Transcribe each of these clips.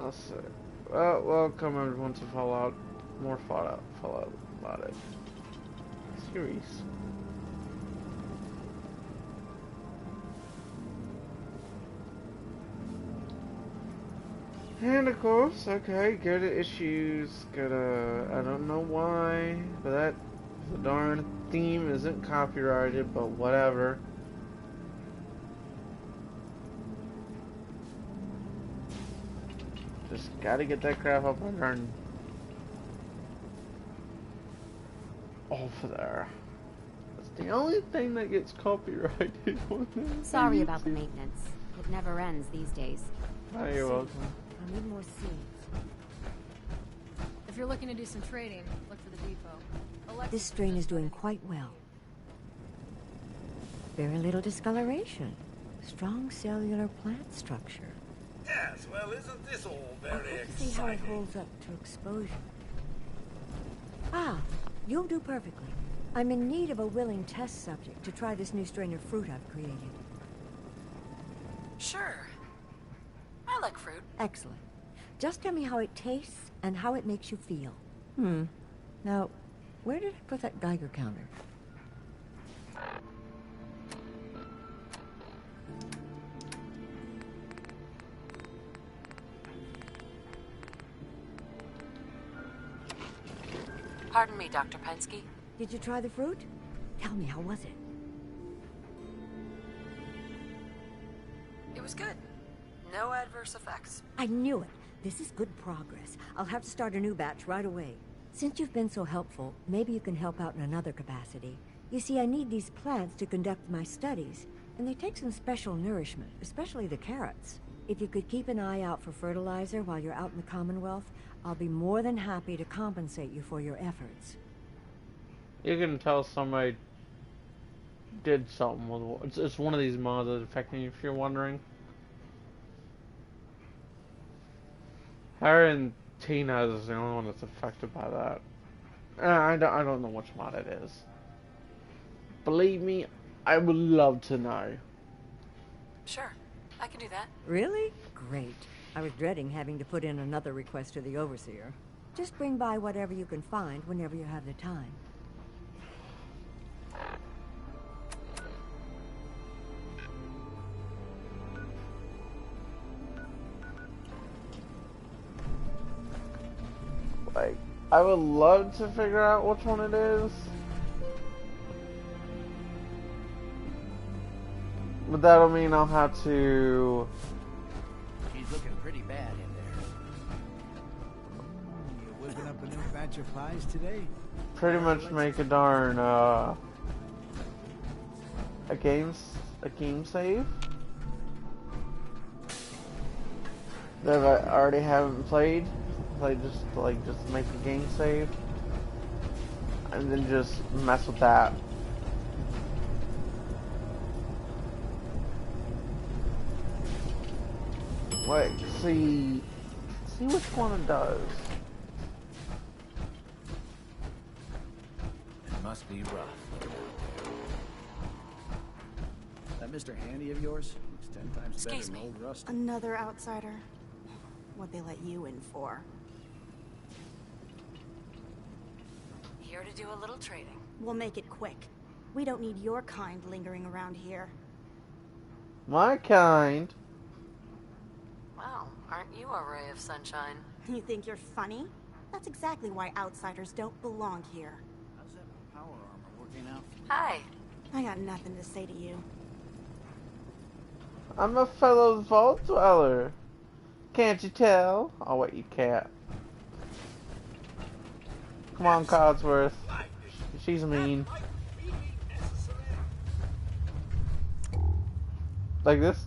Let's see. Well, welcome everyone to Fallout. More Fallout about it. Series. And of course, okay, go to issues, go to, I don't know why, but that, the darn theme isn't copyrighted, but whatever. Just gotta get that crap up on darn over there. That's the only thing that gets copyrighted on this. Sorry about the maintenance. It never ends these days. Oh, you're welcome. I need more seeds. If you're looking to do some trading, look for the depot. This strain is doing quite well. Very little discoloration. Strong cellular plant structure. Yes, well, isn't this all I'll very have to see how it exciting? holds up to exposure. Ah, you'll do perfectly. I'm in need of a willing test subject to try this new strain of fruit I've created. Sure. I like fruit. Excellent. Just tell me how it tastes and how it makes you feel. Now, where did I put that Geiger counter? Pardon me, Dr. Pensky. Did you try the fruit? Tell me, how was it? It was good. No adverse effects. I knew it. This is good progress. I'll have to start a new batch right away. Since you've been so helpful, maybe you can help out in another capacity. You see, I need these plants to conduct my studies, and they take some special nourishment, especially the carrots. If you could keep an eye out for fertilizer while you're out in the Commonwealth, I'll be more than happy to compensate you for your efforts. You can tell somebody did something with it's one of these mods that's affecting you, if you're wondering. Her and Tina is the only one that's affected by that. I don't know which mod it is. Believe me, I would love to know. Sure, I can do that. Really? Great. I was dreading having to put in another request to the Overseer. Just bring by whatever you can find whenever you have the time. Like, I would love to figure out which one it is. But that'll mean I'll have to... He's looking pretty bad in there. You whipping up a new batch of pies today? pretty much make a darn, a game save. That I already haven't played. Just make a game save. And then just mess with that. Like, see which one it does. It must be rough. That Mr. Handy of yours looks 10 times Excuse better than me. old Rusty. Another outsider. What'd they let you in for? Here to do a little trading. We'll make it quick. We don't need your kind lingering around here. My kind. Wow, aren't you a ray of sunshine? You think you're funny? That's exactly why outsiders don't belong here. How's that power armor working out? Hi. I got nothing to say to you. I'm a fellow vault dweller. Can't you tell? Oh wait, you can't. Come on, Codsworth. She's mean. Like this?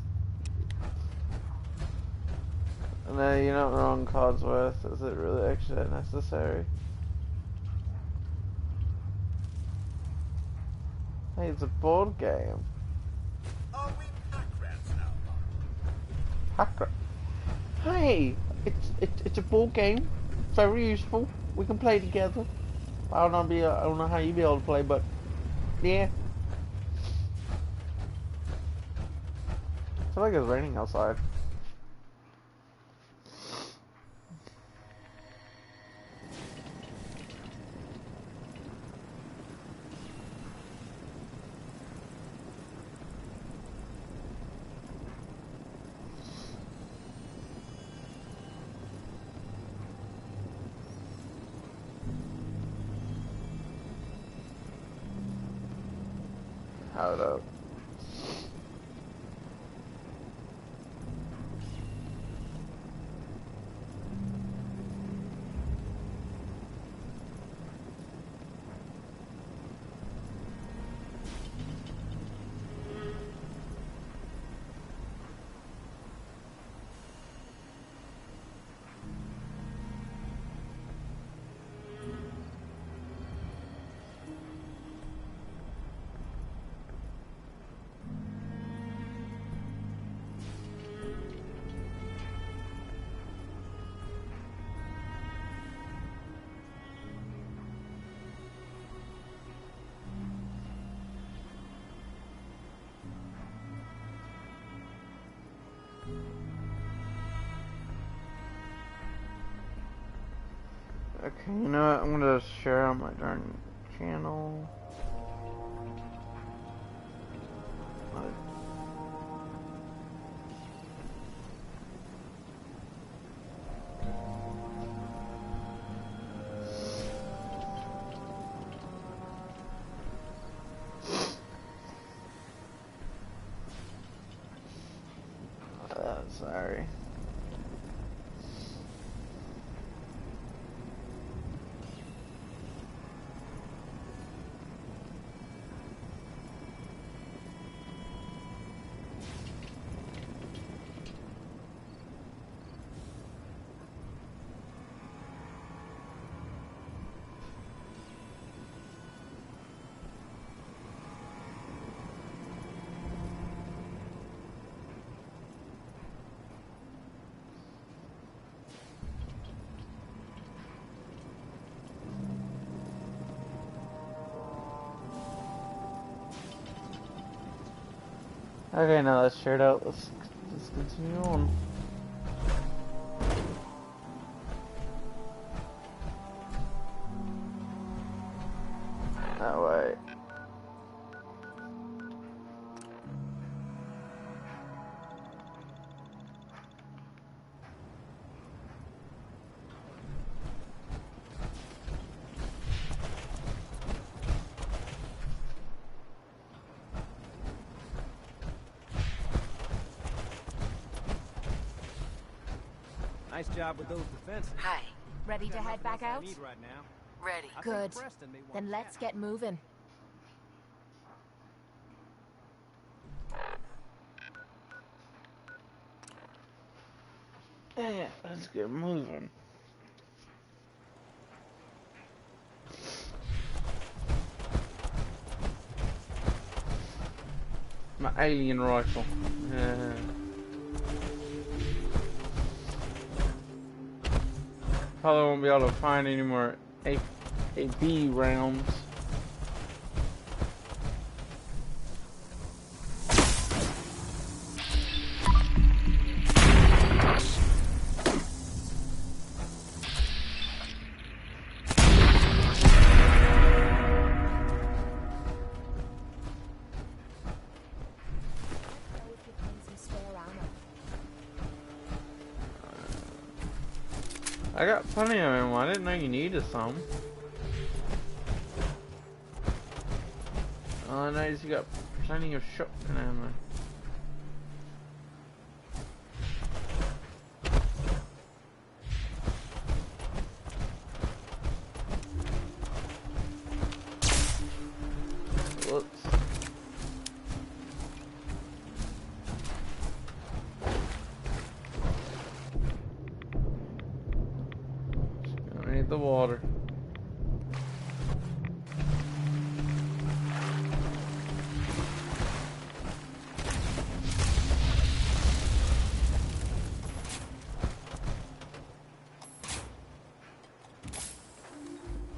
No, you're not wrong, Codsworth. Is it really actually that necessary? Hey, it's a board game. Are we pack rats now? Hacker. Hey, it's a board game. Very useful. We can play together. I don't know how you be able to play, but yeah. I feel like it's raining outside. Hold up. Okay, you know what? I'm gonna share on my darn channel. Sorry. Okay, now that's shared out. Let's continue on. That way. Nice job with those defenses. Hi. Ready to head back out? I need right now. Ready. I think Good. Preston may want Then to let's chat. get moving. Yeah, let's get moving. My alien rifle. Probably won't be able to find any more AB rounds. I got plenty of ammo. I didn't know you needed some. Oh, nice. You got plenty of shotgun ammo. Whoops. I need the water.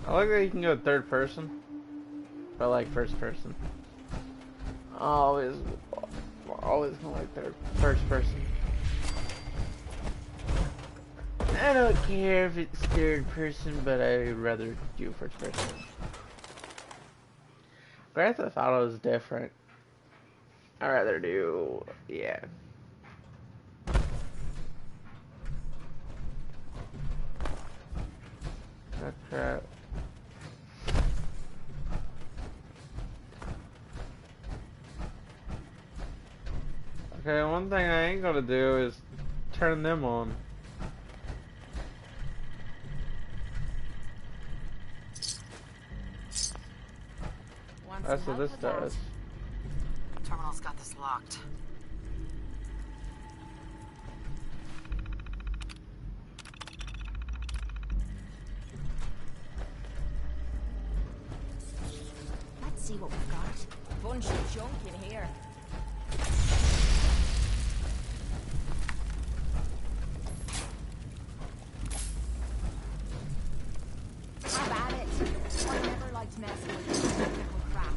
I like that you can go third person, but I like first person. Always gonna like first person. I don't care if it's third person, but I'd rather do first person. Grand Theft Auto is different. I'd rather do, yeah. Oh crap. Okay, one thing I ain't gonna do is turn them on. Want That's some what help this with that? does. Terminal's got this locked. Let's see what we've got. Bunch of junk in here. Have at it. I never liked messing with this technical crap.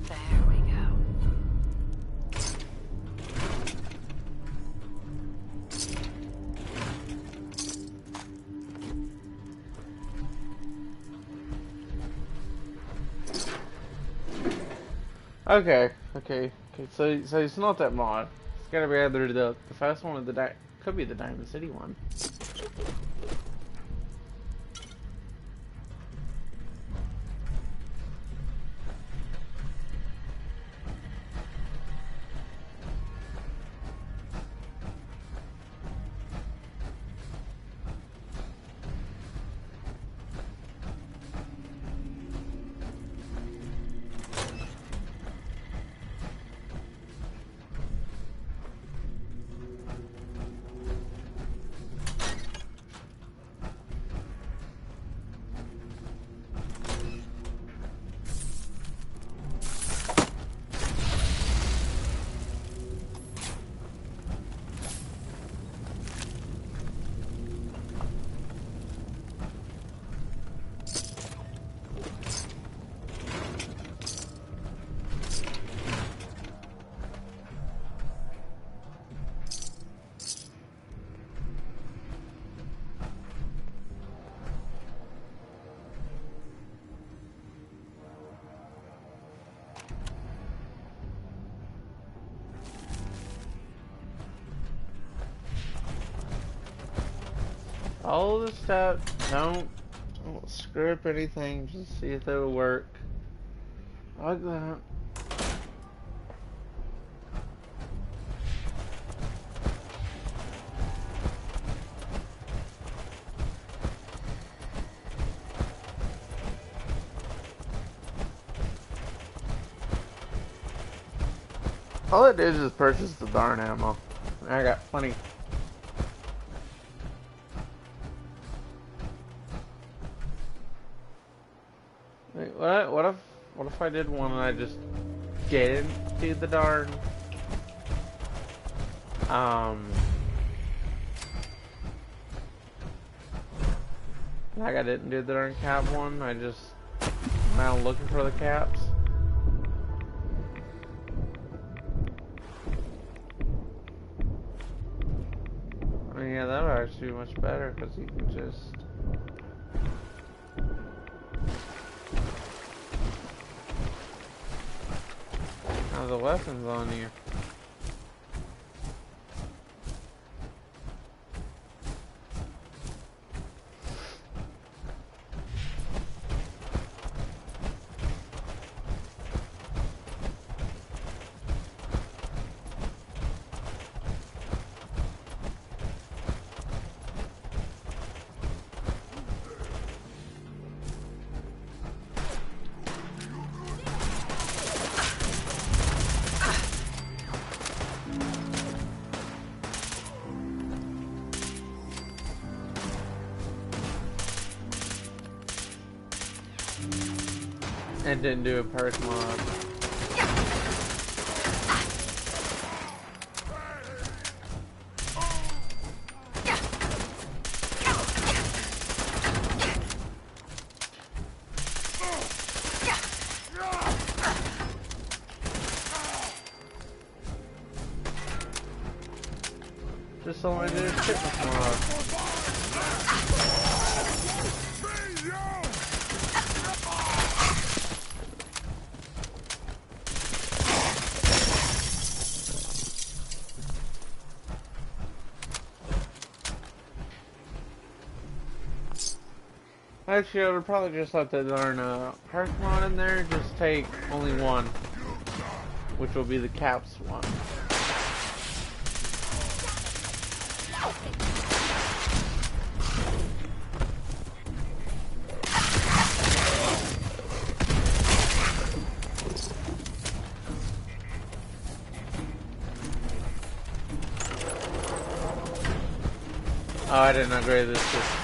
There we go. Okay. So it's not that mod. It's gotta be either the first one or could be the Diamond City one. All the steps, don't screw up anything, just see if it'll work. Like that. All I did is just purchase the darn ammo. I got plenty. Wait, what if I did one and I just didn't do the darn like I didn't do the darn cap one, I just went out looking for the caps. I mean, yeah, that would actually be much better because you can just have the weapons on you. And didn't do a perk mod. Just only did a fitness mod. Actually, I would probably just have to learn a perk mod in there. Just take only one, which will be the caps one. Oh, I didn't upgrade this.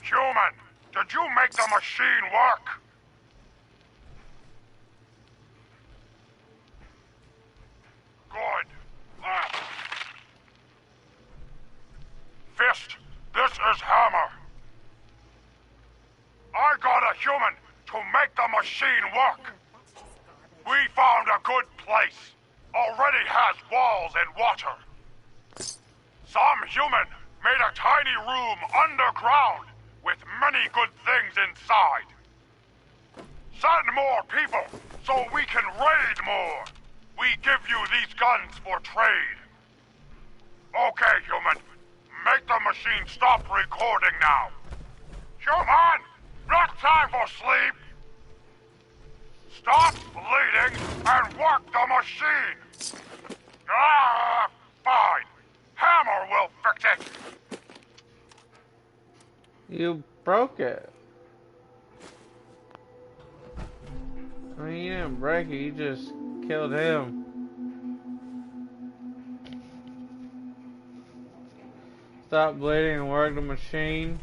Human, did you make the machine work? Good. Fist, this is Hammer. I got a human to make the machine work. We found a good place. Already has walls and water. Some human made a tiny room underground with many good things inside. Send more people so we can raid more. We give you these guns for trade. Okay, human. Make the machine stop recording now. Human! Not time for sleep! Stop bleeding and work the machine! Ah, fine. Hammer will fix it. You broke it. I mean, you didn't break it, you just killed him. Stop bleeding and work the machine.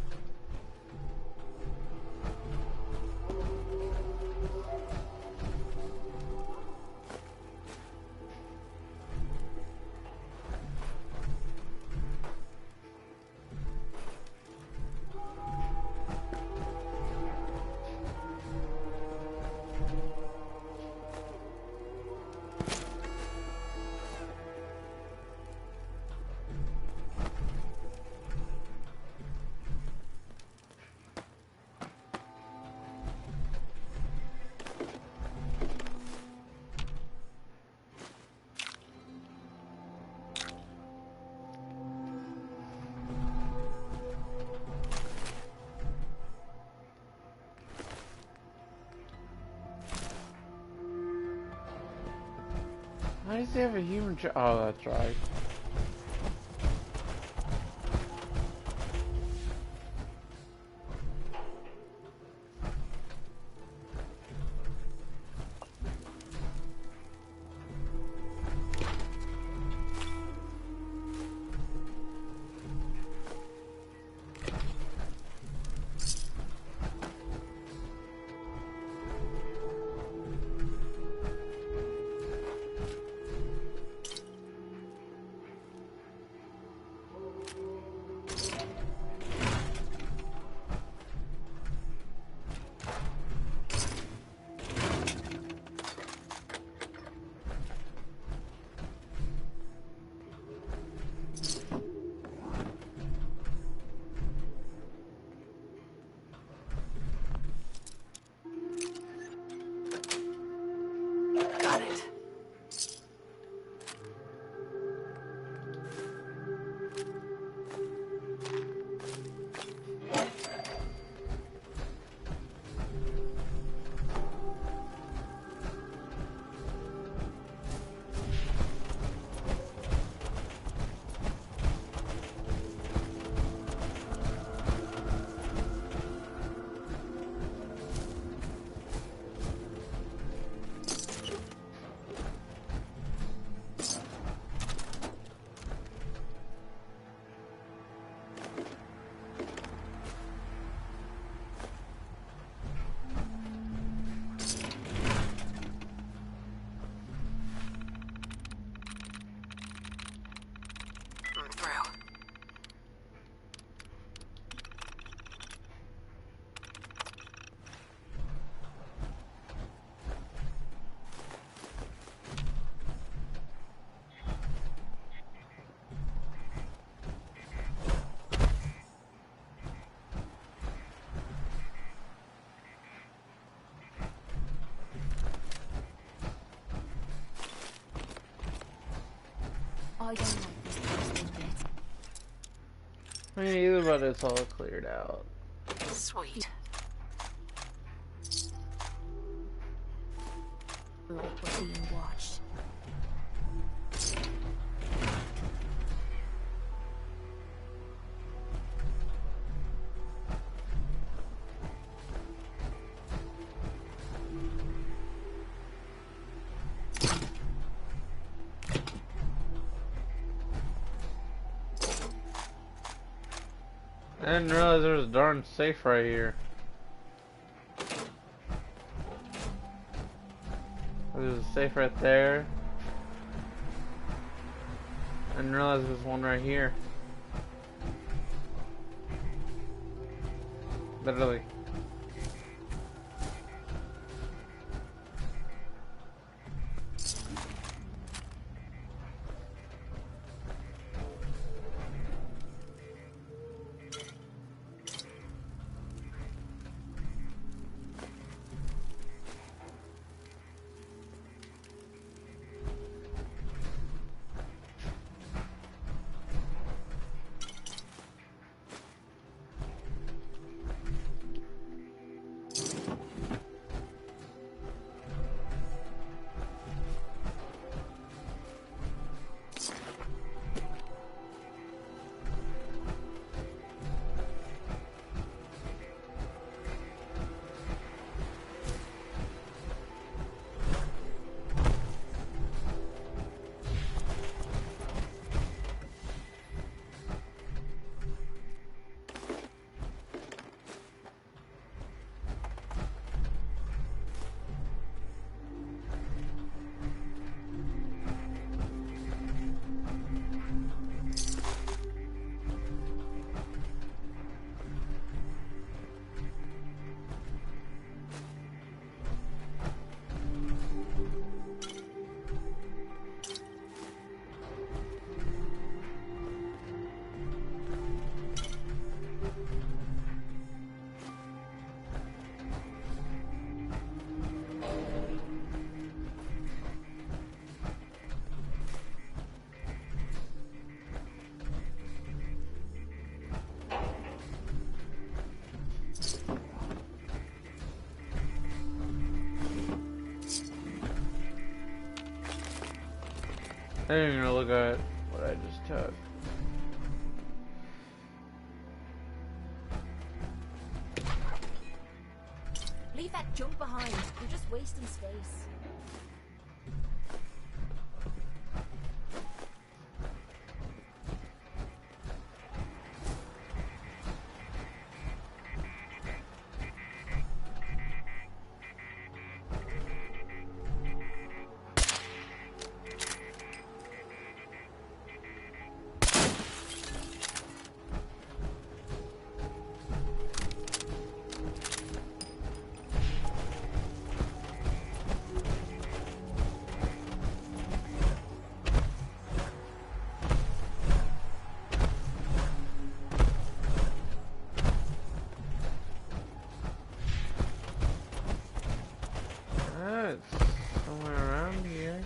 Why does he have a human oh, that's right. I don't like this place one bit. Me neither, but it's all cleared out. Sweet. Like we're being watched. I didn't realize there was a darn safe right here. There's a safe right there. I didn't realize there was one right here. Literally. I didn't even look at what I just took. Leave that junk behind. You're just wasting space. It's somewhere around here.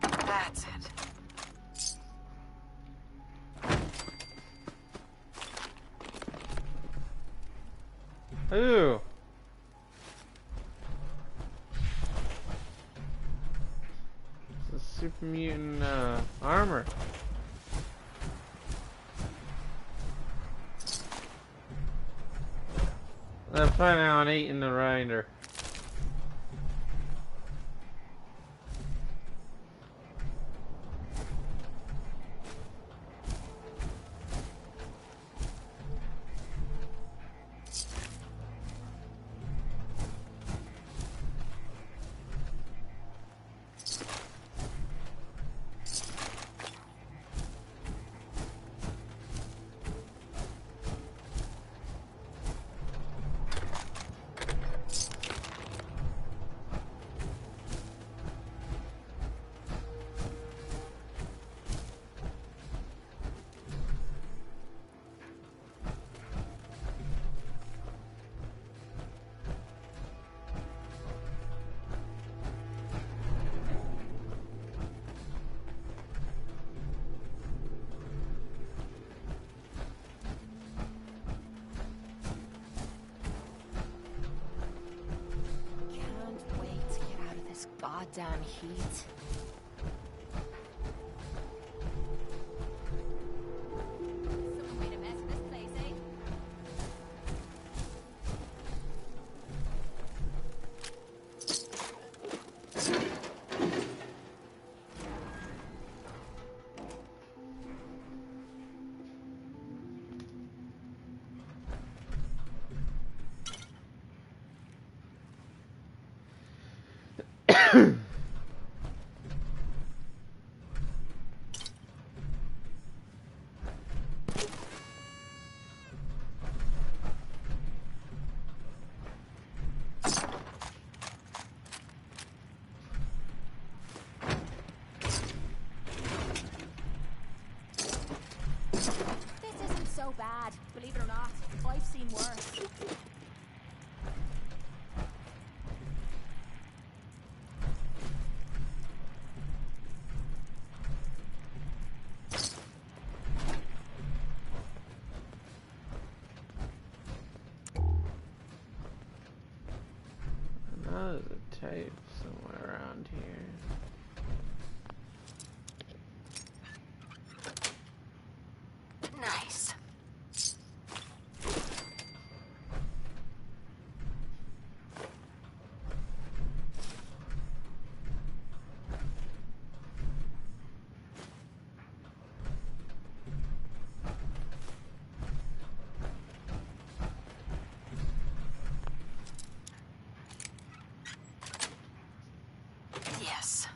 That's it. Ooh. It's a super mutant armor. I'm planning on eating the remainder. goddamn heat. Someone made a mess of this place, eh? This isn't so bad, believe it or not. I've seen worse. Another tape somewhere around here. Nice. Yes.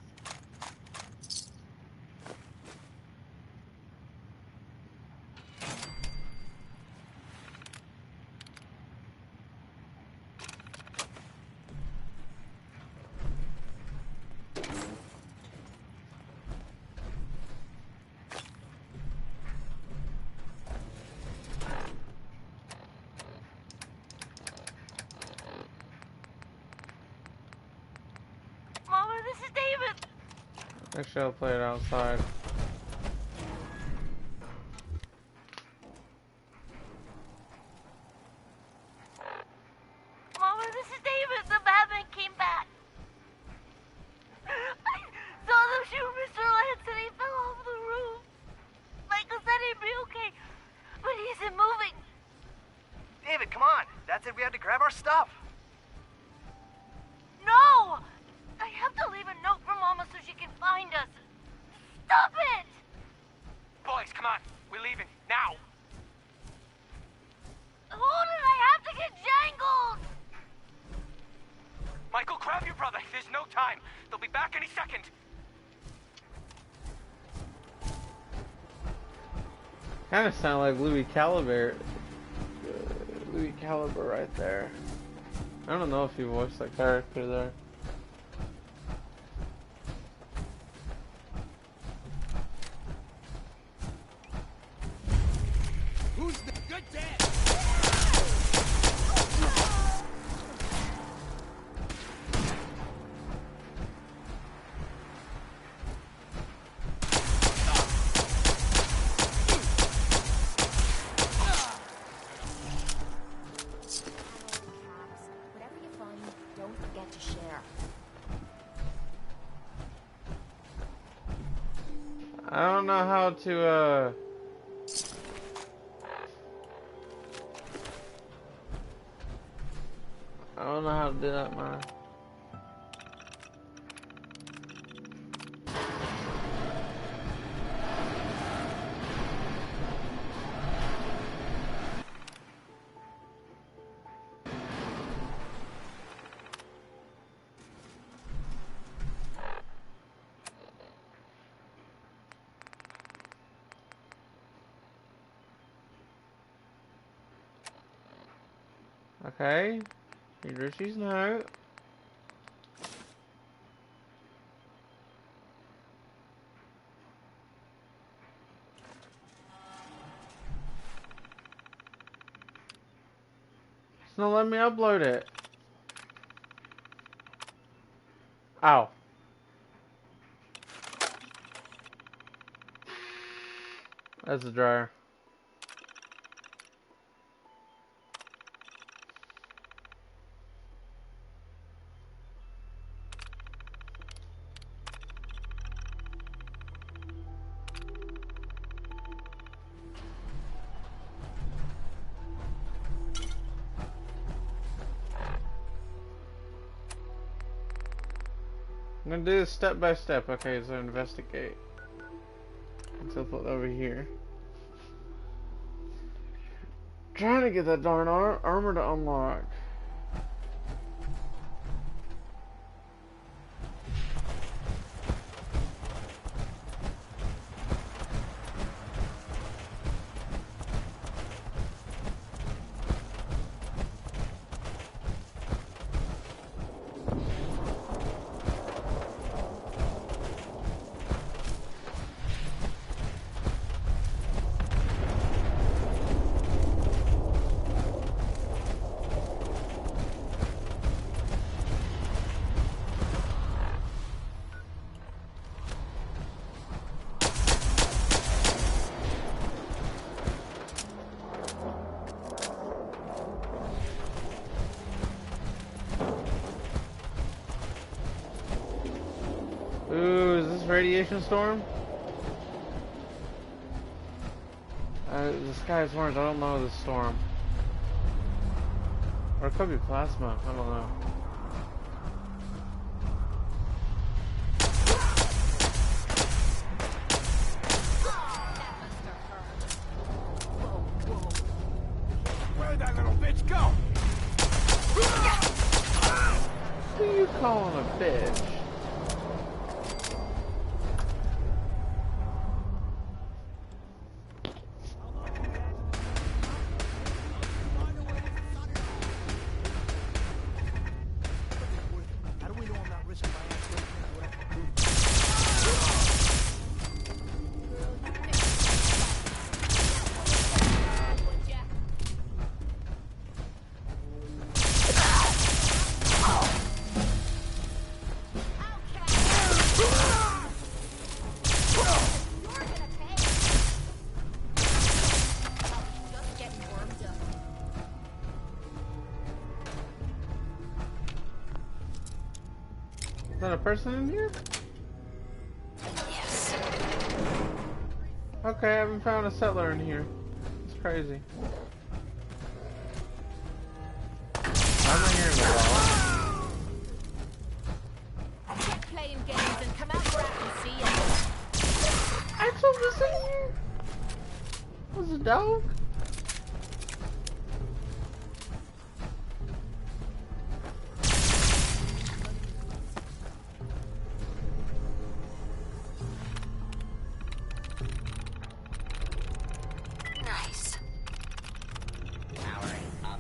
Mama, this is David. Actually, I'll play it outside. Mama, this is David. The Batman came back. I saw them shoot Mr. Lance and he fell off the roof. Michael said he'd be okay, but he isn't moving. David, come on. That's it. We have to grab our stuff. No! I have to leave a note for Mama so she can find us. Stop it! Boys, come on. We're leaving. Now. Hold it, I have to get jangled! Michael, grab your brother. There's no time. They'll be back any second. Kind of sound like Louis Caliber. Louis Caliber right there. I don't know if he voiced that character there. Who's the good dad? Whatever you find, don't forget to share. I don't know how to, I don't know how to do that, man. Okay. Read Richie's note. It's not letting me upload it. Ow. That's a dryer. I'm gonna do this step by step. Okay, so investigate. Let's flip over here. Trying to get that darn armor to unlock. Ooh, is this radiation storm? The sky is orange, I don't know this storm. Or it could be plasma, I don't know. Where'd that little bitch go? Who are you calling a bitch? Is that a person in here? Yes. Okay, I haven't found a settler in here. It's crazy. I'm not hearing it all. Quit playing games and come out where I can see you. Axel was in here? Was a dog? Nice. Powering up.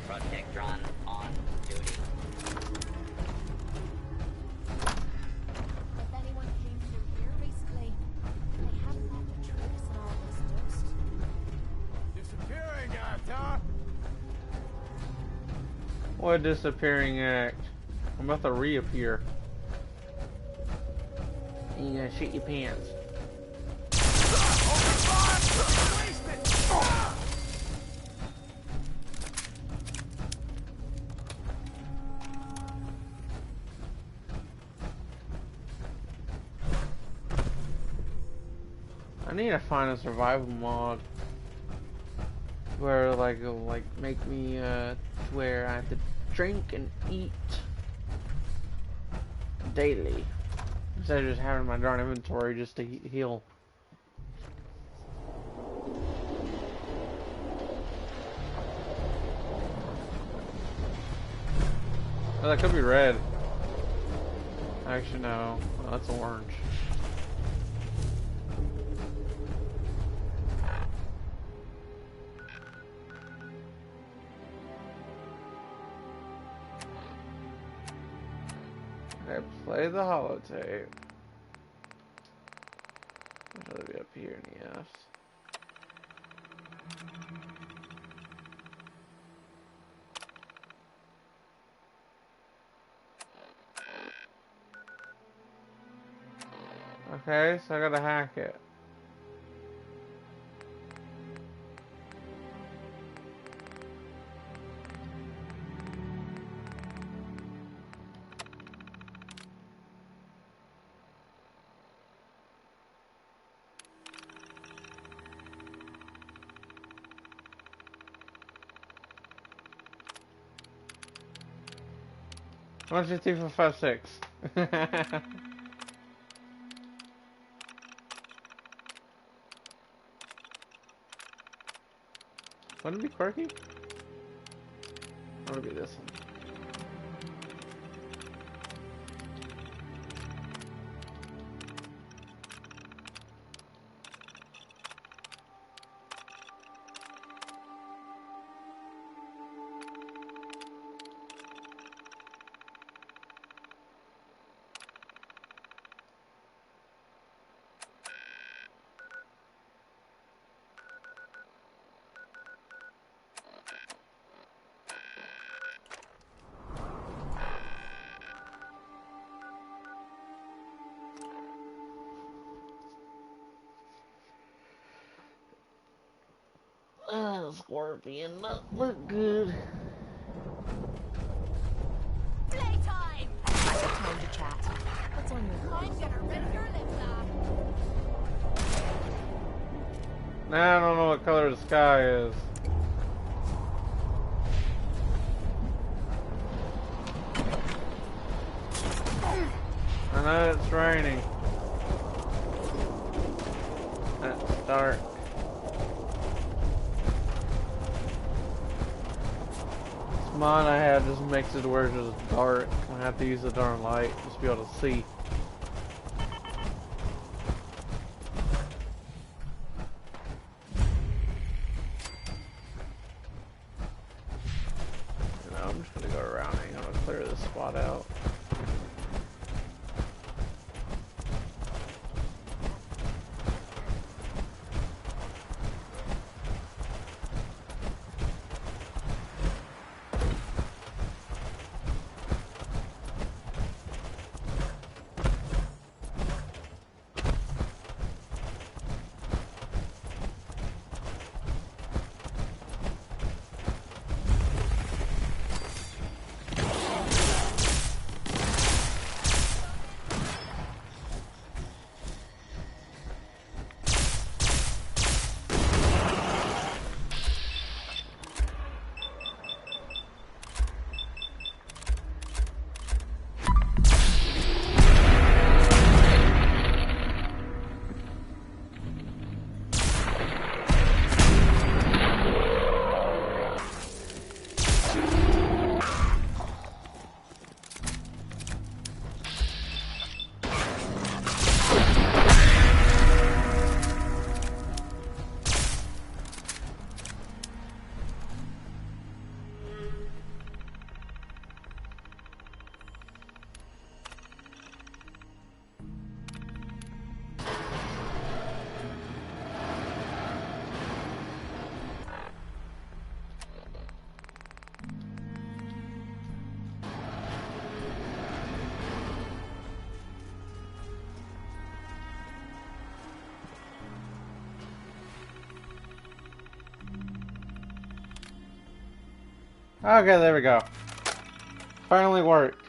Protectron on duty. If anyone came through here recently, they haven't left a trace in all this dust. Disappearing act, huh? What disappearing act? I'm about to reappear. You gonna shit your pants. I need to find a survival mod where like it'll like make me to where I have to drink and eat daily instead of just having my darn inventory just to heal. Oh, that could be red. Actually, no. Oh, that's orange. Okay, play the holotape. I'd rather be up here in the F's. Okay, so I gotta hack it. One, two, three, four, five, six. Wouldn't it be quirky? Or would it be this one? Scorpion, not look good. Playtime! I have time to chat. What's on your mind? Get her ready for lip lap. Now I don't know what color the sky is. I know it's raining. It's dark. This mod I have just makes it where it's just dark. I have to use the darn light just to be able to see. I'm just gonna go around and I'm gonna clear this spot out. Okay, there we go. Finally worked.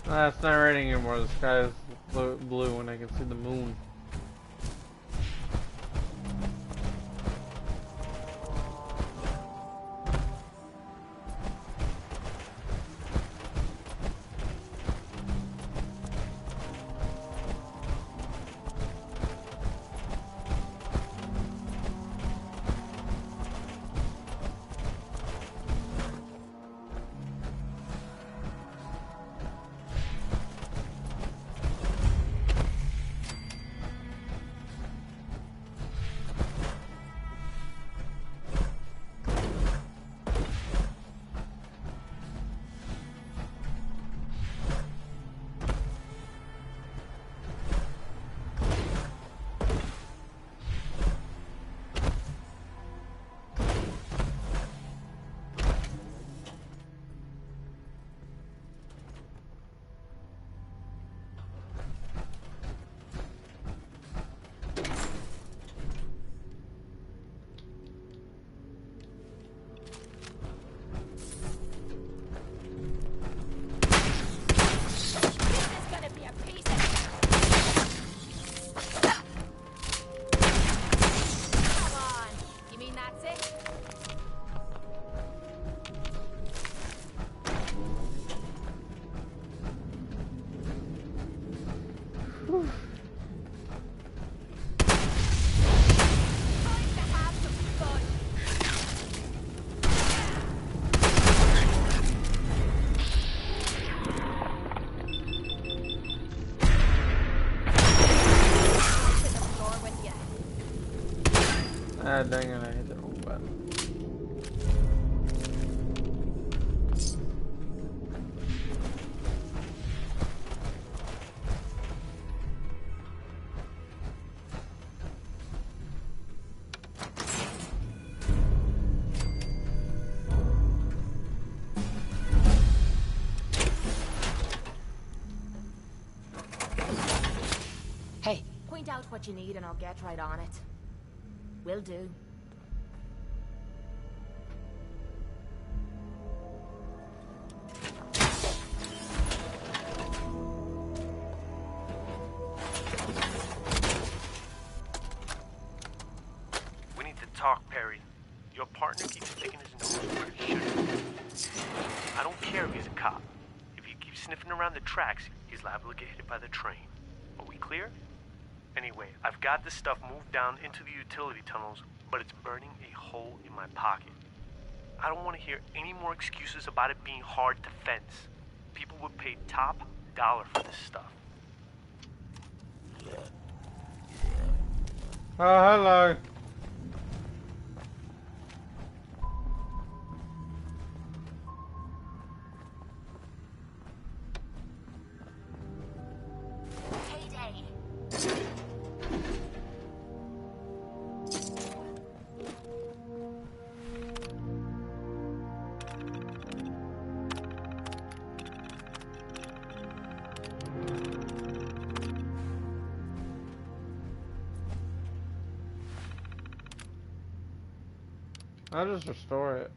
It's not raining anymore. The sky is blue and I can see the moon. Ah, dang it, I hit the wrong button. Hey, point out what you need and I'll get right on it. Will do. We need to talk, Perry. Your partner keeps sticking his nose where it shouldn't. I don't care if he's a cop. If he keeps sniffing around the tracks, he's liable to get hit by the train. Are we clear? Anyway, I've got this stuff moved down into the utility tunnels, but it's burning a hole in my pocket. I don't want to hear any more excuses about it being hard to fence. People would pay top dollar for this stuff. Oh, hello. I'll just restore it.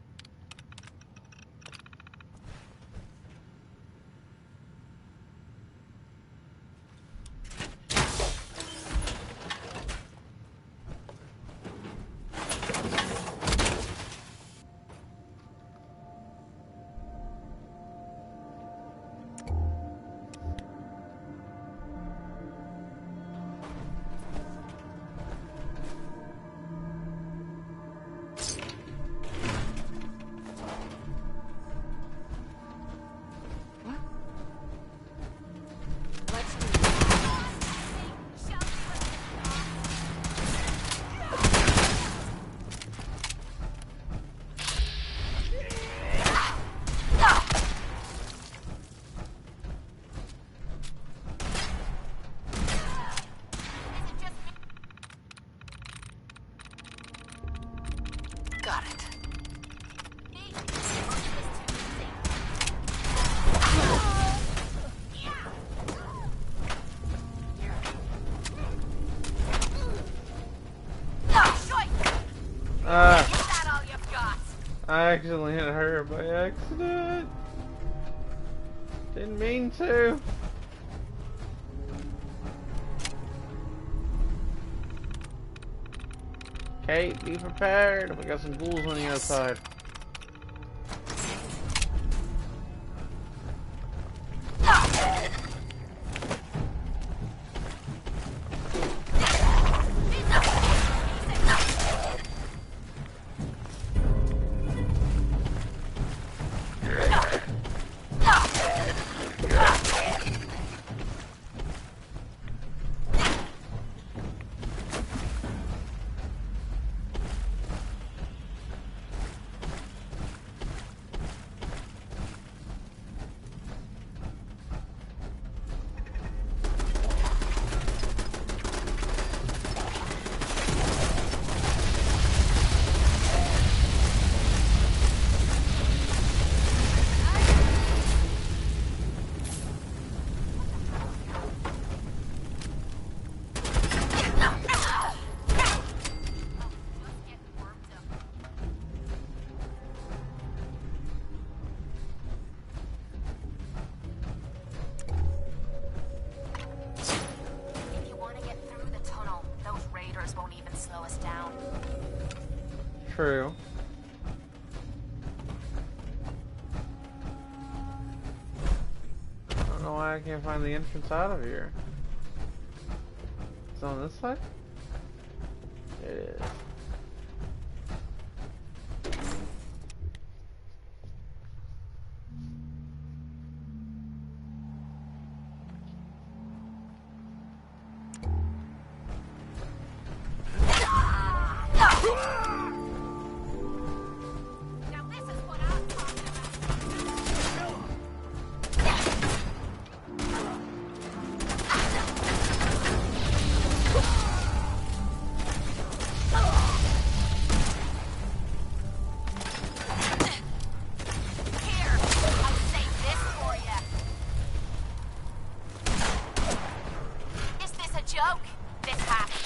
Got it. I accidentally hit her by accident. Didn't mean to. Kate, be prepared. We got some ghouls on the outside. True. I don't know why I can't find the entrance out of here. It's on this side? It is. Now this is what I'm talking about. Here, I saved this for you. Is this a joke? This happened.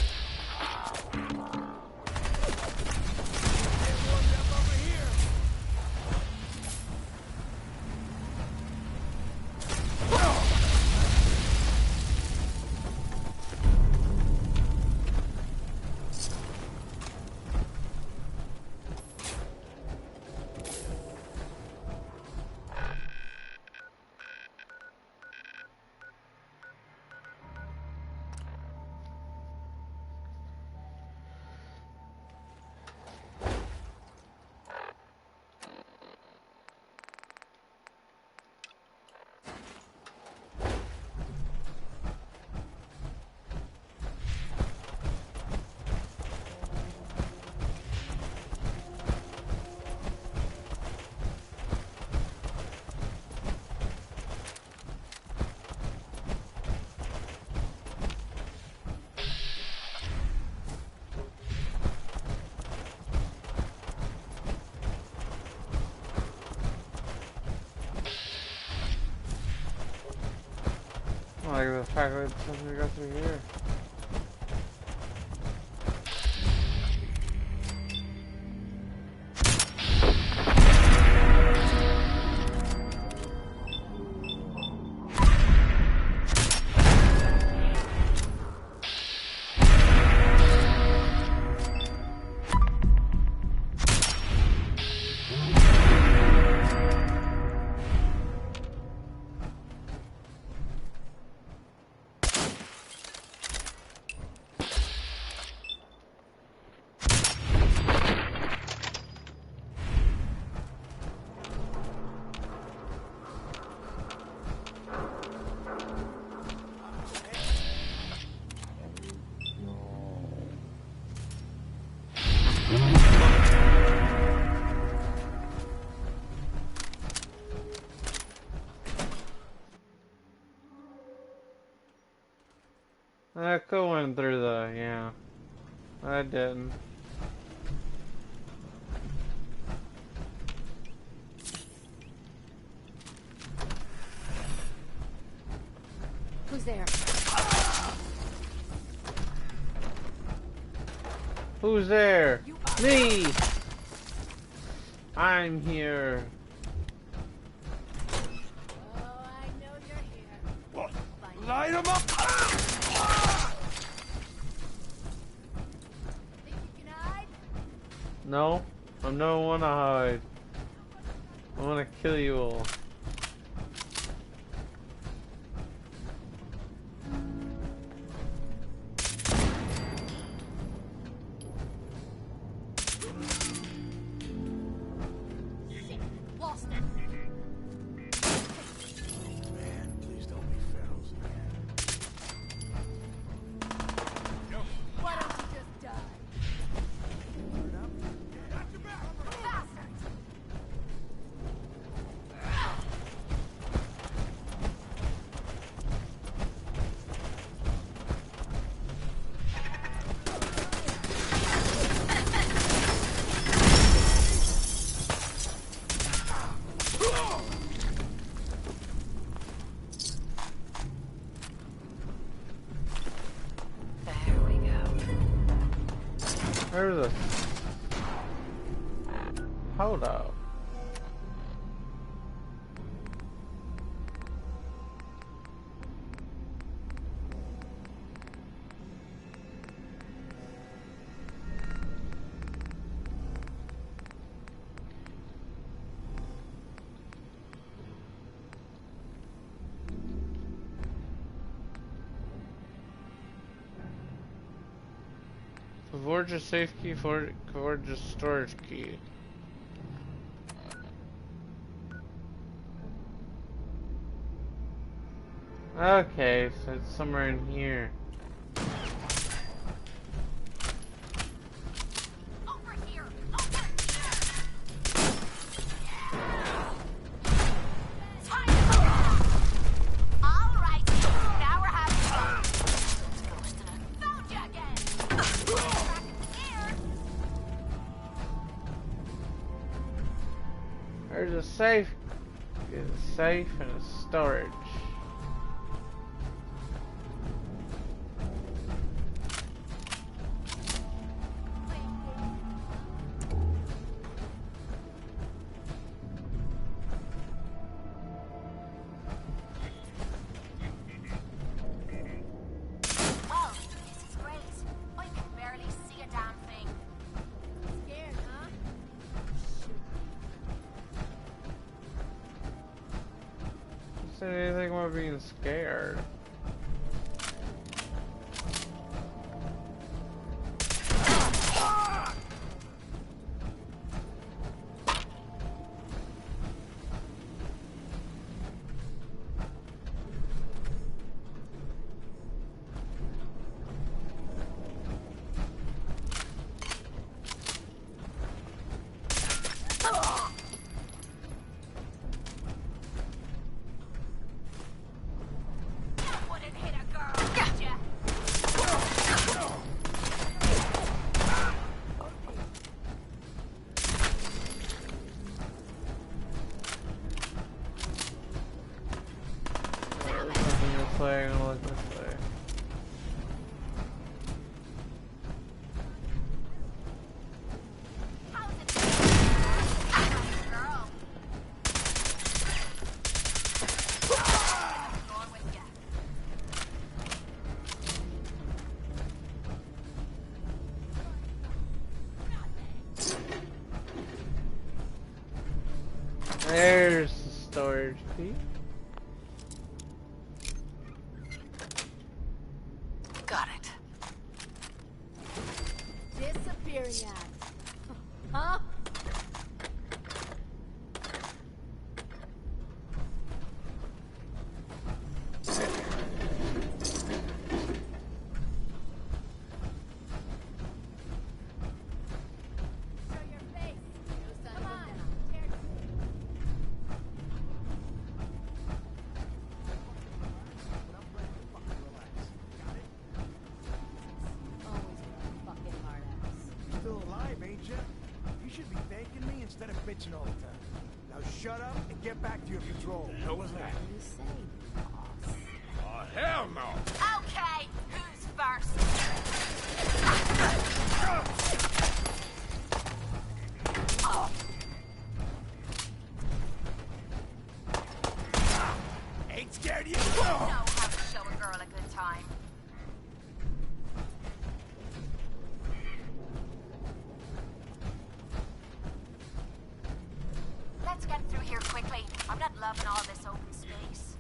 Like the fact that it's something to go through here. I could have went through the, yeah. I didn't. Who's there? Who's there? Me! I'm here. Oh, I know you're here. What? Light him up! Think you can hide? No, I don't want to hide. I want to kill you all. Shit, lost it. Man, please don't be Pharaohs again. Why don't you just die? Got your back! Bastards! There we go. Where's the... Hold up. Forge a safe key, forge a storage key. Okay, so it's somewhere in here. Over here! Over here! All right, now we're having fun. Found you again. Back in here. There's a safe. There's a safe and a storage. Well, this is great. I can barely see a damn thing. Scared, huh? Who said anything about being scared? You wouldn't hit a girl, would ya? There's nothing this way, I'm gonna look this way. How's it girl? Going with ya. There's the storage key. Got it. Disappearing act. Huh? Show your face. Come on. Always fucking hard ass. Still alive, ain't ya? You should be thanking me instead of bitching all the time. Now shut up and get back to your control. The hell was that? What do you say, boss? Oh, hell no! Okay, who's first? Ain't scared you? Know how to show a girl a good time. Let's get through here quickly. I'm not loving all this open space.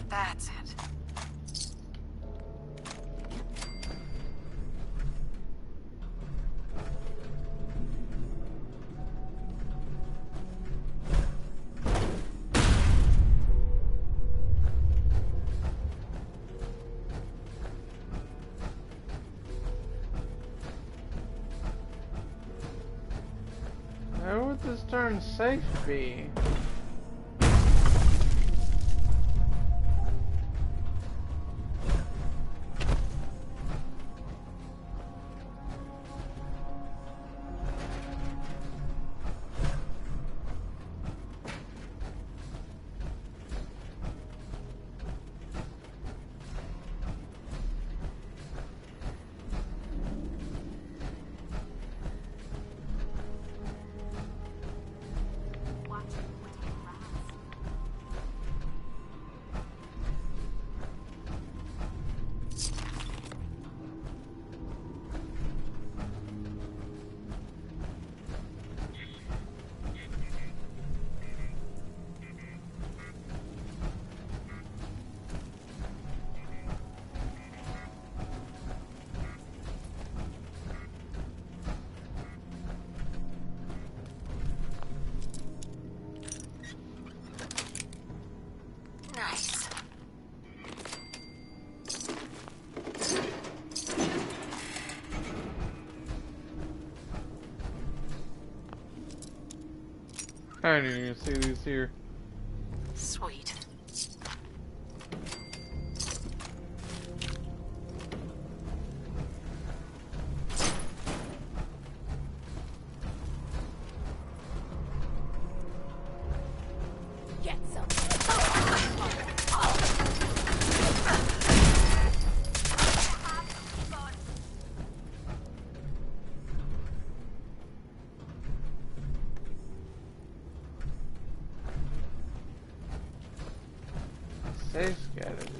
That's it. Return safety. Nice. I didn't even see these here. Sweet. Get some. Safe's gotta be.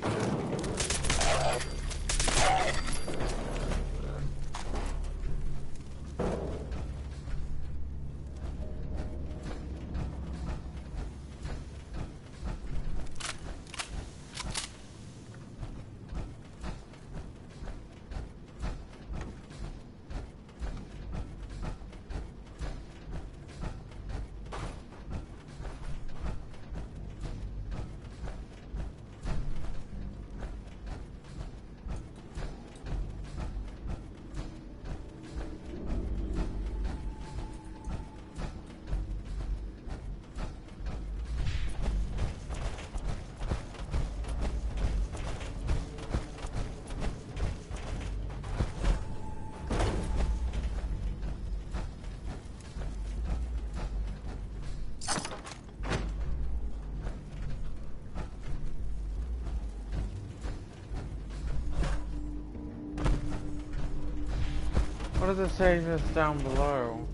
What does it say that's down below?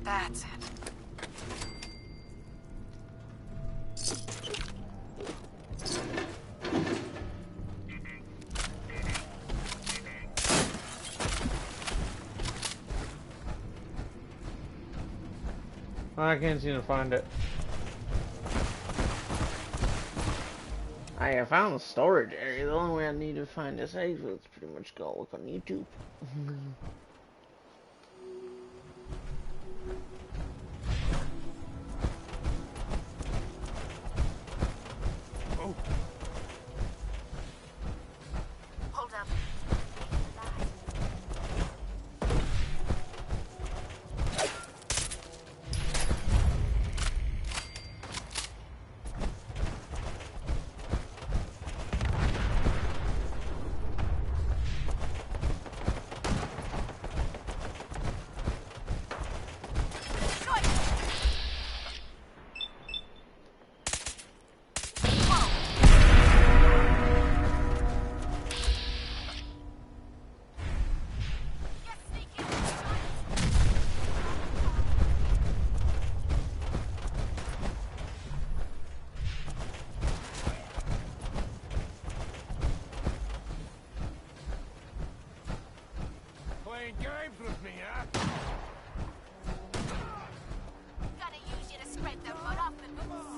That's it. I can't seem to find it. I found the storage area. The only way I need to find this safe is pretty much go look on YouTube. Hold up. games with me, huh? Gotta use you to spread the mud off the boots.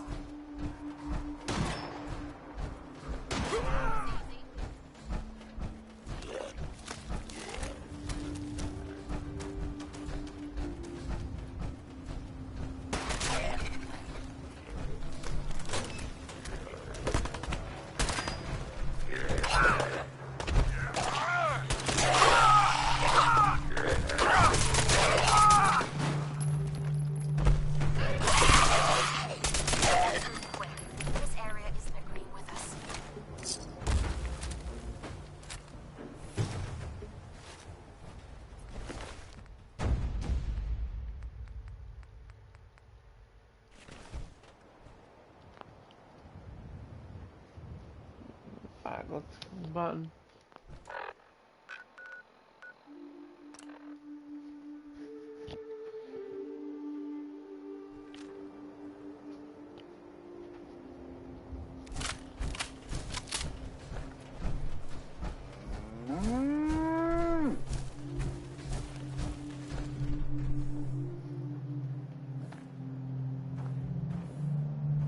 Alright, let's button.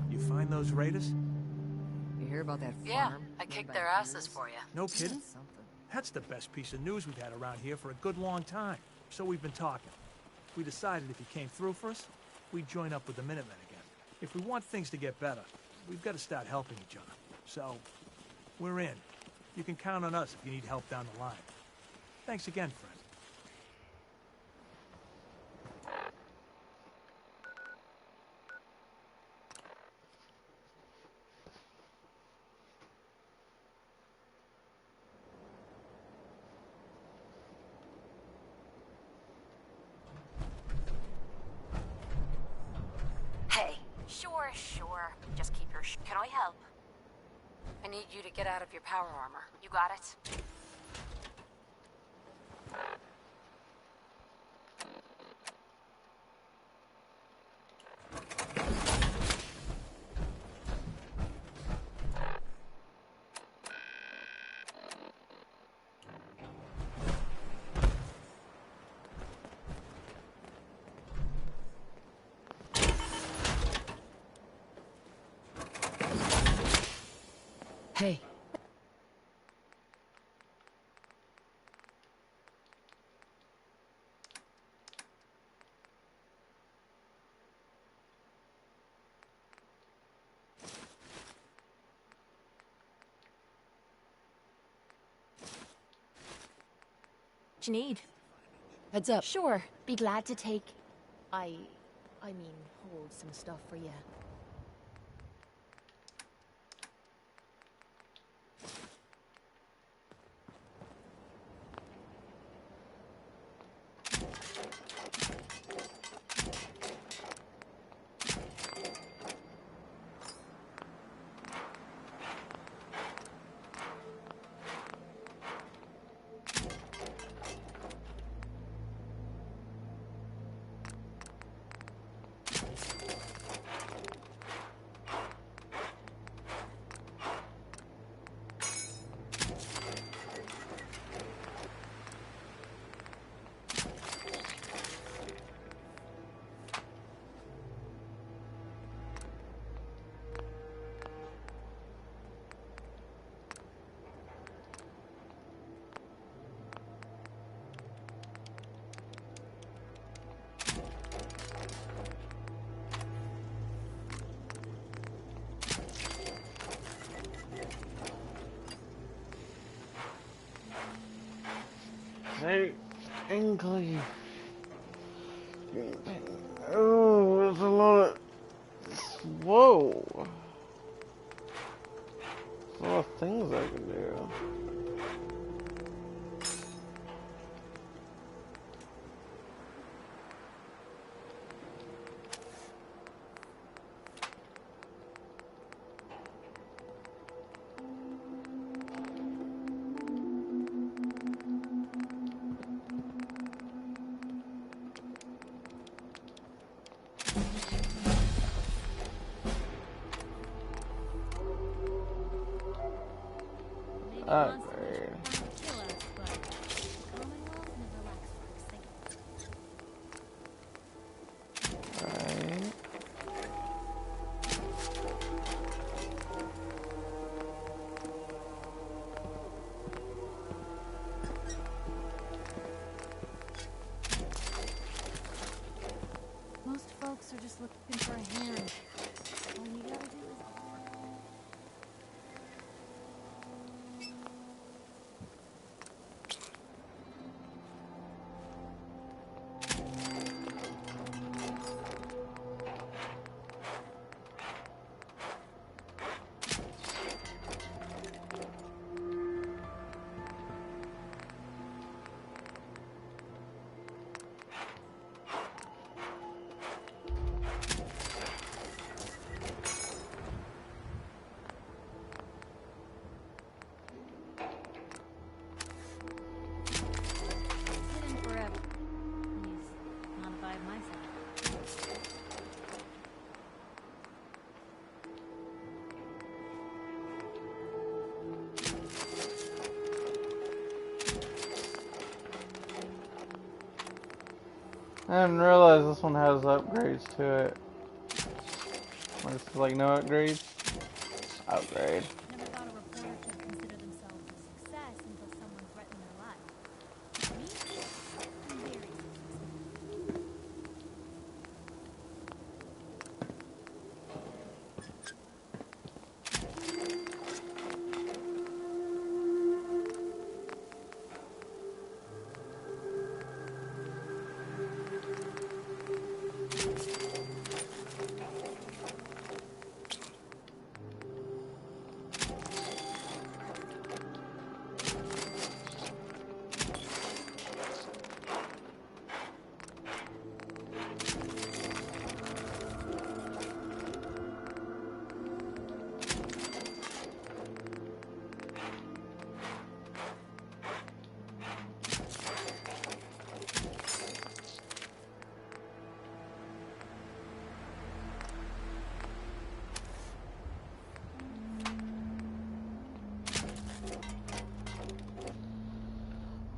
You find those raiders? You hear about that farm? Yeah, I kicked their asses for you. No kidding? That's the best piece of news we've had around here for a good long time. So we've been talking. We decided if you came through for us, we'd join up with the Minutemen again. If we want things to get better, we've got to start helping each other. So, we're in. You can count on us if you need help down the line. Thanks again, friend. Hey, Sure. Just keep your Can I help? I need you to get out of your power armor. You got it? Hey. What you need? Heads up. Sure. Be glad to take... I mean, hold some stuff for you. Hey, Inkley. Oh, there's a lot of... Whoa. There's a lot of things I can do. are just looking for a hand. All you gotta do is... I didn't realize this one has upgrades to it. This is like no upgrades. Upgrade. Never thought a reporter could consider themselves a success until someone threatened their life. Me? I'm very successful.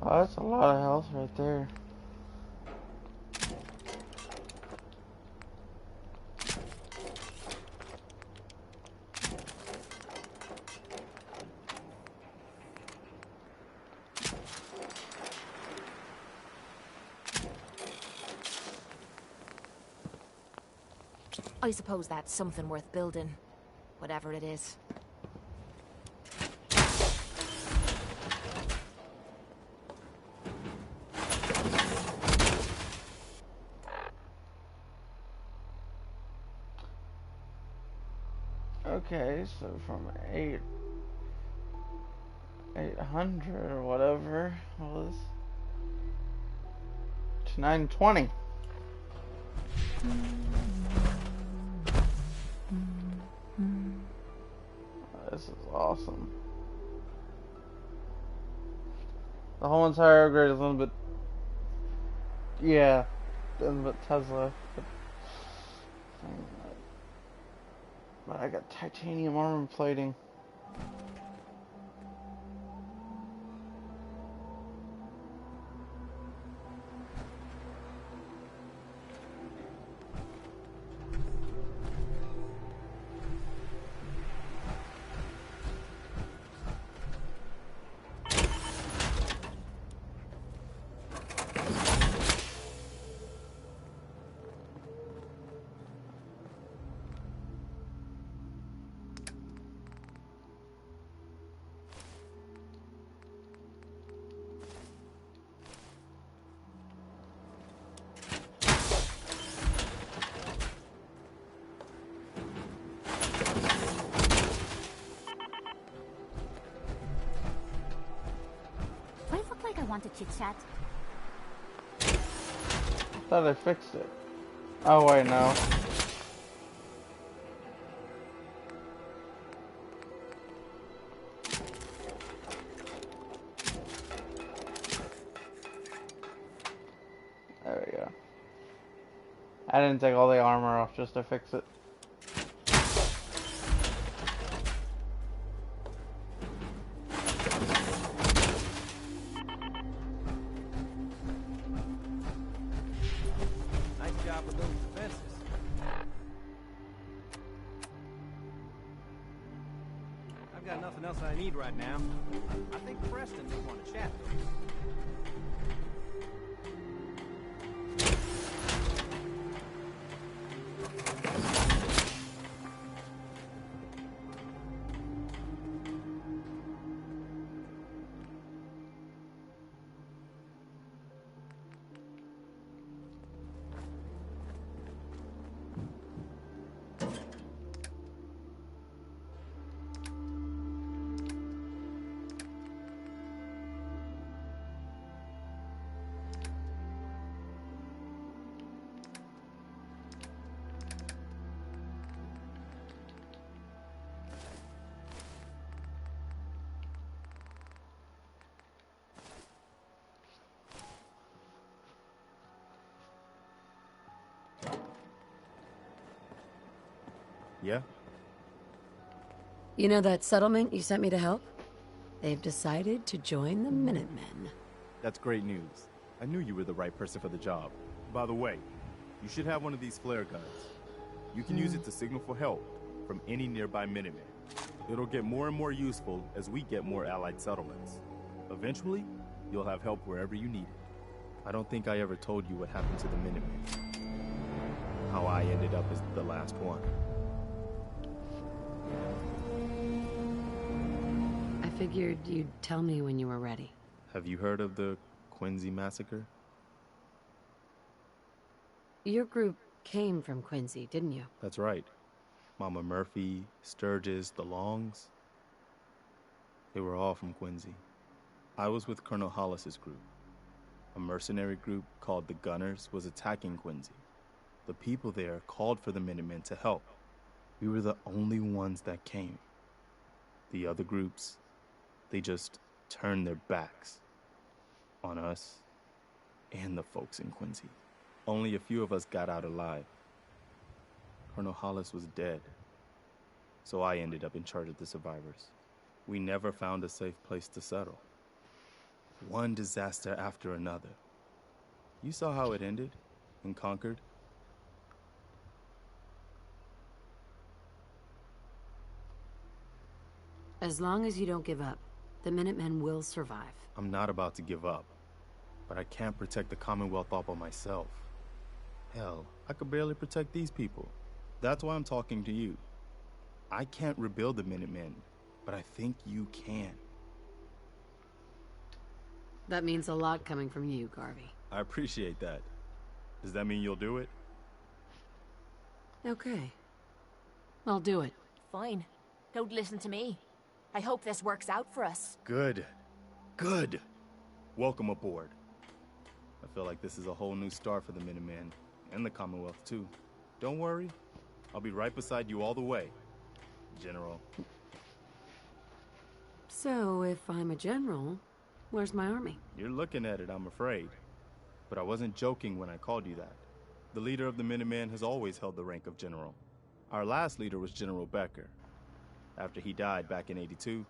Oh, that's a lot of health right there. I suppose that's something worth building. Whatever it is. Okay, so from 800 or whatever was to 920. This is awesome. The whole entire upgrade is a little bit, yeah, a little bit Tesla. But I got titanium armor plating. Want to chit chat? Thought I fixed it. Oh wait, no. There we go. I didn't take all the armor off just to fix it. Right now, I think Preston may want to chat though. Yeah? You know that settlement you sent me to help? They've decided to join the Minutemen. That's great news. I knew you were the right person for the job. By the way, you should have one of these flare guns. You can use it to signal for help from any nearby Minutemen. It'll get more and more useful as we get more allied settlements. Eventually, you'll have help wherever you need it. I don't think I ever told you what happened to the Minutemen. How I ended up as the last one. I figured you'd tell me when you were ready. Have you heard of the Quincy Massacre? Your group came from Quincy, didn't you? That's right. Mama Murphy, Sturgis, the Longs. They were all from Quincy. I was with Colonel Hollis's group. A mercenary group called the Gunners was attacking Quincy. The people there called for the Minutemen to help. We were the only ones that came. The other groups, they just turned their backs on us and the folks in Quincy. Only a few of us got out alive. Colonel Hollis was dead, so I ended up in charge of the survivors. We never found a safe place to settle. One disaster after another. You saw how it ended in Concord. As long as you don't give up, the Minutemen will survive. I'm not about to give up, but I can't protect the Commonwealth all by myself. Hell, I could barely protect these people. That's why I'm talking to you. I can't rebuild the Minutemen, but I think you can. That means a lot coming from you, Garvey. I appreciate that. Does that mean you'll do it? Okay. I'll do it. Fine. Don't listen to me. I hope this works out for us. Good. Good. Welcome aboard. I feel like this is a whole new start for the Minutemen, and the Commonwealth, too. Don't worry. I'll be right beside you all the way, General. So, if I'm a general, where's my army? You're looking at it, I'm afraid. But I wasn't joking when I called you that. The leader of the Minutemen has always held the rank of general. Our last leader was General Becker. After he died back in '82,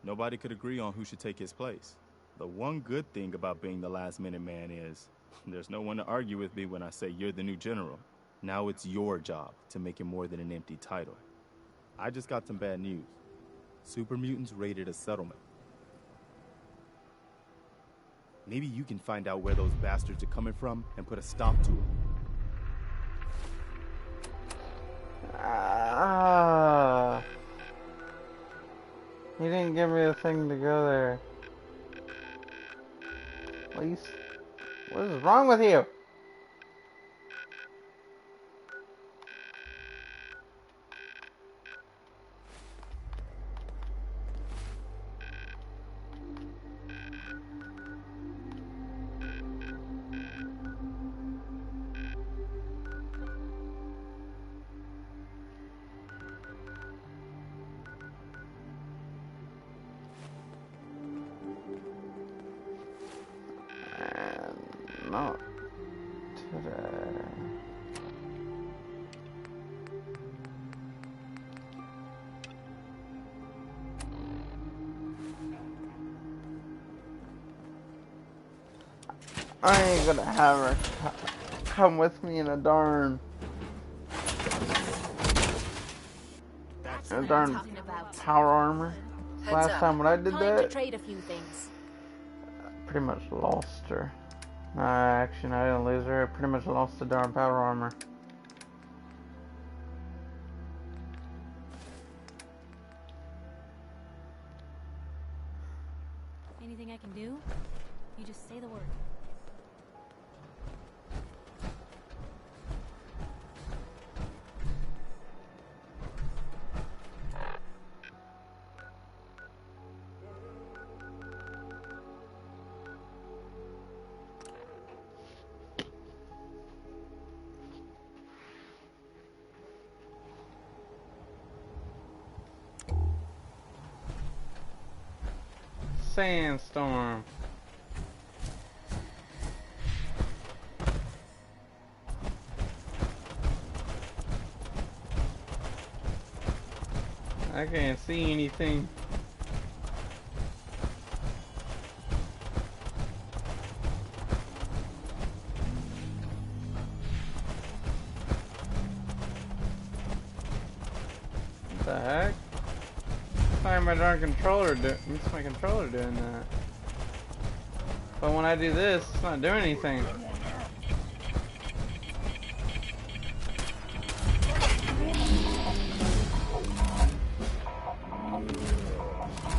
nobody could agree on who should take his place. The one good thing about being the last Minuteman is there's no one to argue with me when I say you're the new general. Now it's your job to make it more than an empty title. I just got some bad news. Super mutants raided a settlement. Maybe you can find out where those bastards are coming from and put a stop to it. He didn't give me a thing to go there. Please. What is wrong with you? Not today. I ain't gonna have her come with me in a darn power armor. Last time when I did that, Trade a few things. pretty much lost her. Nah, actually, no, I didn't lose her. I pretty much lost the darn power armor. Anything I can do? You just say the word. Sandstorm. I can't see anything. What the heck? Why my darn controller it's my controller doing that? But when I do this, it's not doing anything.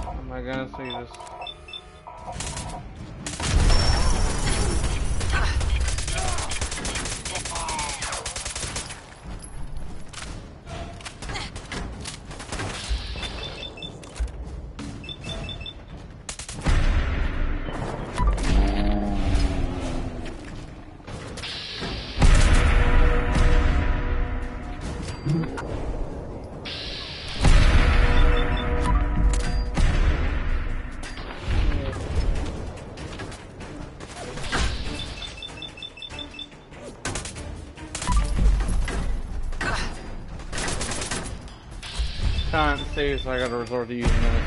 Oh my goodness, we just... Can't see, so I gotta resort to using this.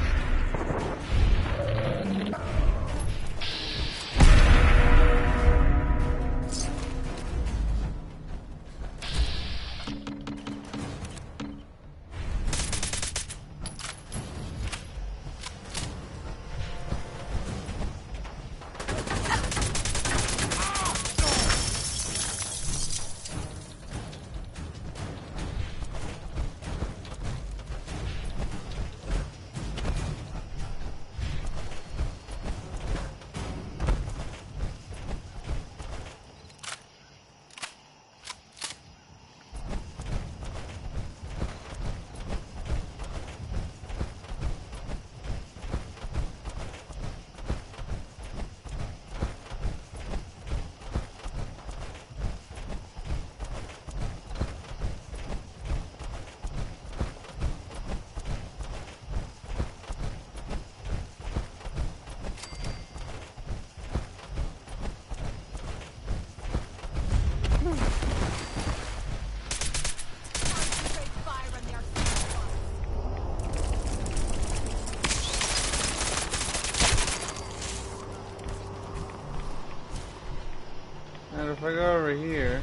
And if I go over here...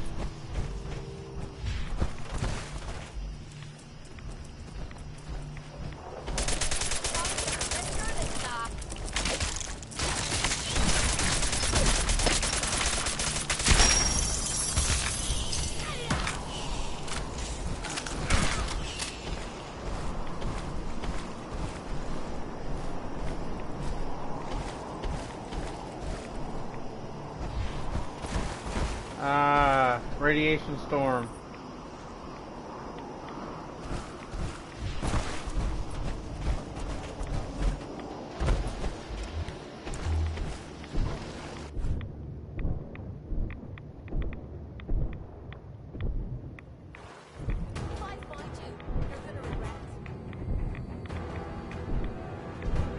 Radiation storm.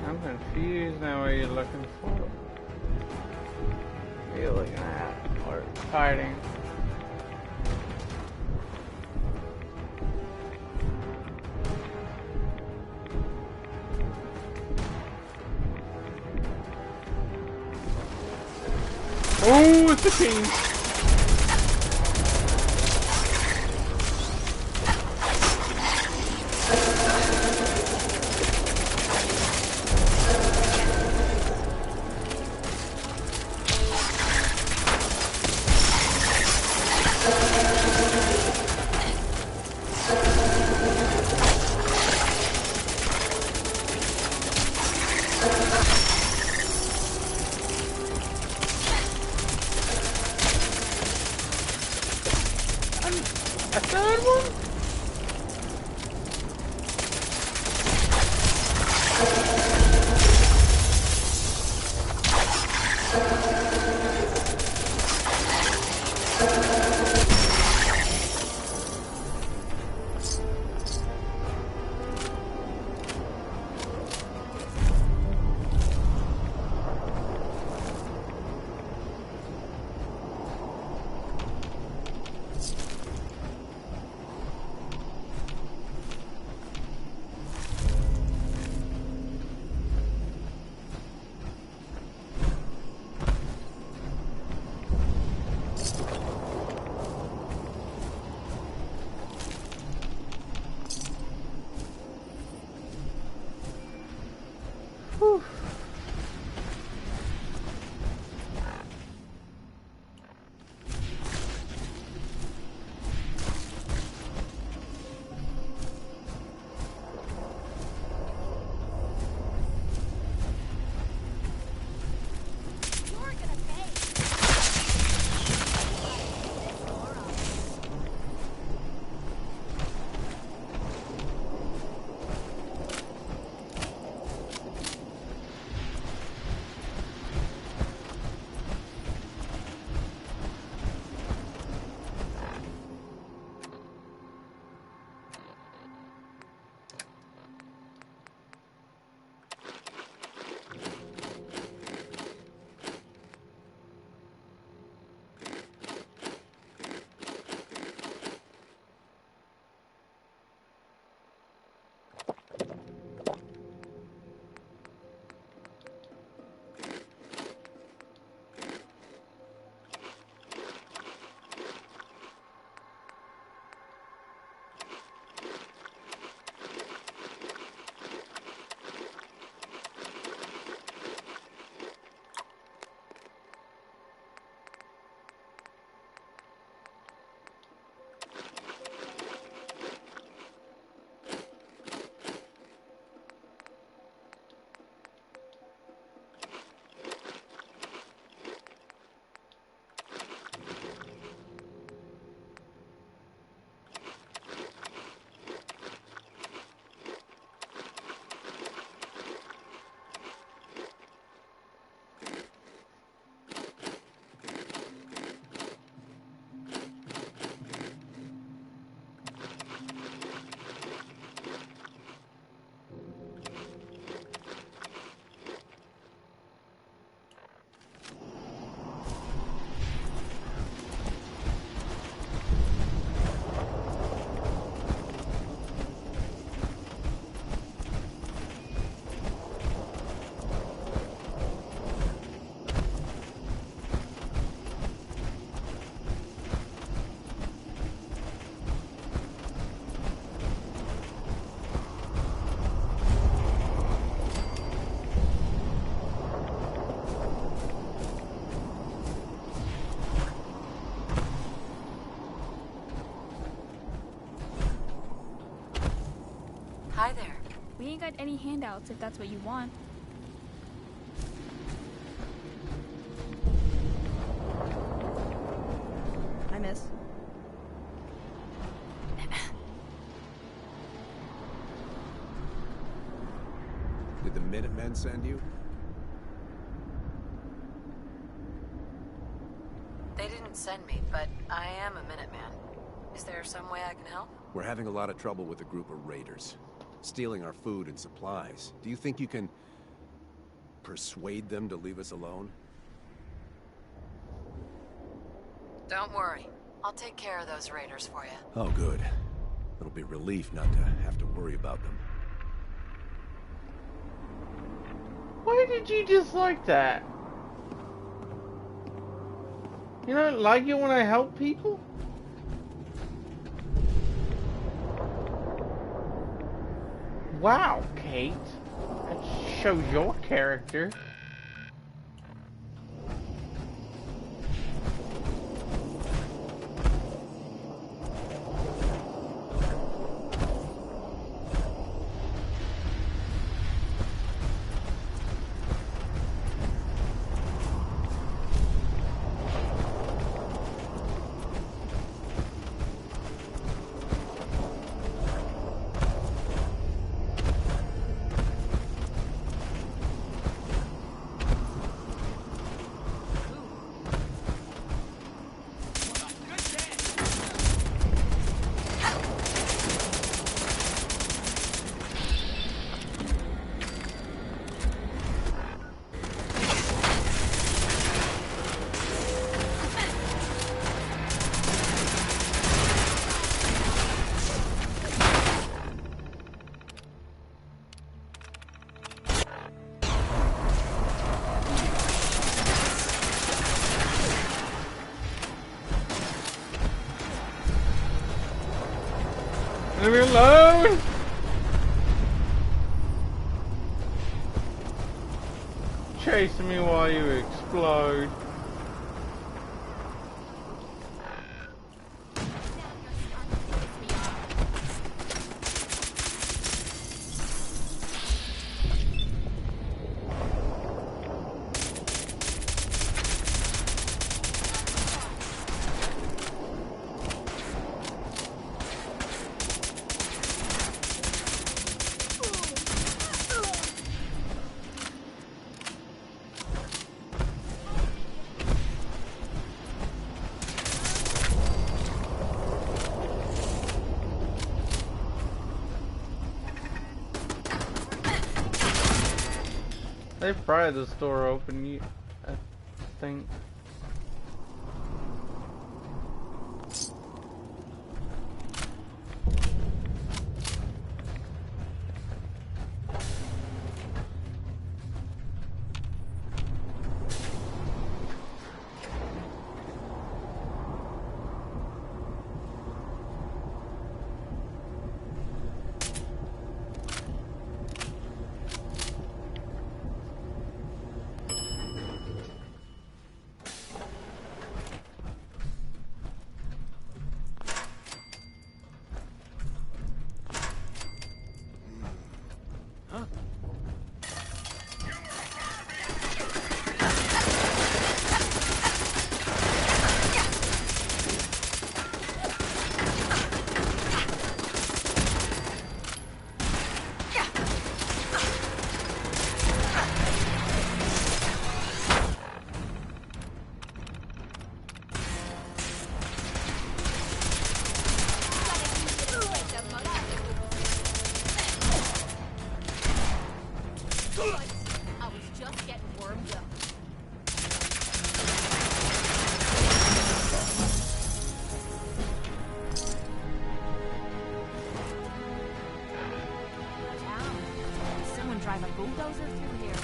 I'm confused now what you're looking for. What are you looking at? Or hiding? Oh, it's a team. A third one? ain't got any handouts if that's what you want. Hi, miss. Did the Minutemen send you? They didn't send me, but I am a Minuteman. Is there some way I can help? We're having a lot of trouble with a group of raiders. Stealing our food and supplies. Do you think you can persuade them to leave us alone? Don't worry. I'll take care of those raiders for you. Oh, good. It'll be a relief not to have to worry about them. Why did you dislike that? You don't like it when I help people? Wow, Kate. That shows your character. Leave me alone! Chasing me while you explode. They pried the store open, I think. Drive a bulldozer through here.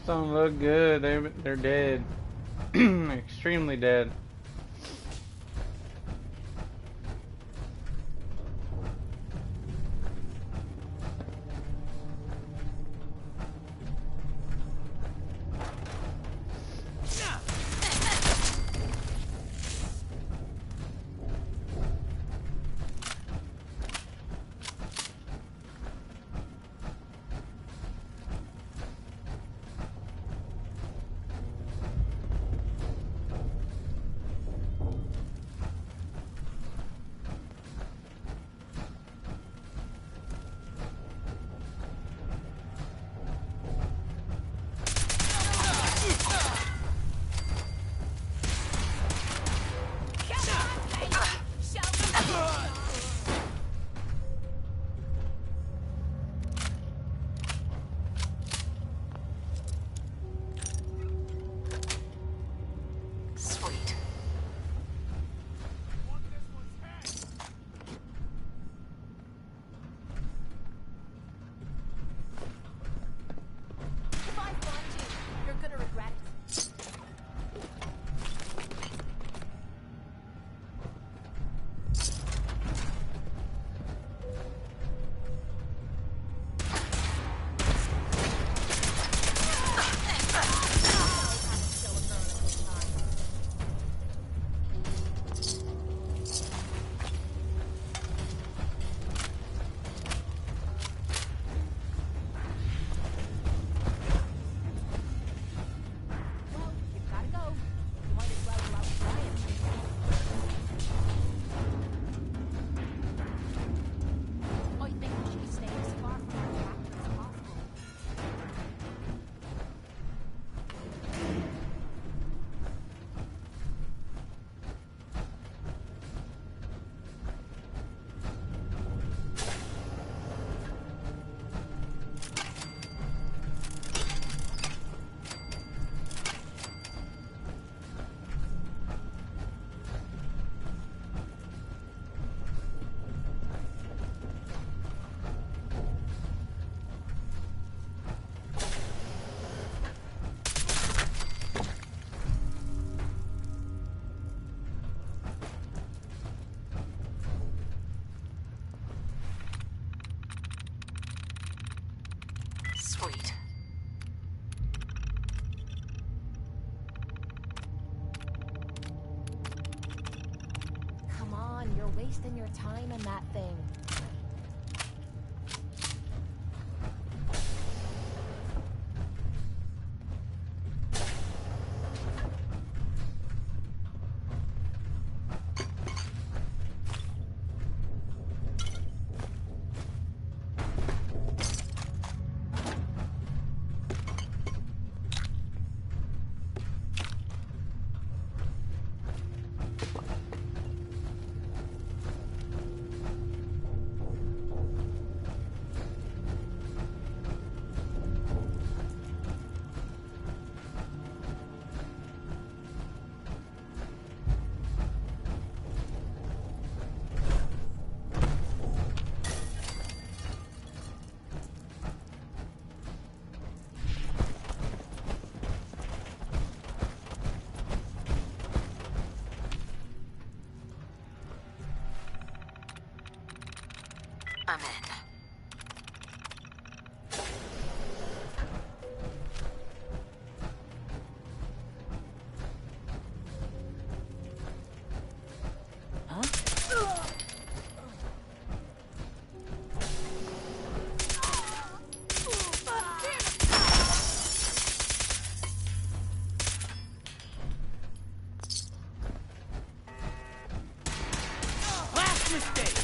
don't look good. They're dead. Extremely dead. Sweet. If I find you, you're gonna regret it. Sweet. Come on, you're wasting your time in that thing. I'm in. Last mistake!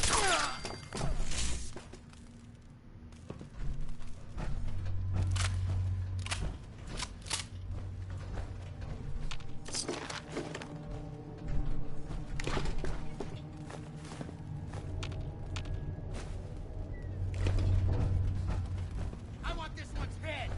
I want this one's head!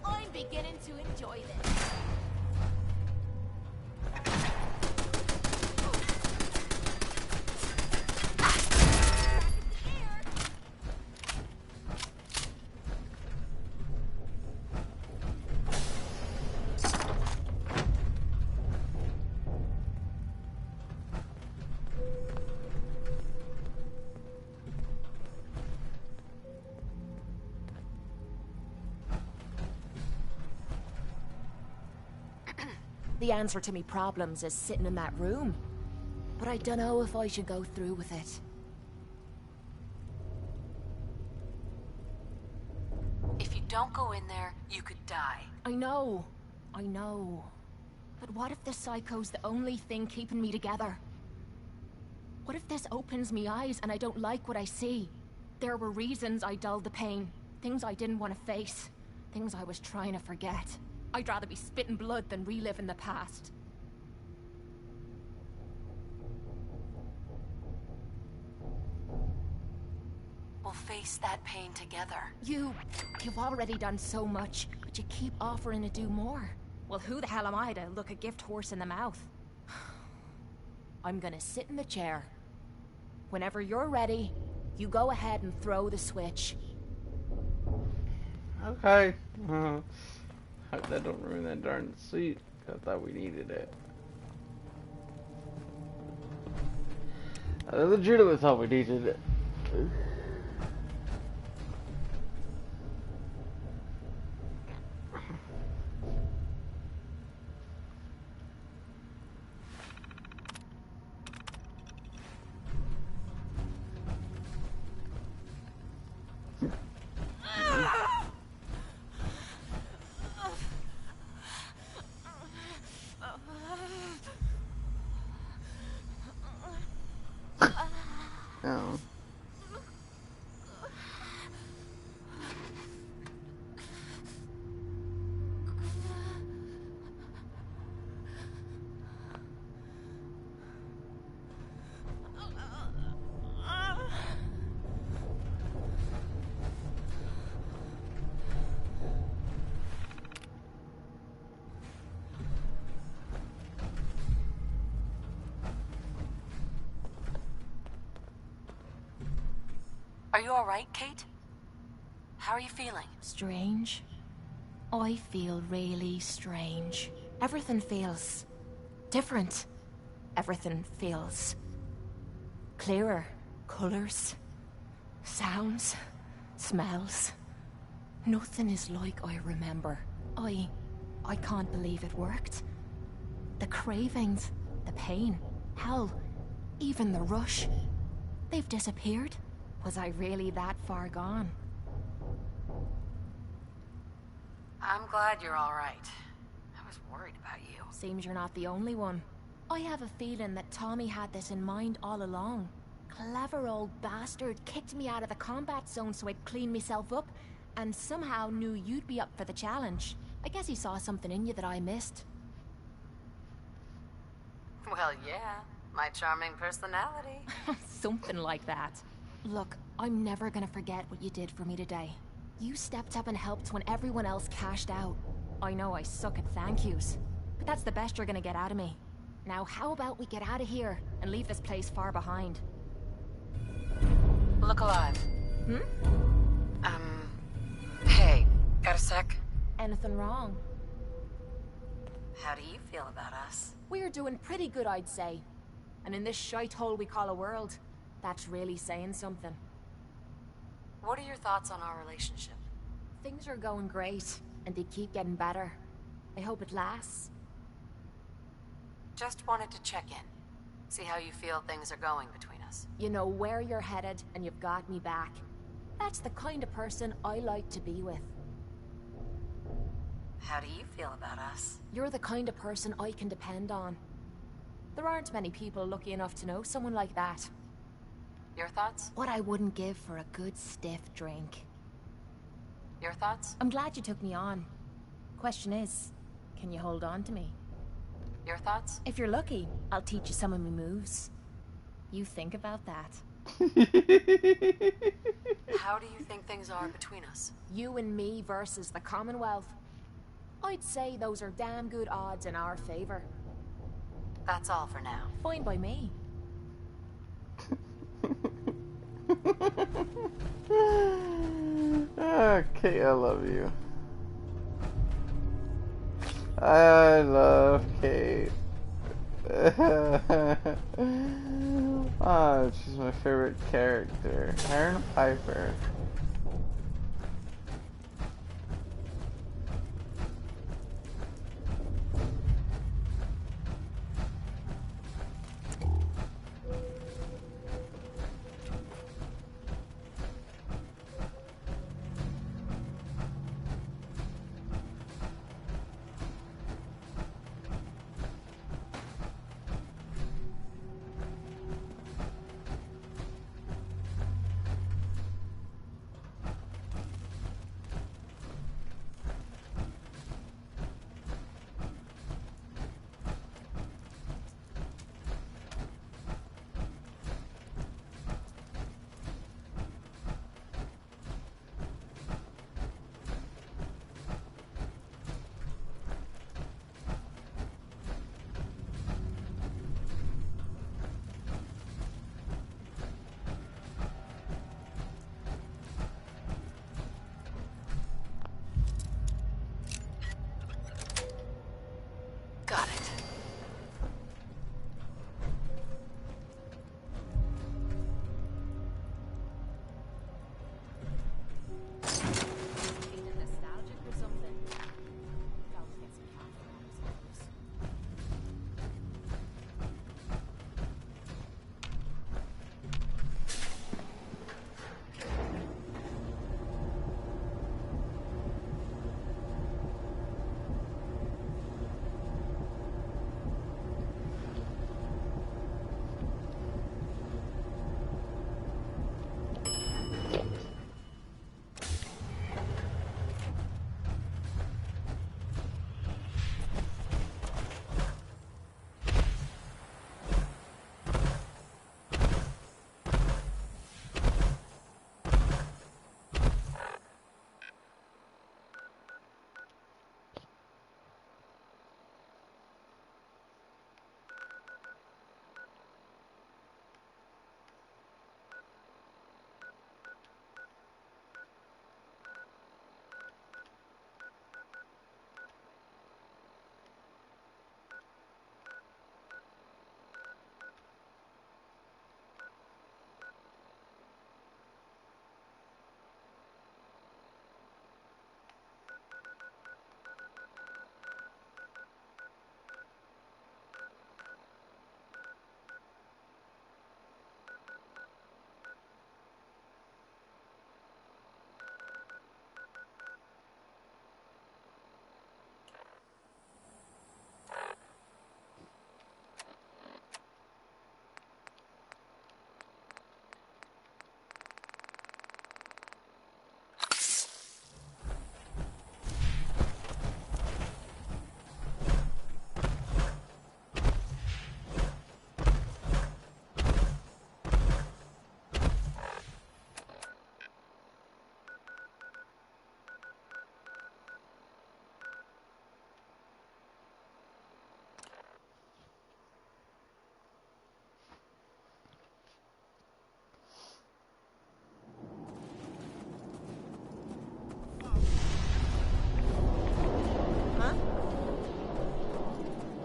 I'm beginning to enjoy this. The answer to me problems is sitting in that room. But I don't know if I should go through with it. If you don't go in there, you could die. I know. But what if the psycho's the only thing keeping me together? What if this opens me eyes and I don't like what I see? There were reasons I dulled the pain. Things I didn't want to face. Things I was trying to forget. I'd rather be spitting blood than reliving the past. We'll face that pain together. You've already done so much, but you keep offering to do more. Well, who the hell am I to look a gift horse in the mouth? I'm gonna sit in the chair. Whenever you're ready, you go ahead and throw the switch. Okay. Hope that don't ruin that darn seat. I thought we needed it. I legitimately thought we needed it. Oh. Are you alright, Kate? How are you feeling? Strange. I feel really strange. Everything feels different. Everything feels clearer. Colors, sounds, smells. Nothing is like I remember. I can't believe it worked. The cravings, the pain, hell, even the rush. They've disappeared. Was I really that far gone? I'm glad you're alright. I was worried about you. Seems you're not the only one. I have a feeling that Tommy had this in mind all along. Clever old bastard kicked me out of the combat zone so I'd clean myself up, and somehow knew you'd be up for the challenge. I guess he saw something in you that I missed. Well, yeah. My charming personality. Something like that. Look, I'm never gonna forget what you did for me today. You stepped up and helped when everyone else cashed out. I know I suck at thank yous, but that's the best you're gonna get out of me. Now how about we get out of here and leave this place far behind? Look alive. Hey, got a sec? Anything wrong? How do you feel about us? We're doing pretty good, I'd say. And in this shite hole we call a world, that's really saying something. What are your thoughts on our relationship? Things are going great, and they keep getting better. I hope it lasts. Just wanted to check in. See how you feel things are going between us. You know where you're headed, and you've got me back. That's the kind of person I like to be with. How do you feel about us? You're the kind of person I can depend on. There aren't many people lucky enough to know someone like that. Your thoughts? What I wouldn't give for a good stiff drink. Your thoughts? I'm glad you took me on. Question is, can you hold on to me? Your thoughts? If you're lucky, I'll teach you some of my moves. You think about that. How do you think things are between us? You and me versus the Commonwealth. I'd say those are damn good odds in our favor. That's all for now. Fine by me. Okay, I love you. I love Kate. Oh, she's my favorite character. Aaron Piper. Got it. Feeling nostalgic or something? Gotta get some coffee, I suppose.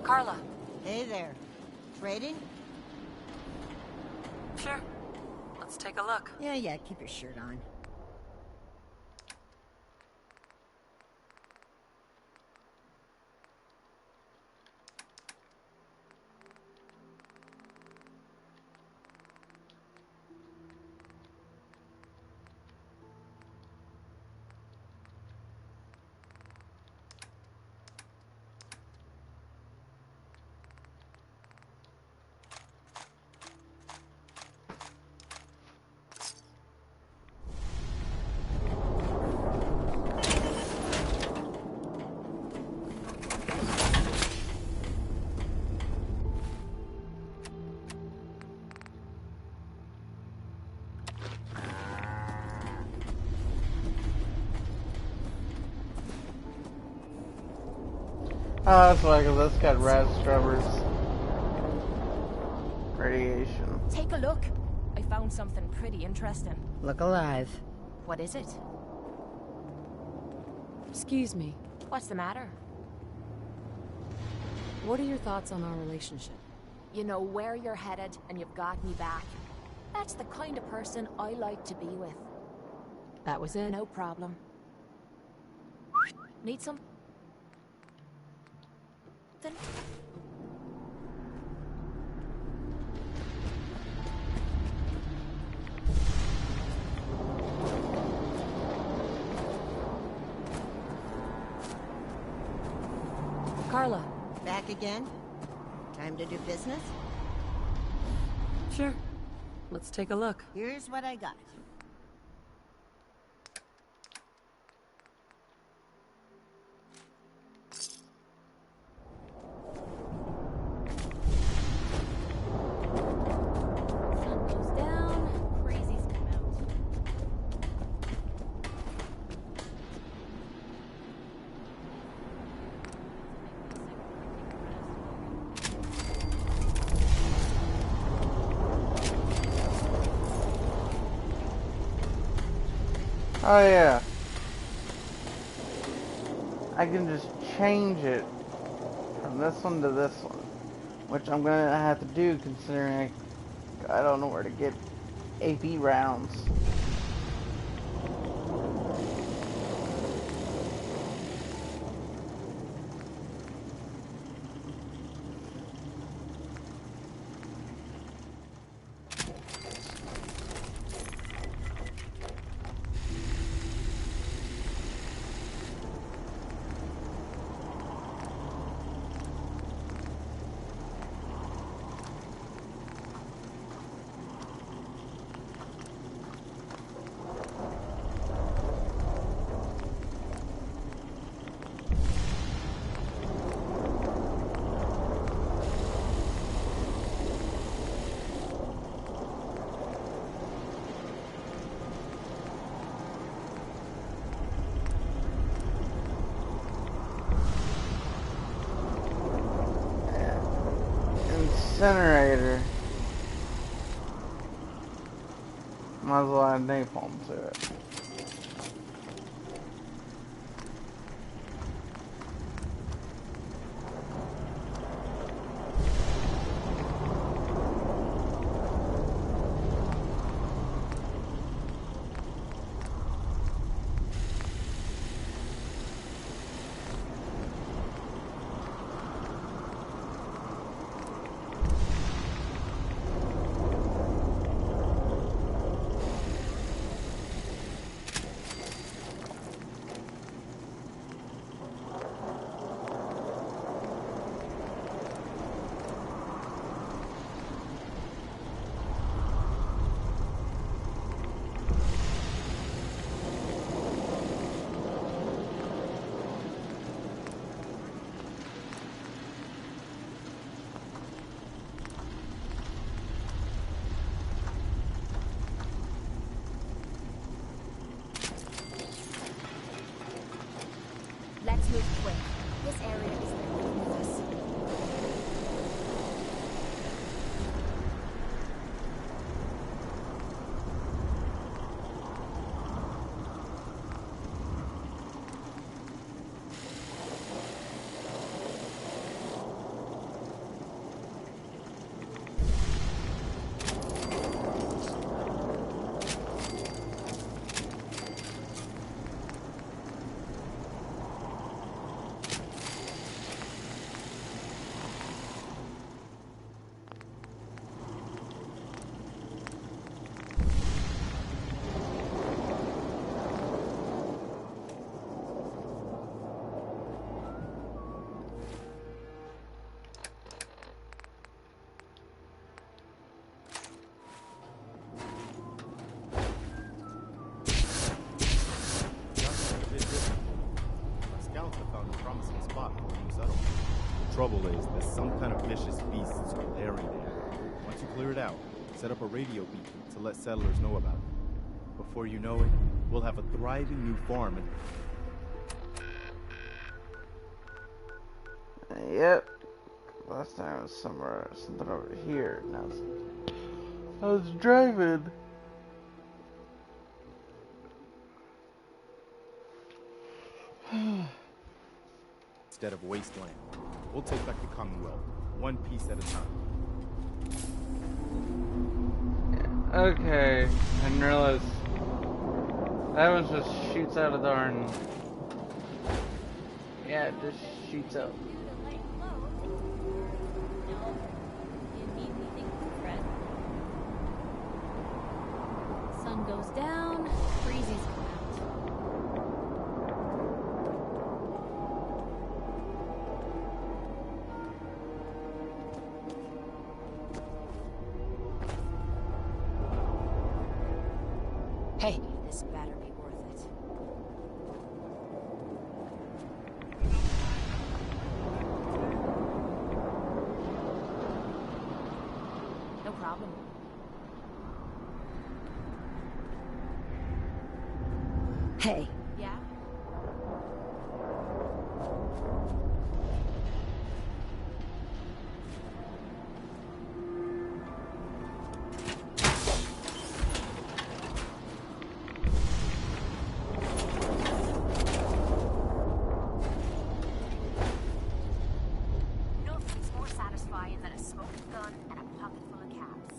Carla. Hey there. Trading? Sure. Let's take a look. Yeah, keep your shirt on. Oh, that's why, because that's got rat scrubbers. Radiation. Take a look. I found something pretty interesting. Look alive. What is it? Excuse me. What's the matter? What are your thoughts on our relationship? You know where you're headed, and you've got me back. That's the kind of person I like to be with. That was it? No problem. Need some? Carla. Back again? Time to do business? Sure. Let's take a look. Here's what I got. Sun goes down, crazies come out. Oh yeah. I can just change it from this one to this one, which I'm gonna have to do considering I don't know where to get AP rounds. Incinerator. Might as well add napalm to it. Let's move quick. This area is the us. Trouble is, there's some kind of vicious beasts or area there. Once you clear it out, set up a radio beacon to let settlers know about it. Before you know it, we'll have a thriving new farm and... Yep. Last time it was somewhere, something over here. Now I was driving. Instead of wasteland, we'll take back the Commonwealth, one piece at a time. Okay, I didn't realize that one just shoots out a darn. Yeah, it just shoots out. Sun goes down, breezy's come out. Hey, this better be worth it. No problem. Hey. Yeah? Nothing's more satisfying than a smoking gun and a pocket full of caps.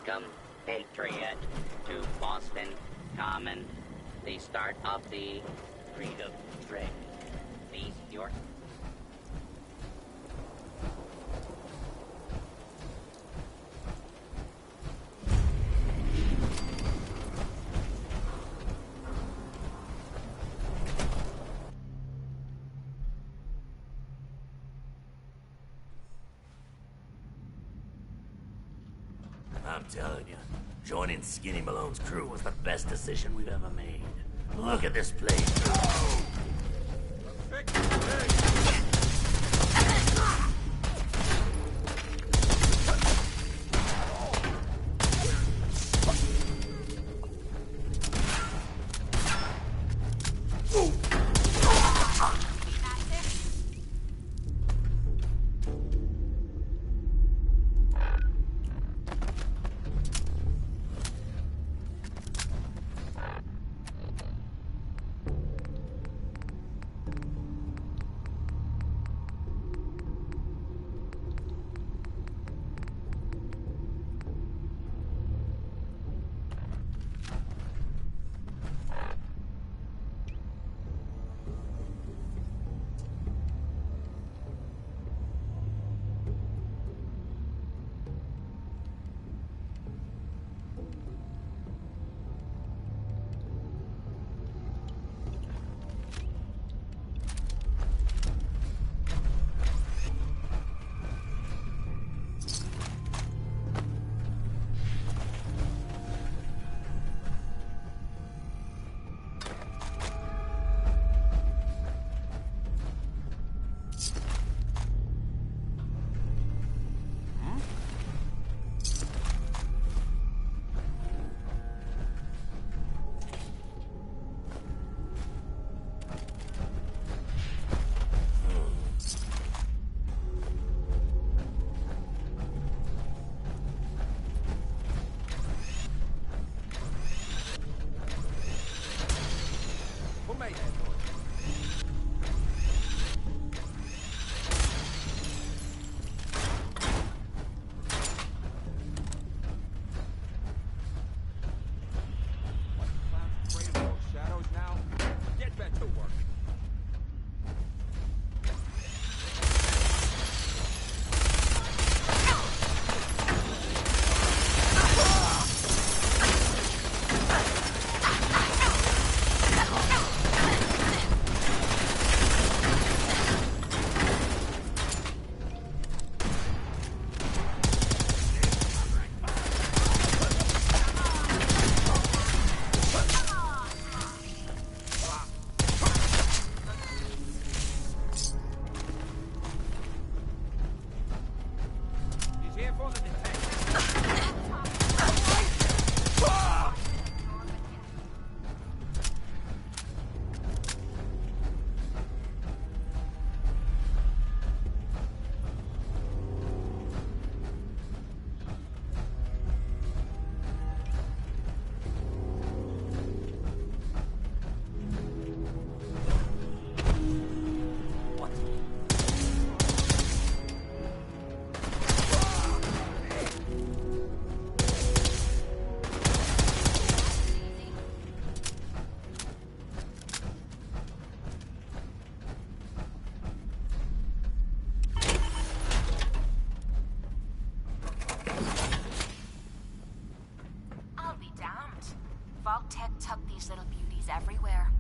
Welcome, Patriot, to Boston Common, the start of the Freedom Train. These your... I'm telling you, joining Skinny Malone's crew was the best decision we've ever made. Look at this place. Vault-Tec tuck these little beauties everywhere.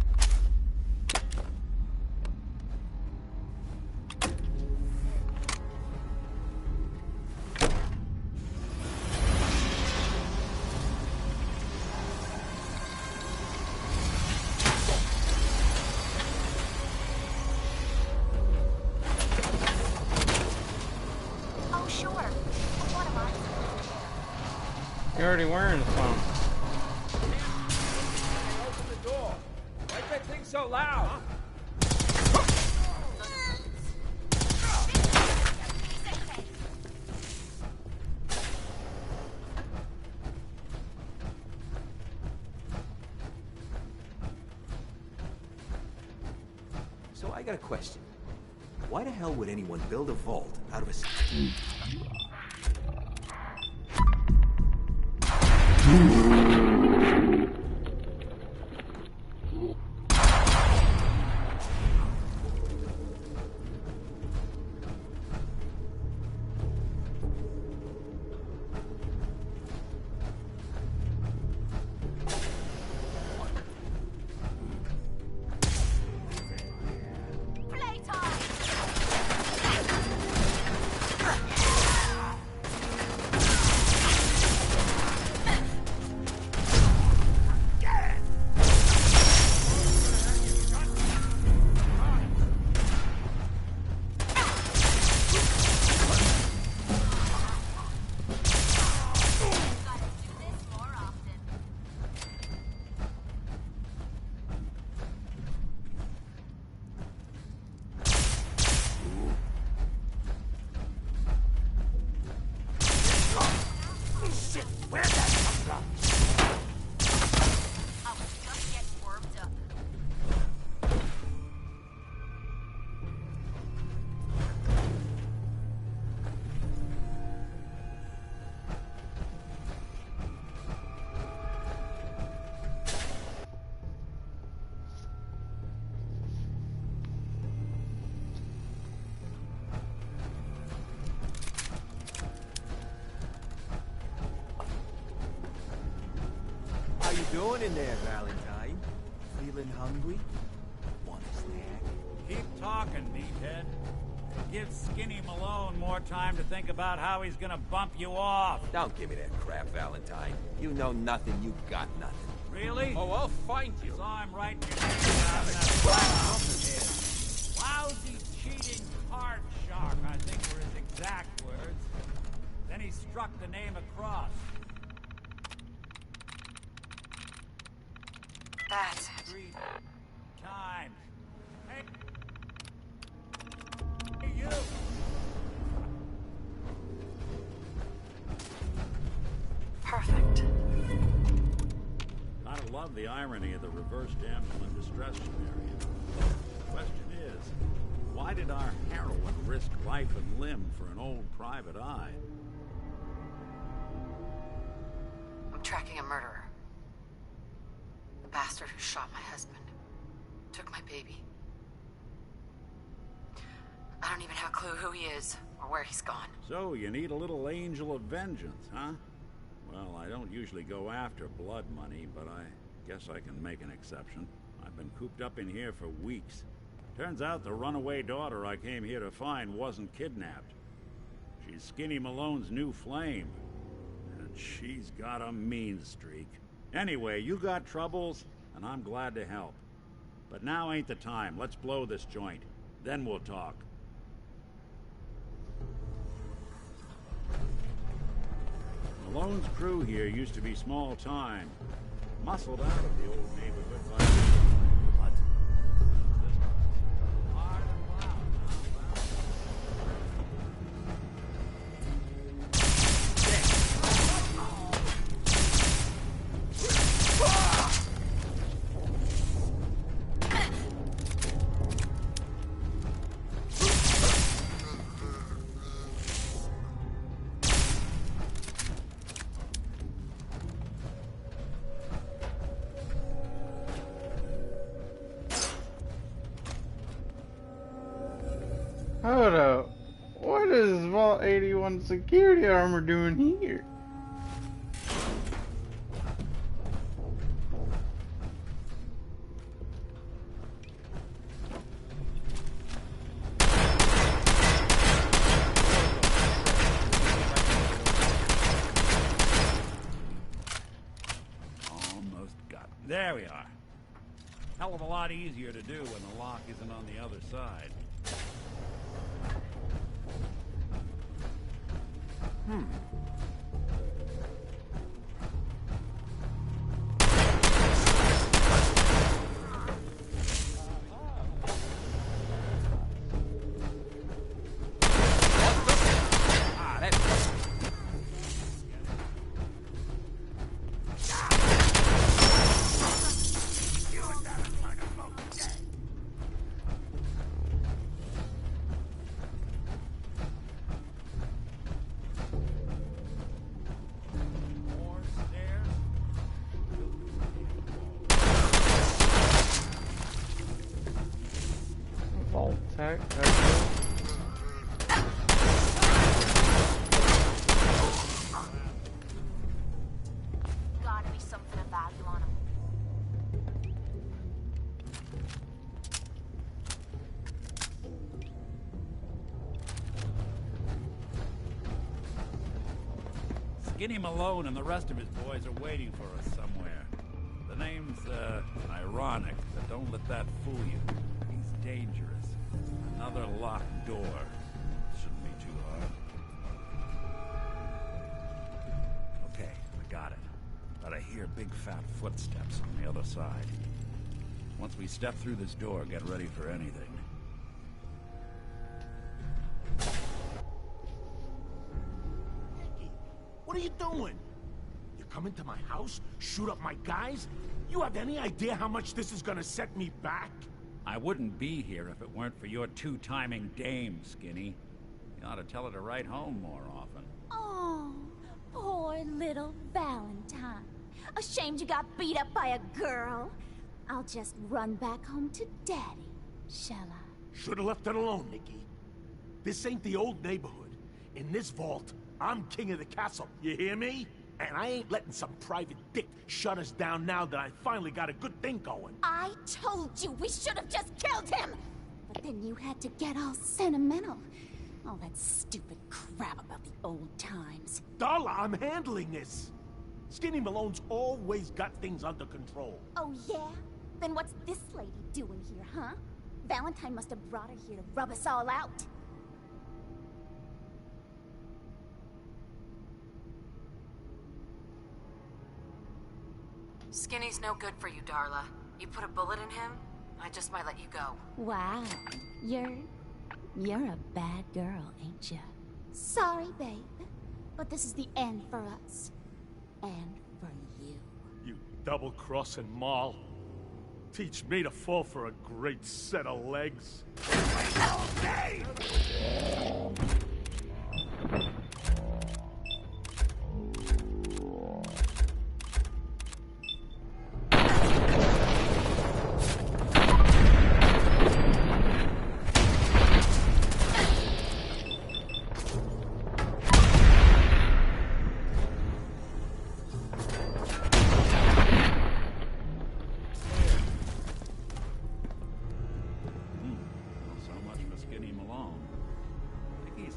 Oh, sure. What am I? You're already wearing some. So loud. So I got a question. Why the hell would anyone build a vault out of a... Doing in there, Valentine? Feeling hungry? Want a snack? Keep talking, meathead. Give Skinny Malone more time to think about how he's gonna bump you off. Don't give me that crap, Valentine. You know nothing, you got nothing. Really? Oh, I'll find you. Saw him writing your name down in that black book of his. Lousy, cheating card shark, I think were his exact words. Then he struck the name across. That's it. 3 times. Hey, you! Perfect. Gotta love the irony of the reverse damsel in distress scenario. The question is, why did our heroine risk life and limb for an old private eye? I'm tracking a murderer. The bastard who shot my husband. Took my baby. I don't even have a clue who he is or where he's gone. So, you need a little angel of vengeance, huh? Well, I don't usually go after blood money, but I guess I can make an exception. I've been cooped up in here for weeks. Turns out the runaway daughter I came here to find wasn't kidnapped. She's Skinny Malone's new flame. And she's got a mean streak. Anyway, you got troubles, and I'm glad to help. But now ain't the time. Let's blow this joint. Then we'll talk. Malone's crew here used to be small time. Muscled out of the old neighborhood like... What? Hold up. What is Vault 81 security armor doing here? Almost got it. There we are. Hell of a lot easier to do when the lock isn't on the other side. Alright, that's good. Gotta be something of value on him. Skinny Malone and the rest of his boys are waiting for us somewhere. The name's, ironic, but don't let that fool you. He's dangerous. Another locked door. Shouldn't be too hard. Okay, I got it. But I hear big fat footsteps on the other side. Once we step through this door, get ready for anything. What are you doing? You come into my house, shoot up my guys? You have any idea how much this is gonna set me back? I wouldn't be here if it weren't for your two-timing dame, Skinny. You ought to tell her to write home more often. Oh, poor little Valentine. Ashamed you got beat up by a girl? I'll just run back home to Daddy, shall I? Should've left it alone, Nikki. This ain't the old neighborhood. In this vault, I'm king of the castle, you hear me? And I ain't letting some private dick shut us down now that I finally got a good thing going. I told you we should have just killed him! But then you had to get all sentimental. All that stupid crap about the old times. Darla, I'm handling this. Skinny Malone's always got things under control. Oh yeah? Then what's this lady doing here, huh? Valentine must have brought her here to rub us all out. Skinny's no good for you, Darla. You put a bullet in him, I just might let you go. Wow. You're a bad girl, ain't ya? Sorry, babe. But this is the end for us. And for you. You double-crossing Maul. Teach me to fall for a great set of legs. Okay!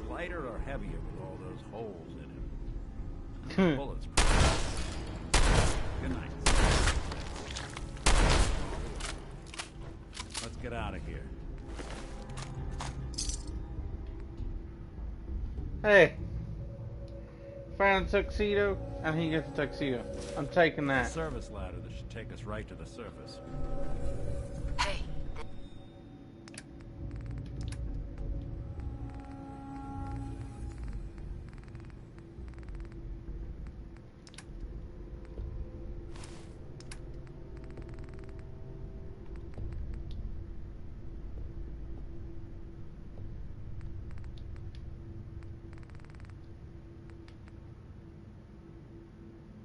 Lighter or heavier with all those holes in him? Bullets. Good night. Let's get out of here. Hey. Found a tuxedo, and he gets a tuxedo. I'm taking that. A service ladder that should take us right to the surface. Hey.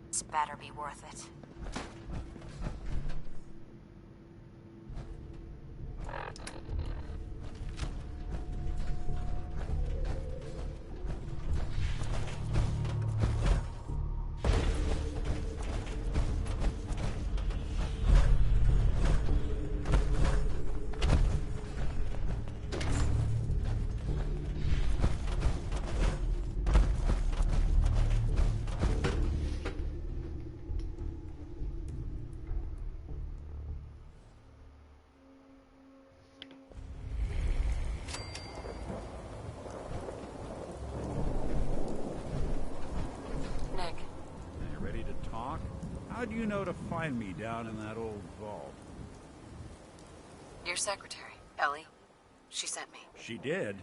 This better be worth it. How'd you know to find me down in that old vault? Your secretary, Ellie. She sent me. She did?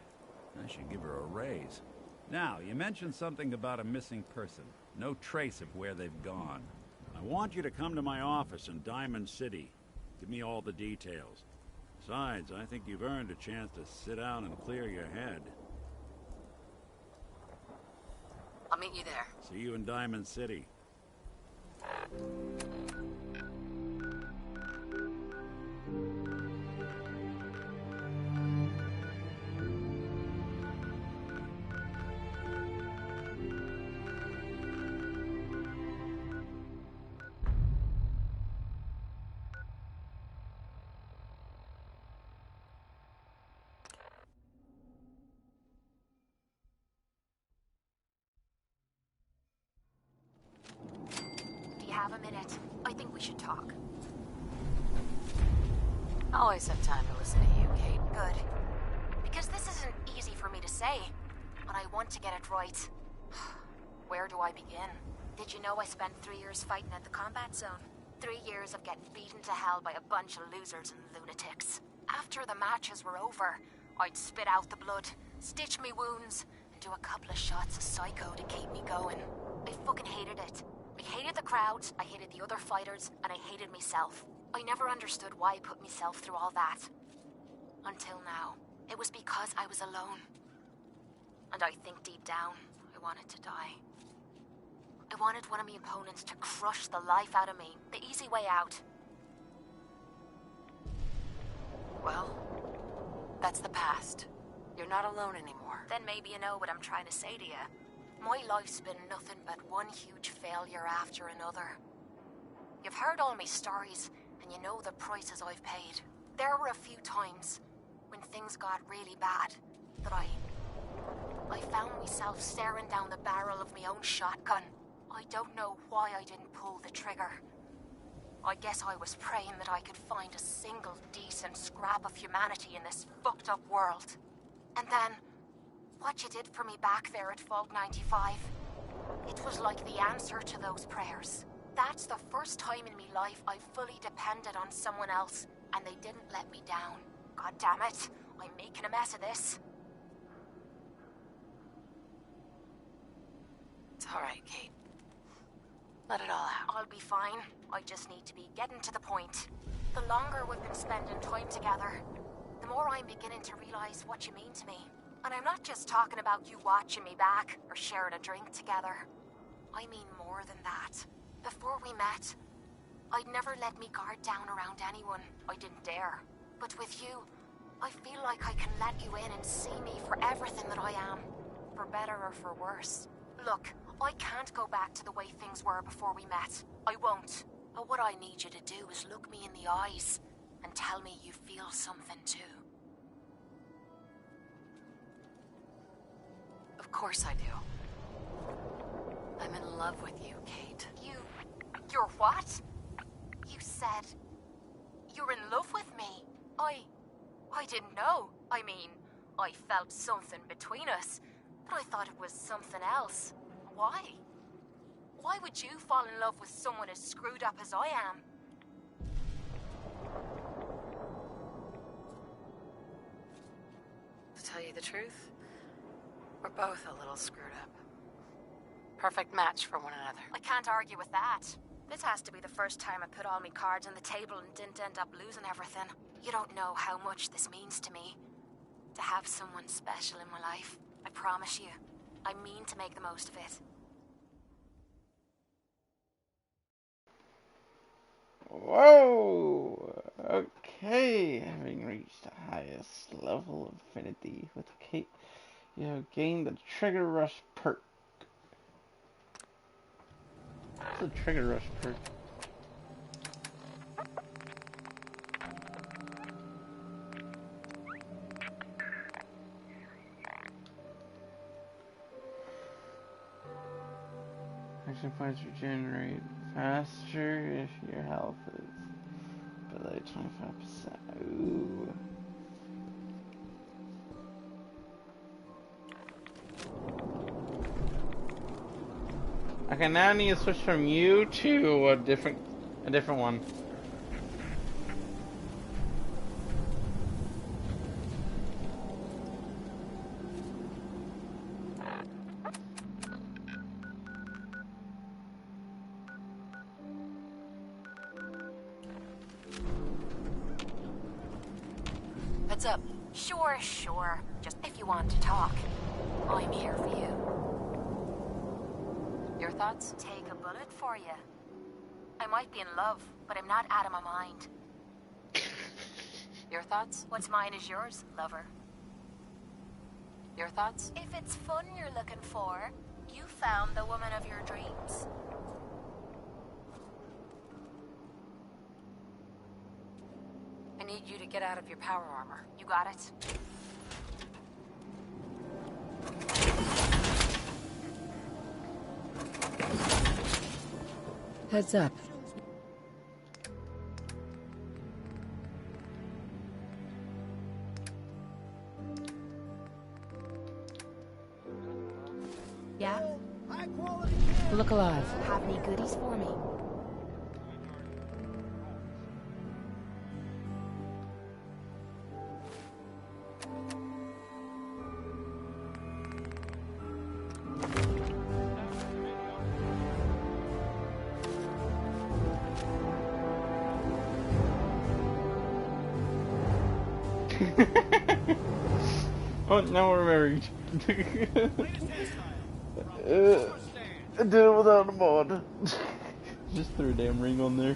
I should give her a raise. Now, you mentioned something about a missing person. No trace of where they've gone. I want you to come to my office in Diamond City. Give me all the details. Besides, I think you've earned a chance to sit down and clear your head. I'll meet you there. See you in Diamond City. have a minute? I think we should talk. I always have time to listen to you, Kate. Good. Because this isn't easy for me to say, but I want to get it right. Where do I begin? Did you know I spent 3 years fighting at the combat zone? 3 years of getting beaten to hell by a bunch of losers and lunatics. After the matches were over, I'd spit out the blood, stitch me wounds, and do a couple of shots of Psycho to keep me going. I fucking hated it. I hated the crowds, I hated the other fighters, and I hated myself. I never understood why I put myself through all that. Until now. It was because I was alone. And I think deep down, I wanted to die. I wanted one of my opponents to crush the life out of me. The easy way out. Well, that's the past. You're not alone anymore. Then maybe you know what I'm trying to say to you. My life's been nothing but one huge failure after another. You've heard all my stories, and you know the prices I've paid. There were a few times when things got really bad that I found myself staring down the barrel of my own shotgun. I don't know why I didn't pull the trigger. I guess I was praying that I could find a single decent scrap of humanity in this fucked up world. And then, what you did for me back there at Vault 95, it was like the answer to those prayers. That's the first time in my life I fully depended on someone else, and they didn't let me down. God damn it, I'm making a mess of this. It's all right, Kate. Let it all out. I'll be fine. I just need to be getting to the point. The longer we've been spending time together, the more I'm beginning to realize what you mean to me. And I'm not just talking about you watching me back or sharing a drink together. I mean more than that. Before we met, I'd never let me guard down around anyone. I didn't dare. But with you, I feel like I can let you in and see me for everything that I am. For better or for worse. Look, I can't go back to the way things were before we met. I won't. But what I need you to do is look me in the eyes and tell me you feel something too. Of course I do. I'm in love with you, Kate. You're what? You said you're in love with me. I didn't know. I mean, I felt something between us, but I thought it was something else. Why? Why would you fall in love with someone as screwed up as I am? To tell you the truth, we're both a little screwed up. Perfect match for one another. I can't argue with that. This has to be the first time I put all my cards on the table and didn't end up losing everything. You don't know how much this means to me. To have someone special in my life. I promise you. I mean to make the most of it. Whoa! Okay, having reached the highest level of affinity with Kate, you have gained the Trigger Rush perk. What's the Trigger Rush perk? Action points regenerate faster if your health is below 25%. Ooh. Okay, now I need to switch from you to a different one. Heads up. Sure. Just if you want to talk, I'm here for you. Your thoughts? Take a bullet for you. I might be in love, but I'm not out of my mind. Your thoughts? What's mine is yours, lover. Your thoughts? If it's fun you're looking for, you found the woman of your dreams. I need you to get out of your power armor. You got it. Heads up. Yeah? Look alive. Have any goodies for me? Oh, now we're married. I did it without a mod. Just threw a damn ring on there.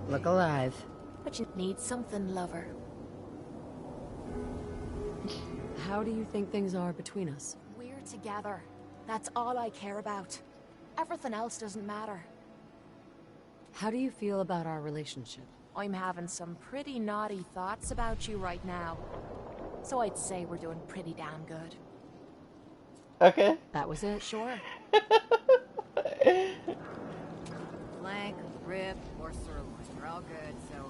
Look alive. But you need something, lover. How do you think things are between us? We're together. That's all I care about. Everything else doesn't matter. How do you feel about our relationship? I'm having some pretty naughty thoughts about you right now. So I'd say we're doing pretty damn good. Okay. That was it? Sure. Flank, rib, or sirloin. We're all good, so,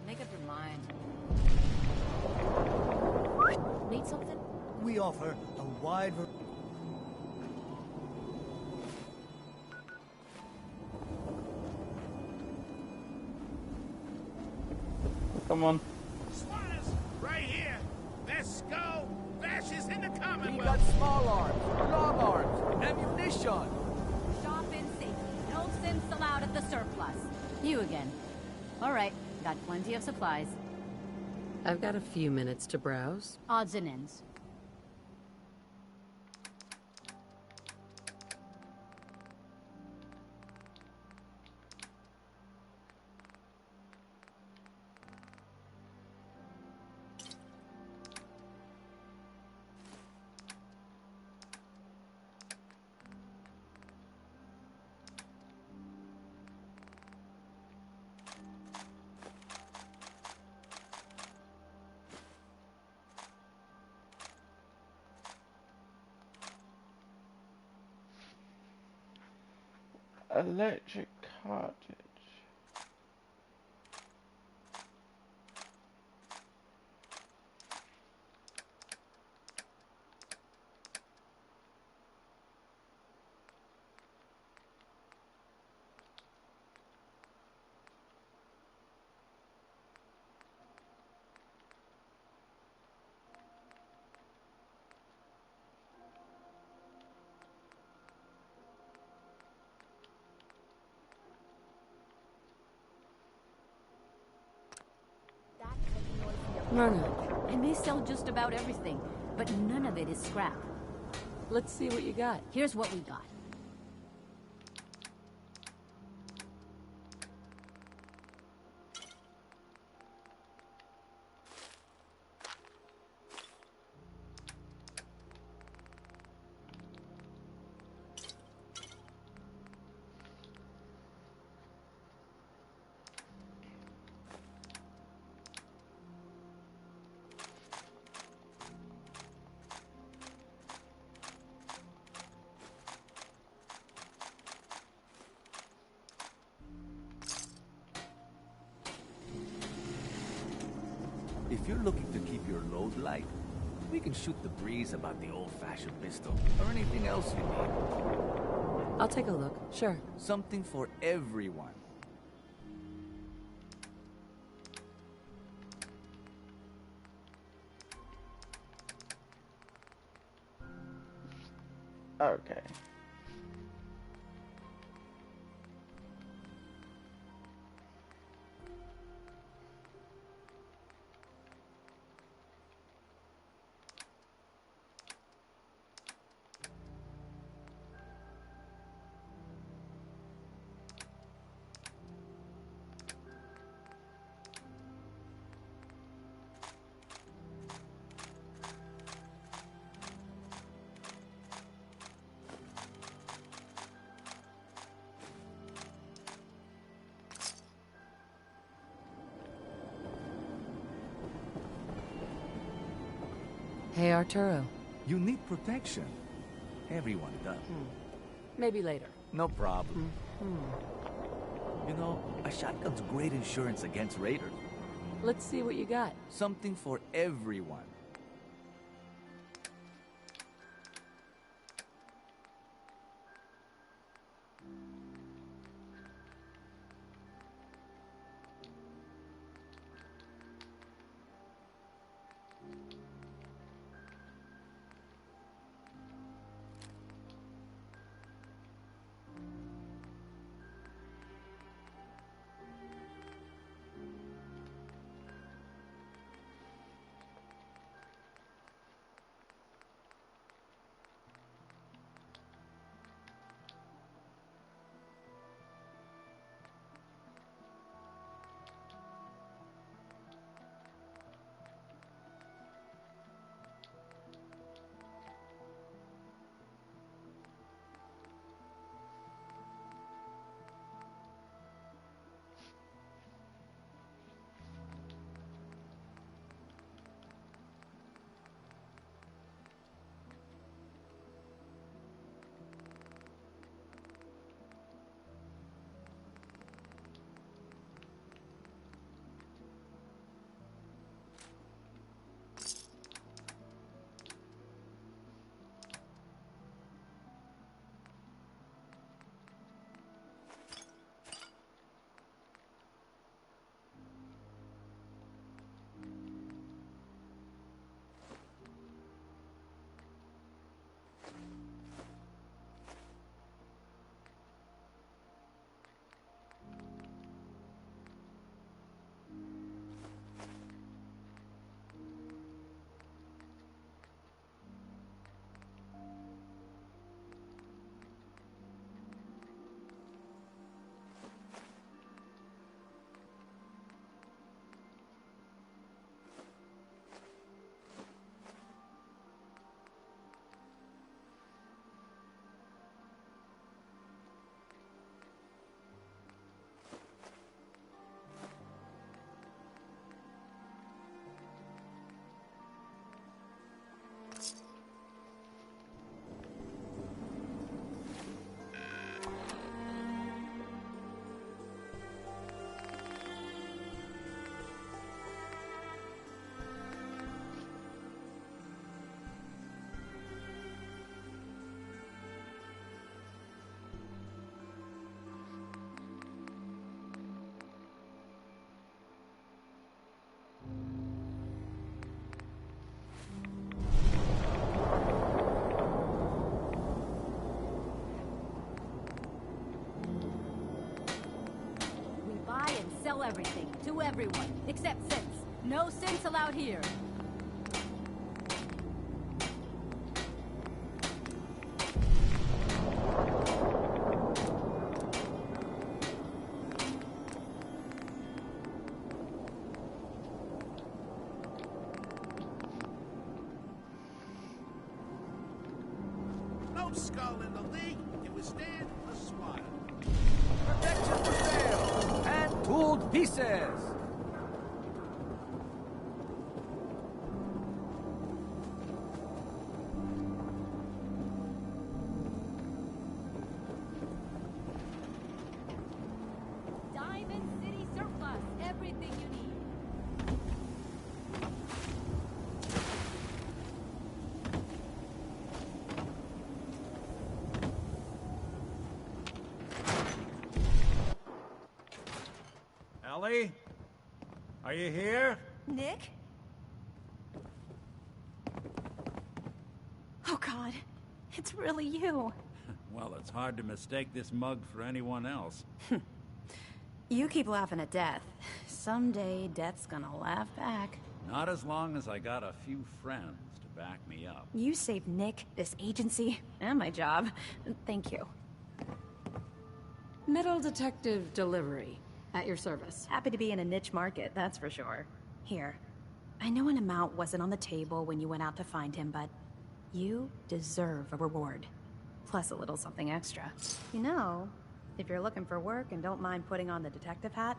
make up your mind. Need something? We offer a wide variety. Come on. Squatters, right here. Let's go. Vash is in the We Commonwealth. got small arms, long arms, ammunition. Shop in safety. No sense allowed at the surplus. You again. All right. Got plenty of supplies. I've got a few minutes to browse. Odds and ends. Electric cartridge. Myrna. I may sell just about everything, but none of it is scrap. Let's see what you got. Here's what we got. If you're looking to keep your load light, we can shoot the breeze about the old-fashioned pistol, or anything else you need. I'll take a look, sure. Something for everyone. Okay. Hey, Arturo. You need protection. Everyone does. Maybe later. No problem. You know, a shotgun's great insurance against raiders. Let's see what you got. Something for everyone. Sell everything to everyone, except sense. No sense allowed here. No skull in the league can withstand a swat. Protection for sale! And tooled pieces! Diamond City Surplus, everything you need. Ellie? Are you here? Nick? Oh God, it's really you. Well, it's hard to mistake this mug for anyone else. You keep laughing at death. Someday, death's gonna laugh back. Not as long as I got a few friends to back me up. You saved Nick, this agency, and my job. Thank you. Metal detective delivery. At your service. Happy to be in a niche market, that's for sure. Here. I know an amount wasn't on the table when you went out to find him, but you deserve a reward. Plus a little something extra. You know, if you're looking for work and don't mind putting on the detective hat,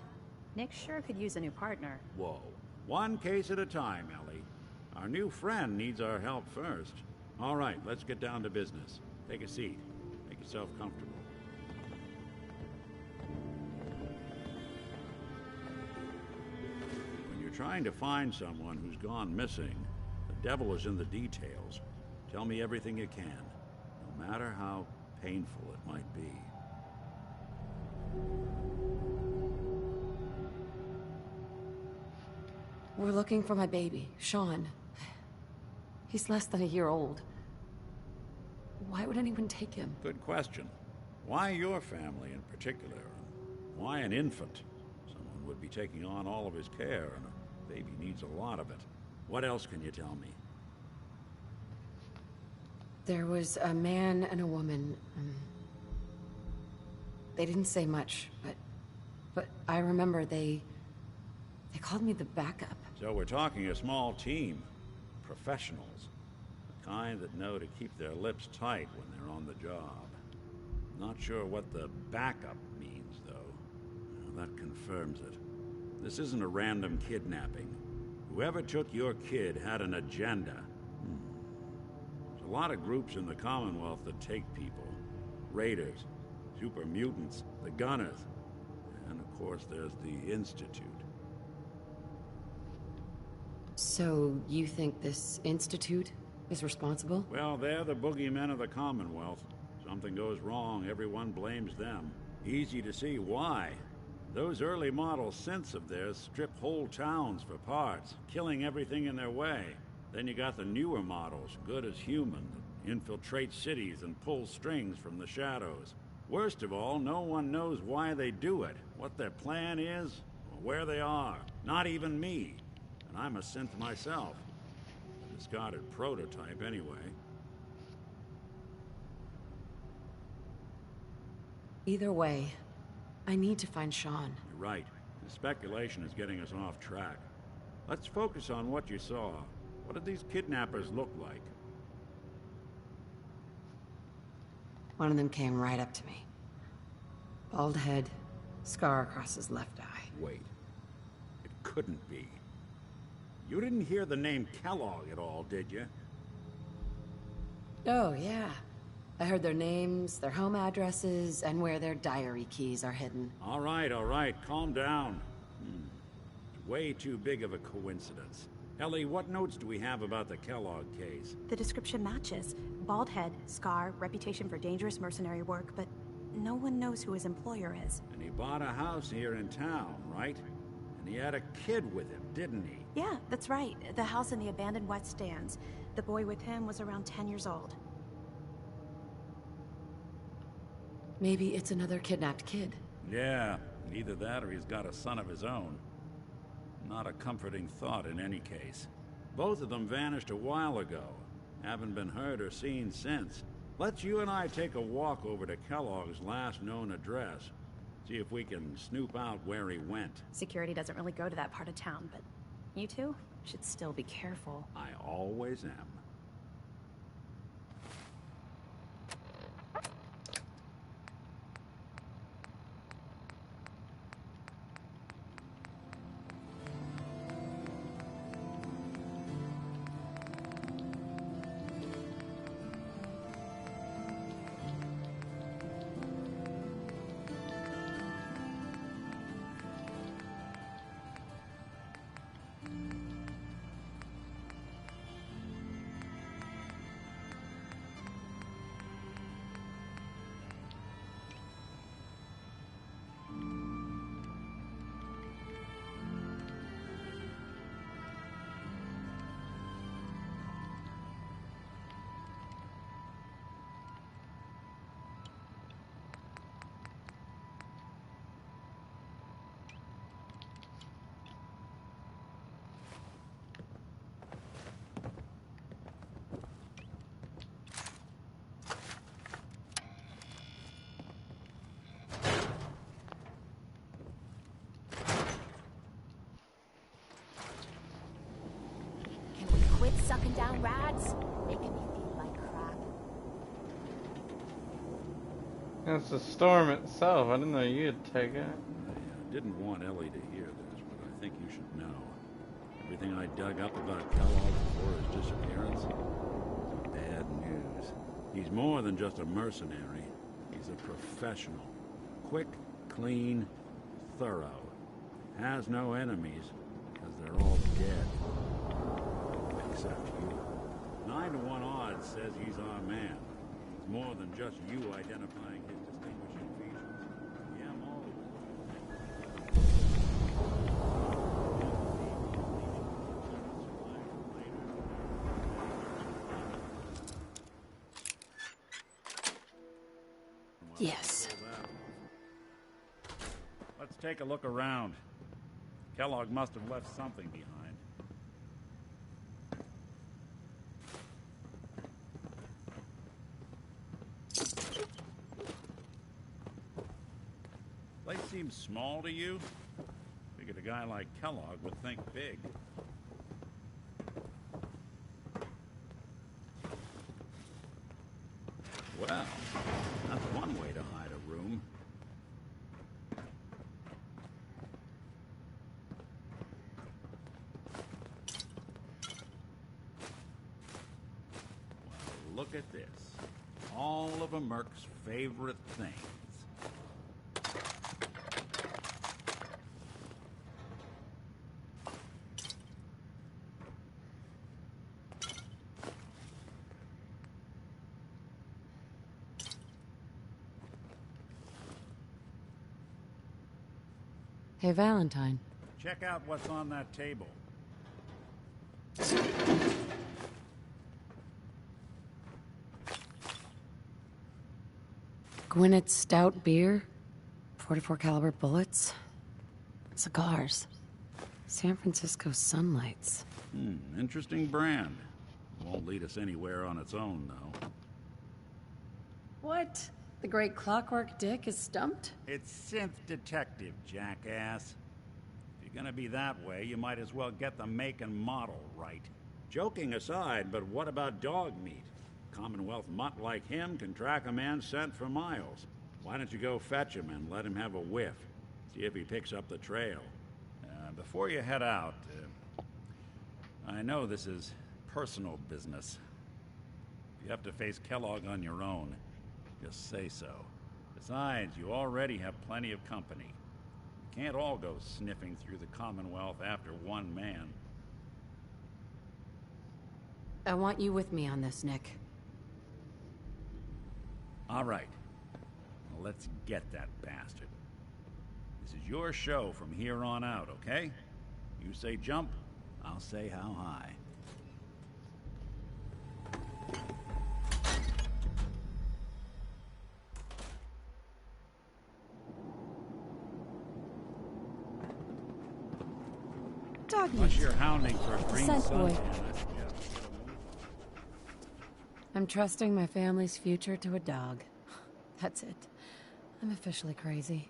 Nick sure could use a new partner. Whoa. One case at a time, Ellie. Our new friend needs our help first. All right, let's get down to business. Take a seat. Make yourself comfortable. When you're trying to find someone who's gone missing, the devil is in the details. Tell me everything you can, no matter how painful it might be. We're looking for my baby, Sean. He's less than a year old. Why would anyone take him? Good question. Why your family in particular? Why an infant? Someone would be taking on all of his care, and a baby needs a lot of it. What else can you tell me? There was a man and a woman. They didn't say much, but I remember they called me the backup. So we're talking a small team. Professionals. The kind that know to keep their lips tight when they're on the job. Not sure what the backup means, though. Well, that confirms it. This isn't a random kidnapping. Whoever took your kid had an agenda. There's a lot of groups in the Commonwealth that take people. Raiders, super mutants, the Gunners, and of course there's the Institute. So, you think this Institute is responsible? Well, they're the boogeymen of the Commonwealth. Something goes wrong, everyone blames them. Easy to see why. Those early model synths of theirs strip whole towns for parts, killing everything in their way. Then you got the newer models, good as human, that infiltrate cities and pull strings from the shadows. Worst of all, no one knows why they do it, what their plan is, or where they are. Not even me. And I'm a synth myself. A discarded prototype, anyway. Either way, I need to find Sean. You're right. The speculation is getting us off track. Let's focus on what you saw. What did these kidnappers look like? One of them came right up to me. Bald head, scar across his left eye. Wait. It couldn't be. You didn't hear the name Kellogg at all, did you? Oh, yeah. I heard their names, their home addresses, and where their diary keys are hidden. All right, calm down. It's way too big of a coincidence. Ellie, what notes do we have about the Kellogg case? The description matches. Bald head, scar, reputation for dangerous mercenary work, but no one knows who his employer is. And he bought a house here in town, right? And he had a kid with him, didn't he? Yeah, that's right. The house in the abandoned West Stands. The boy with him was around 10 years old. Maybe it's another kidnapped kid. Yeah, either that or he's got a son of his own. Not a comforting thought in any case. Both of them vanished a while ago. Haven't been heard or seen since. Let's you and I take a walk over to Kellogg's last known address. See if we can snoop out where he went. Security doesn't really go to that part of town, but you two should still be careful. I always am. Quit sucking down rads, making me feel like crap. That's the storm itself. I didn't know you'd take it. I didn't want Ellie to hear this, but I think you should know. everything I dug up about Kellogg before his disappearance? Bad news. He's more than just a mercenary. He's a professional. Quick, clean, thorough. Has no enemies, because they're all dead. Except you. 9 to 1 odds says he's our man. It's more than just you identifying his distinguishing features. Yeah, I'm all Yes. Let's take a look around. Kellogg must have left something behind. Place seems small to you? Figured a guy like Kellogg would think big. Well, that's one way to hide a room. Well, look at this. All of a Merc's favorite things. Hey, Valentine. Check out what's on that table. Gwinnett's stout beer, 44 caliber bullets, cigars, San Francisco sunlights. Interesting brand. Won't lead us anywhere on its own, though. What? The great Clockwork Dick is stumped? It's synth detective, jackass. If you're gonna be that way, you might as well get the make and model right. Joking aside, but what about dog meat? Commonwealth mutt like him can track a man's scent for miles. Why don't you go fetch him and let him have a whiff? See if he picks up the trail. Before you head out, I know this is personal business. If you have to face Kellogg on your own, just say so. Besides, you already have plenty of company. You can't all go sniffing through the Commonwealth after one man. I want you with me on this, Nick. All right. Well, let's get that bastard. This is your show from here on out, okay? You say jump, I'll say how high. Dog Unless meat. you're hounding for green Scent sun, boy. Anna. I'm trusting my family's future to a dog. That's it. I'm officially crazy.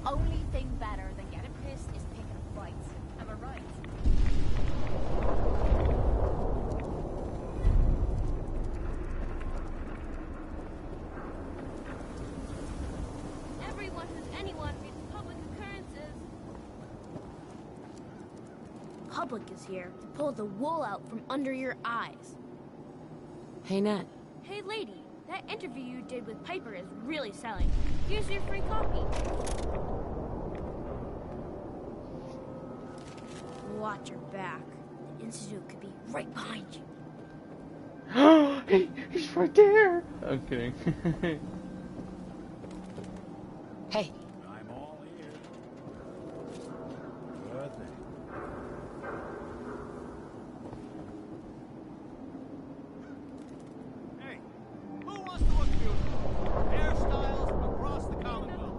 Only thing better than getting pissed is picking up fights. Am I right? Everyone who's anyone reads public occurrences. Public is here to pull the wool out from under your eyes. Hey, Nat. Hey, lady, that interview you did with Piper is really selling. Here's your free copy. Watch your back. The Institute could be right behind you. He's right there. I'm kidding. Hey. I'm all ears. Good thing. Hey, who wants to look beautiful? Hairstyles across the Commonwealth.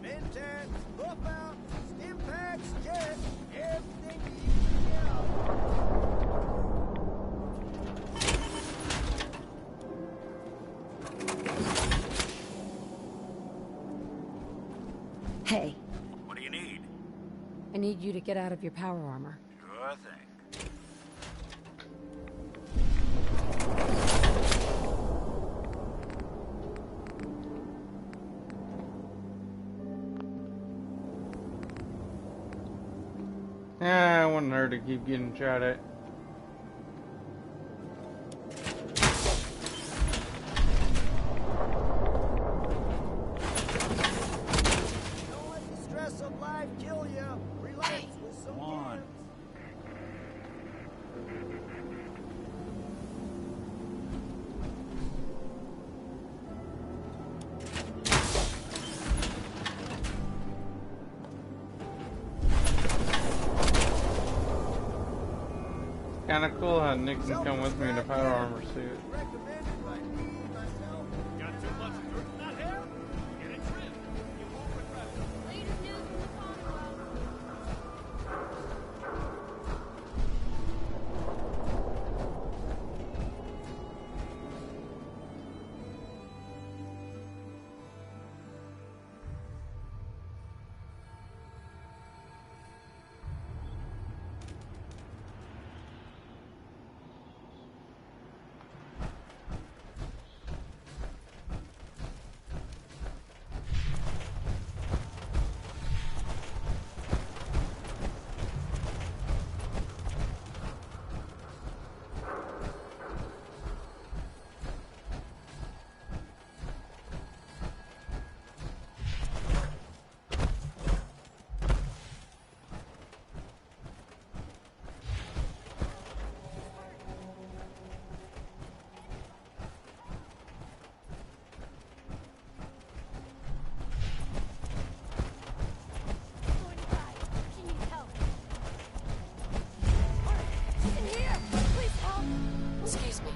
Vintage, hoof out, stim packs, jet, I need you to get out of your power armor. Sure thing. Yeah, I want her to keep getting shot at. Don't let the stress of life kill you. Relax with some games. Kinda cool how Nick can come with me in a power armor suit. Recommended by me, myself. Got too much dirt in that hair? Get it trimmed. You won't regret it. Latest news from the Commonwealth. Excuse me.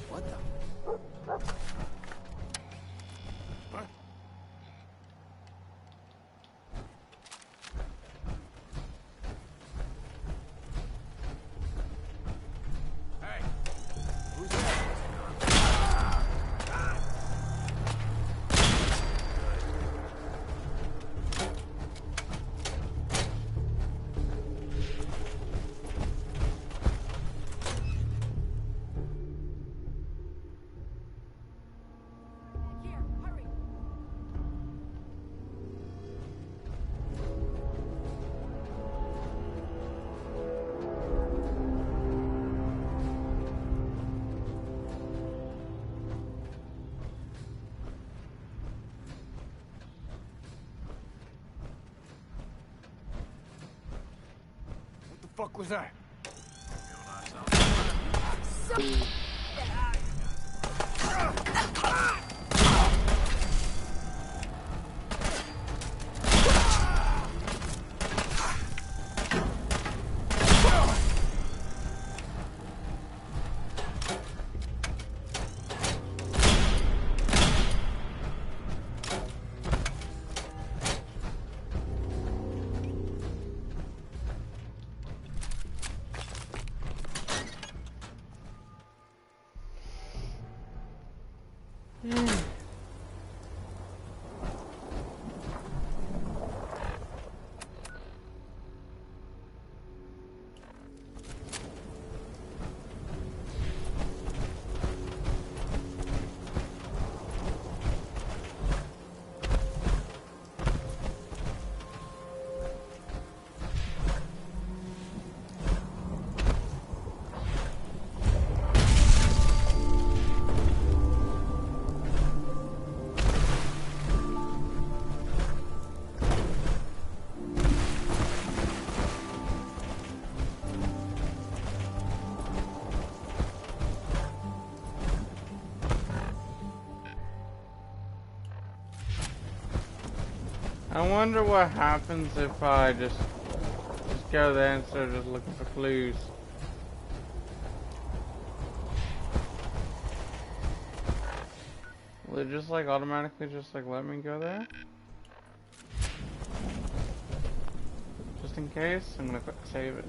What the? Hey, Who's that? Here, hurry. What the fuck was that? I wonder what happens if I just go there instead of just looking for clues. Will it just like automatically just like let me go there? Just in case, I'm gonna save it.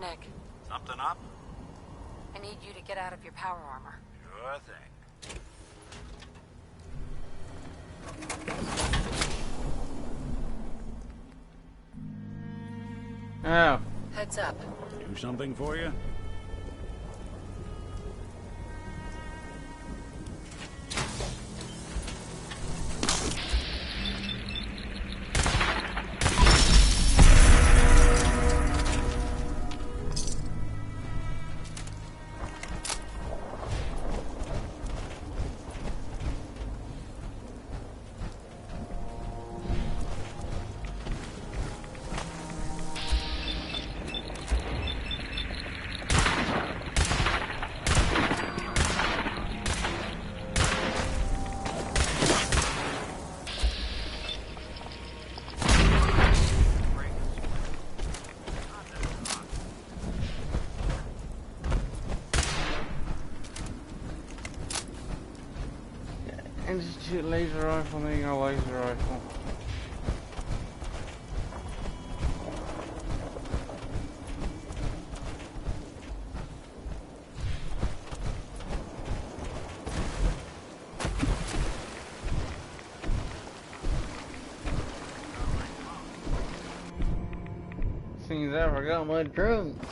Nick, Something up? I need you to get out of your power armor. Sure thing. Oh. Heads up. Do something for you? Institute laser rifle, then you got a laser rifle. Seems I forgot my trunks.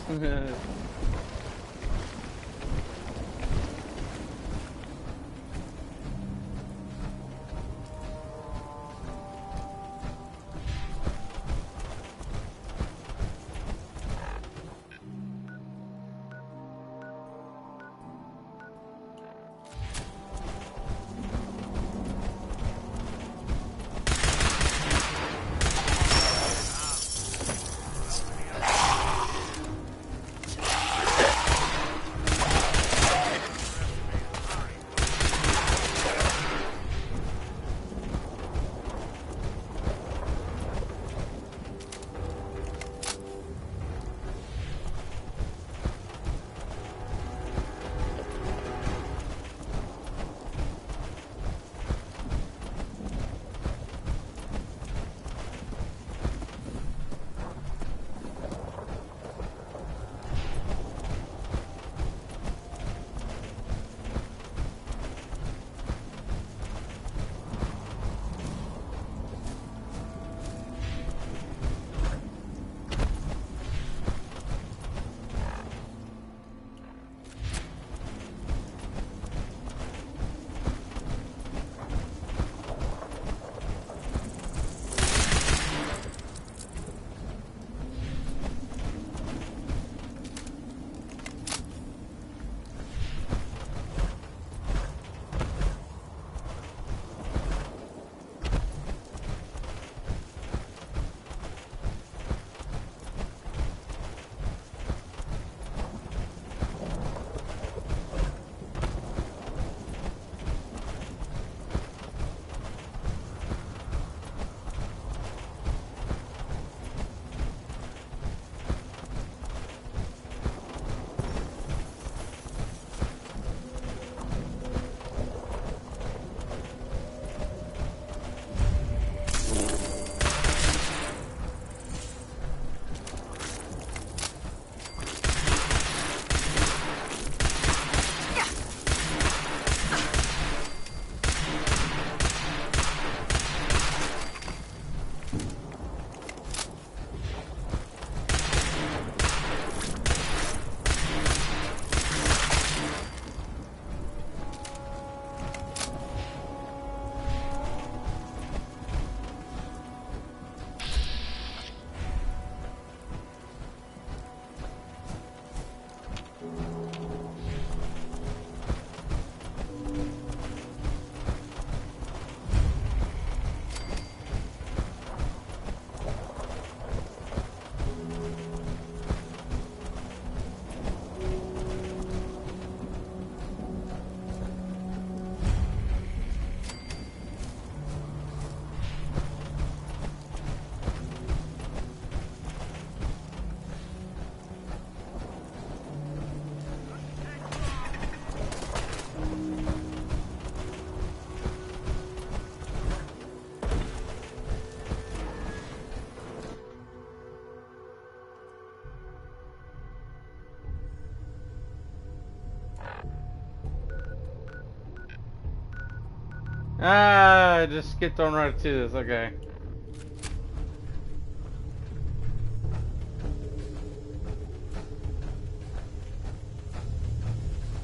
Ah, I just skipped on right to this. Okay.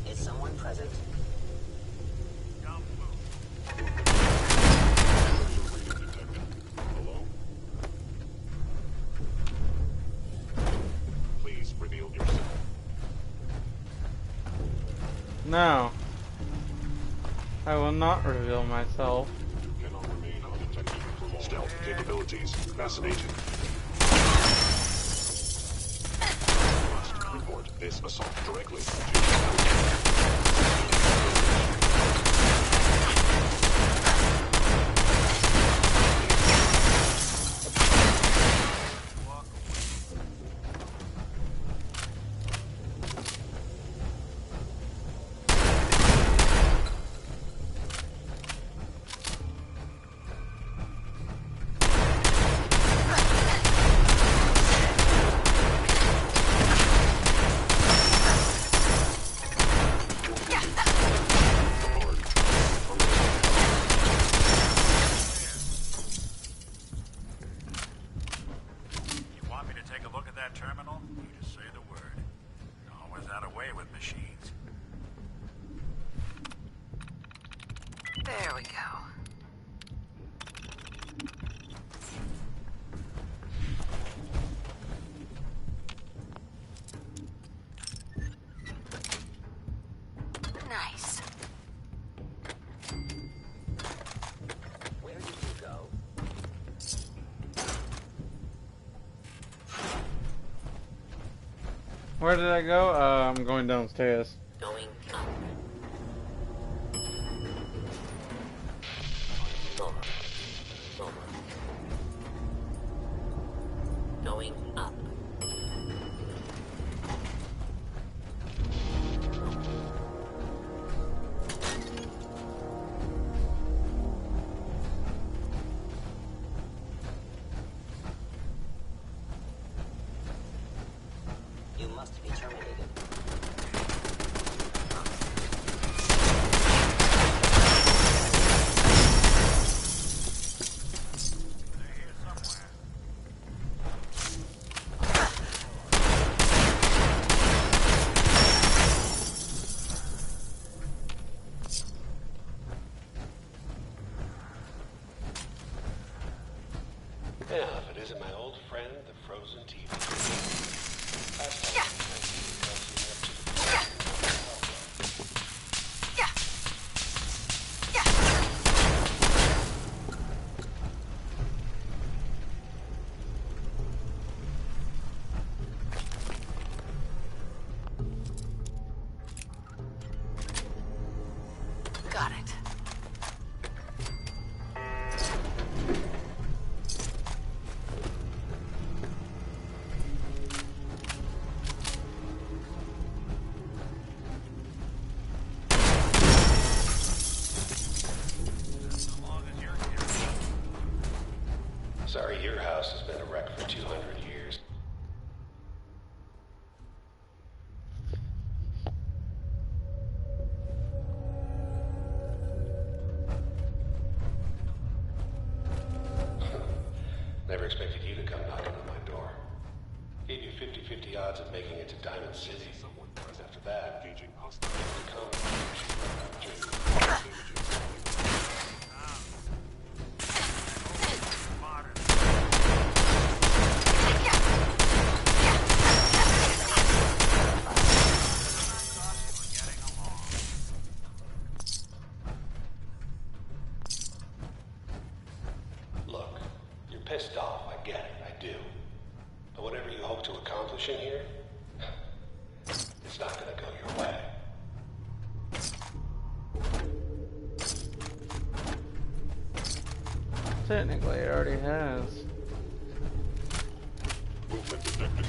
Is someone present? Please reveal yourself. No. I will not reveal myself. Cannot remain undetected for long. Stealth capabilities. Fascinating. Must report this assault directly There we go. Nice. Where did you go? Where did I go? I'm going downstairs. Going up. Going up. You must be terminated. Yeah, if it isn't my old friend, the frozen TV. Got it. Sorry, your house has been a wreck for 200 years. Never expected you to come knocking on my door. Gave you 50-50 odds of making it to Diamond City. After that, engaging hostile. Look, you're pissed off, I get it, I do. But whatever you hope to accomplish in here, it's not gonna go your way. Technically, it already has. Movement detected.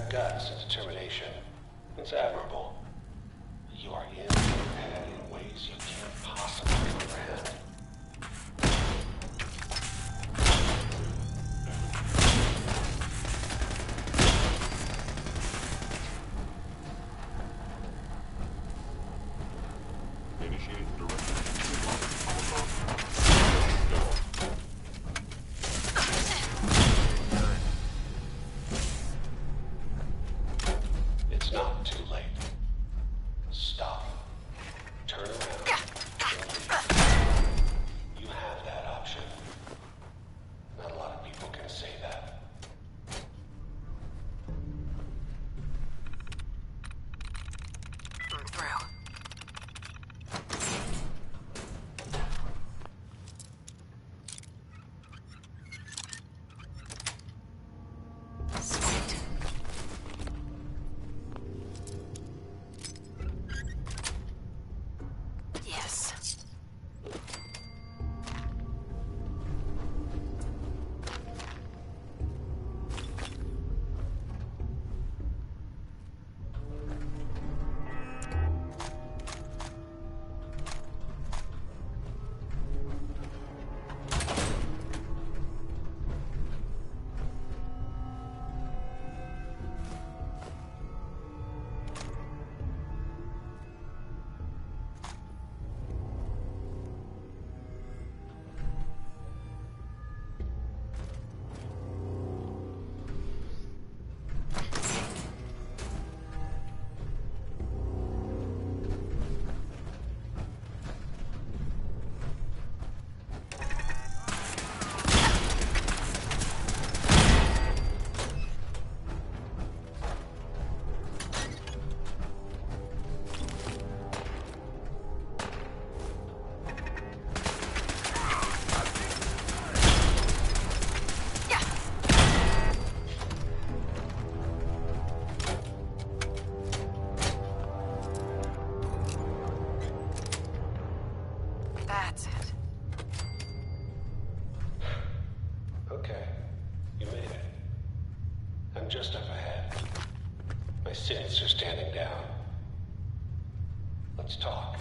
got guts and determination. It's admirable. You are in your head in ways you can't possibly comprehend. It's not too late. Stop. Turn around. You have that option. Not a lot of people can say that. I'm through. Sweet. Yes. That's it. Okay. You made it. I'm just up ahead. My sins are standing down. Let's talk.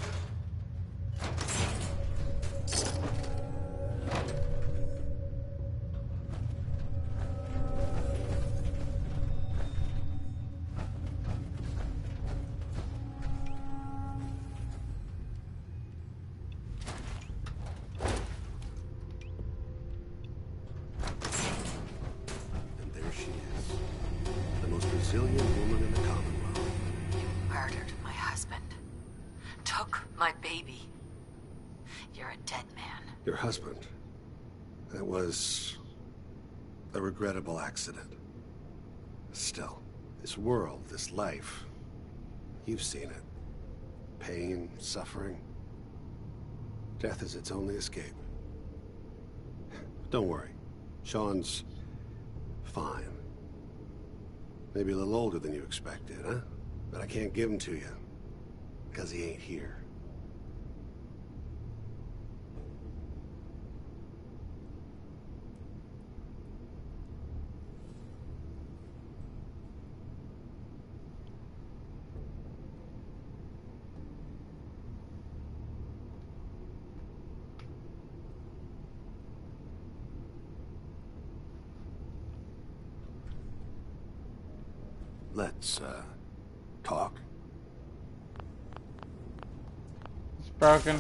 And there she is. The most resilient woman in the Commonwealth. You murdered my husband. Took my baby. You're a dead man. Your husband. That was a regrettable accident. Still, this world, this life, you've seen it. Pain, suffering. Death is its only escape. Don't worry. Sean's fine. Maybe a little older than you expected, huh? But I can't give him to you, because he ain't here. Let's, talk. It's broken.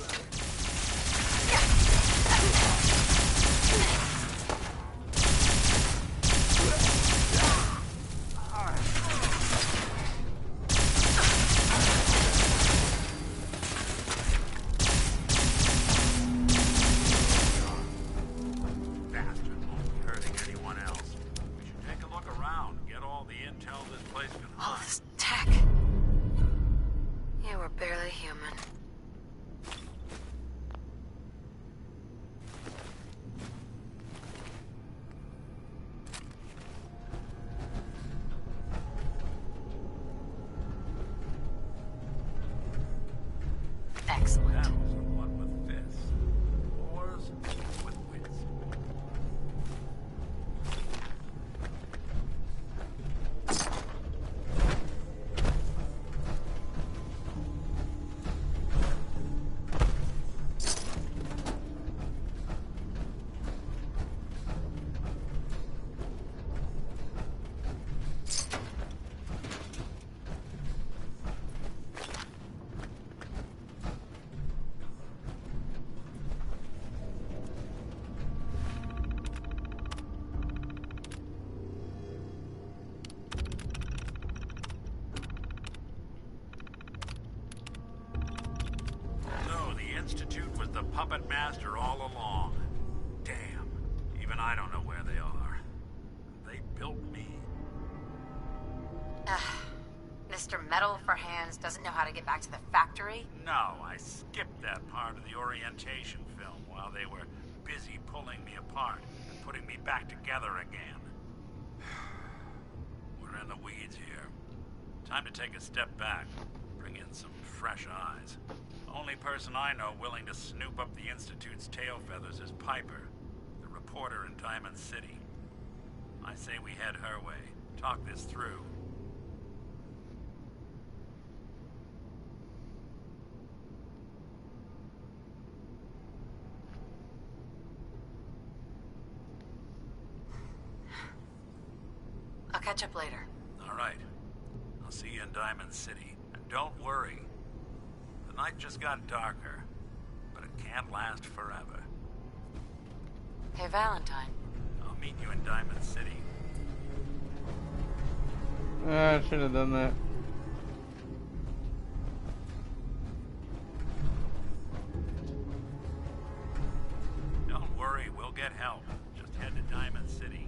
Bastard won't be hurting anyone else. We should take a look around, get all the intel this place can All find. this tech. You were barely human. Excellent. Battles are won with fists. Wars with wits. all along. Damn. Even I don't know where they are. They built me. Mr. Metal for Hands doesn't know how to get back to the factory? No, I skipped that part of the orientation film while they were busy pulling me apart and putting me back together again. We're in the weeds here. Time to take a step back, bring in some fresh eyes. Only person I know willing to snoop up the Institute's tail feathers is Piper, the reporter in Diamond City. I say we head her way, talk this through. I'll catch up later. All right. I'll see you in Diamond City. And don't worry. The night just got darker, but it can't last forever. Hey, Valentine. I'll meet you in Diamond City. I should have done that. Don't worry, we'll get help. Just head to Diamond City.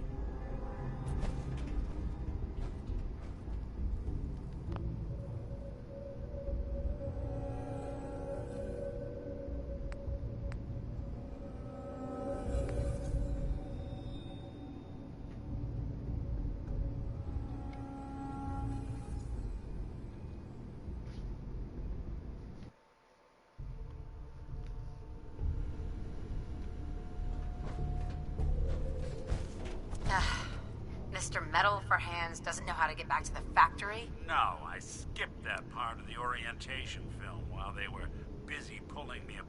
Mr. Metal for Hands doesn't know how to get back to the factory? No, I skipped that part of the orientation film while they were busy pulling me up.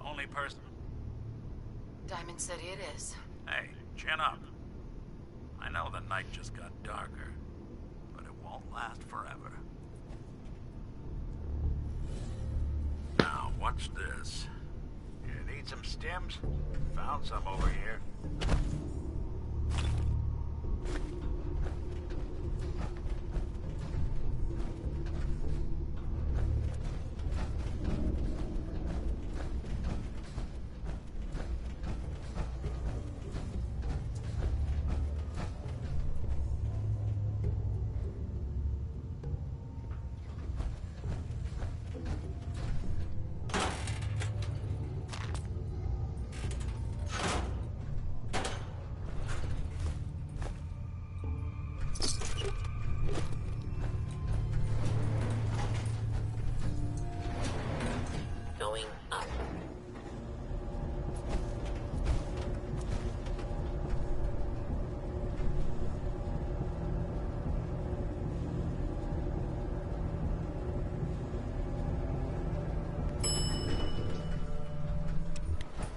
Only person... Diamond City it is. Hey, chin up. I know the night just got darker, but it won't last forever. Now, watch this. You need some stims? Found some over here.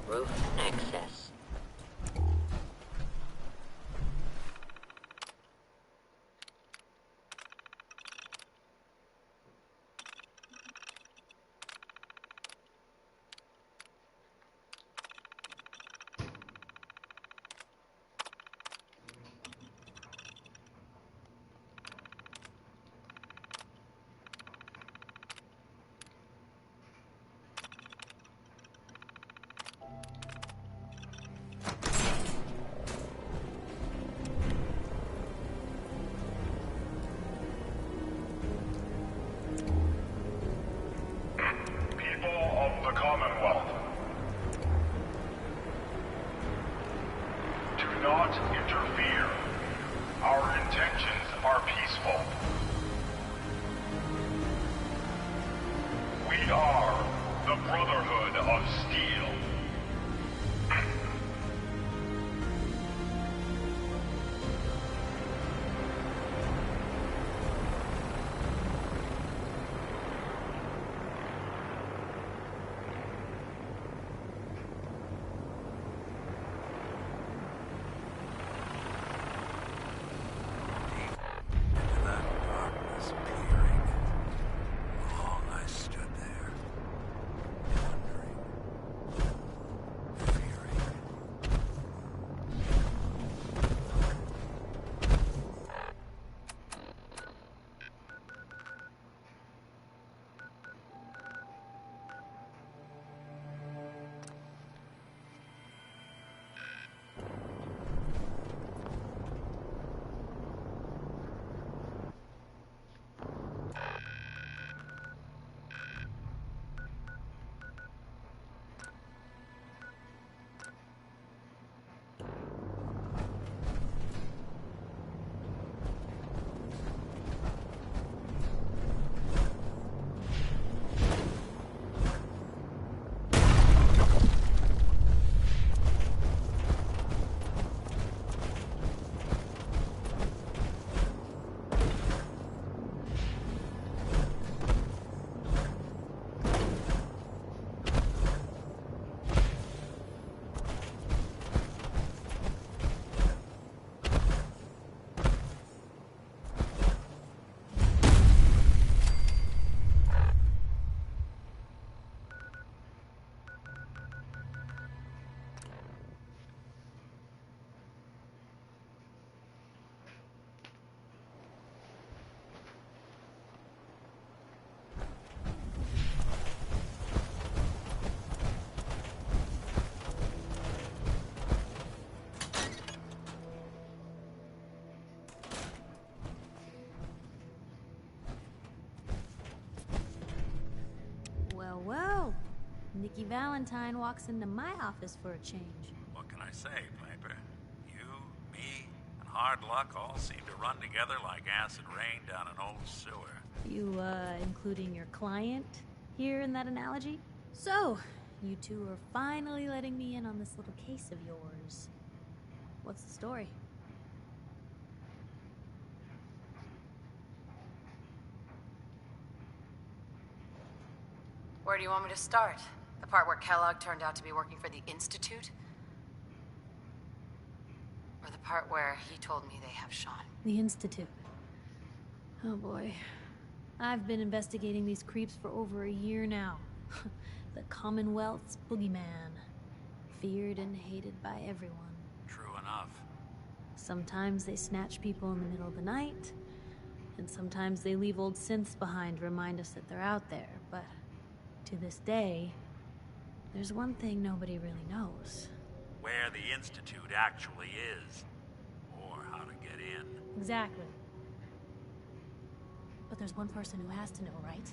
Roof access. Nicky Valentine walks into my office for a change. What can I say, Piper? You, me, and hard luck all seem to run together like acid rain down an old sewer. You, including your client here in that analogy? So, you two are finally letting me in on this little case of yours. What's the story? Where do you want me to start? The part where Kellogg turned out to be working for the Institute? Or the part where he told me they have Sean? The Institute. Oh boy. I've been investigating these creeps for over a year now. The Commonwealth's boogeyman. Feared and hated by everyone. True enough. Sometimes they snatch people in the middle of the night, and sometimes they leave old synths behind to remind us that they're out there, but to this day, there's one thing nobody really knows. Where the Institute actually is. Or how to get in. Exactly. But there's one person who has to know, right?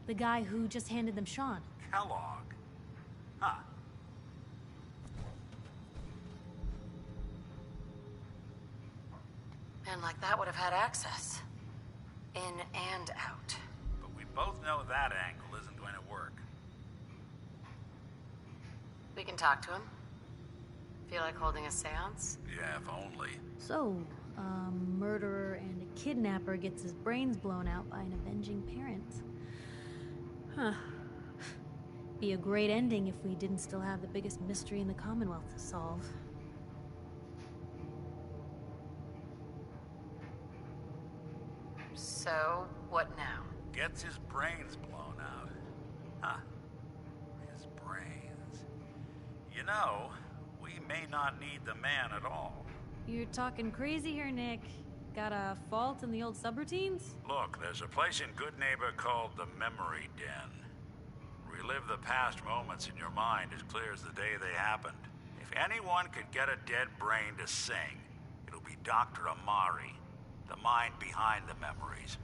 The guy who just handed them Sean. Kellogg? Huh. Man like that would have had access. In and out. But we both know that angle isn't going to work. We can talk to him. Feel like holding a seance? Yeah, if only. So, a murderer and a kidnapper gets his brains blown out by an avenging parent. Huh. Be a great ending if we didn't still have the biggest mystery in the Commonwealth to solve. So, what now? Gets his brains blown out. Huh. His brains. You know, we may not need the man at all. You're talking crazy here, Nick. Got a fault in the old subroutines? Look, there's a place in Good Neighbor called the Memory Den. Relive the past moments in your mind as clear as the day they happened. If anyone could get a dead brain to sing, it'll be Dr. Amari, the mind behind the memories.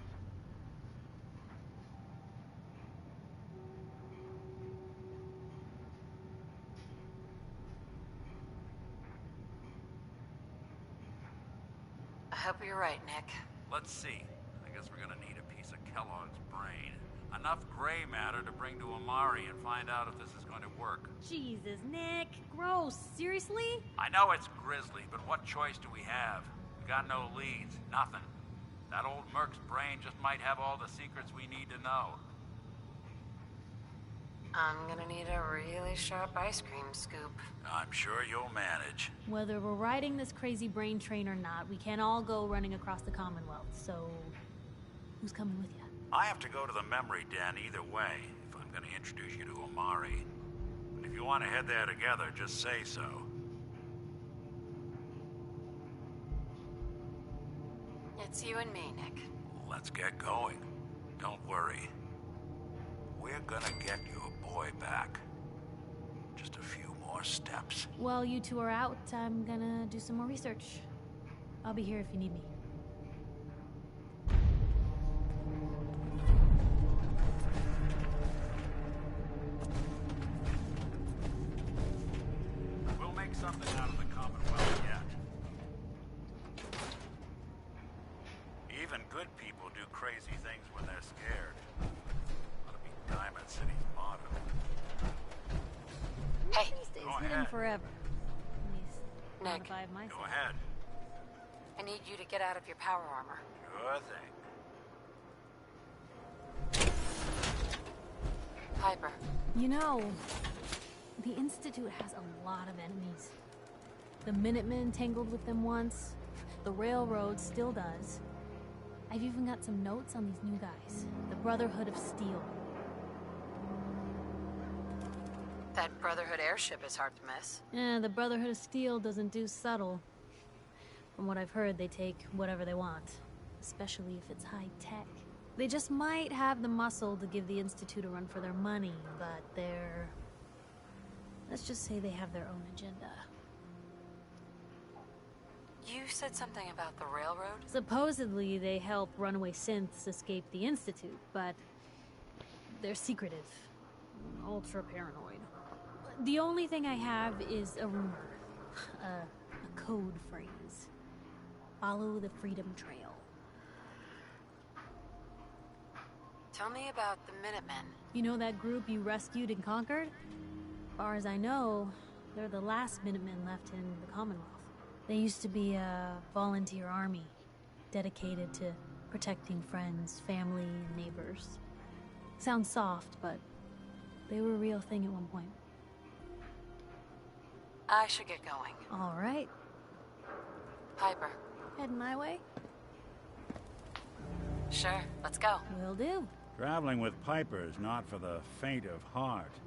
I hope you're right, Nick. Let's see. I guess we're gonna need a piece of Kellogg's brain. Enough gray matter to bring to Amari and find out if this is going to work. Jesus, Nick. Gross. Seriously? I know it's grisly, but what choice do we have? We got no leads. Nothing. That old Merc's brain just might have all the secrets we need to know. I'm gonna need a really sharp ice cream scoop. I'm sure you'll manage. Whether we're riding this crazy brain train or not, we can't all go running across the Commonwealth, so who's coming with you? I have to go to the Memory Den either way, if I'm going to introduce you to Amari. But if you want to head there together, just say so. It's you and me, Nick. Let's get going. Don't worry. We're gonna get your boy back. Just a few more steps. While you two are out, I'm gonna do some more research. I'll be here if you need me. We'll make something out of the Commonwealth yet. Even good people do crazy things when they're scared. Ought to be Diamond City's motto. Hey, Stays Go hidden ahead. forever. At least, not Nick. if I have my Go say. ahead. I need you to get out of your power armor. Sure thing. Piper. You know, the Institute has a lot of enemies. The Minutemen tangled with them once. The Railroad still does. I've even got some notes on these new guys. The Brotherhood of Steel. That Brotherhood airship is hard to miss. The Brotherhood of Steel doesn't do subtle. From what I've heard, they take whatever they want. Especially if it's high tech. They just might have the muscle to give the Institute a run for their money, but they're... let's just say they have their own agenda. You said something about the railroad? Supposedly, they help runaway synths escape the Institute, but they're secretive. ultra paranoid. The only thing I have is a rumor. A code phrase. Follow the Freedom Trail. Tell me about the Minutemen. You know that group you rescued and conquered? As far as I know, they're the last Minutemen left in the Commonwealth. They used to be a volunteer army, dedicated to protecting friends, family, and neighbors. Sounds soft, but they were a real thing at one point. I should get going. All right. Piper. Heading my way? Sure, let's go. Will do. Traveling with Piper is not for the faint of heart.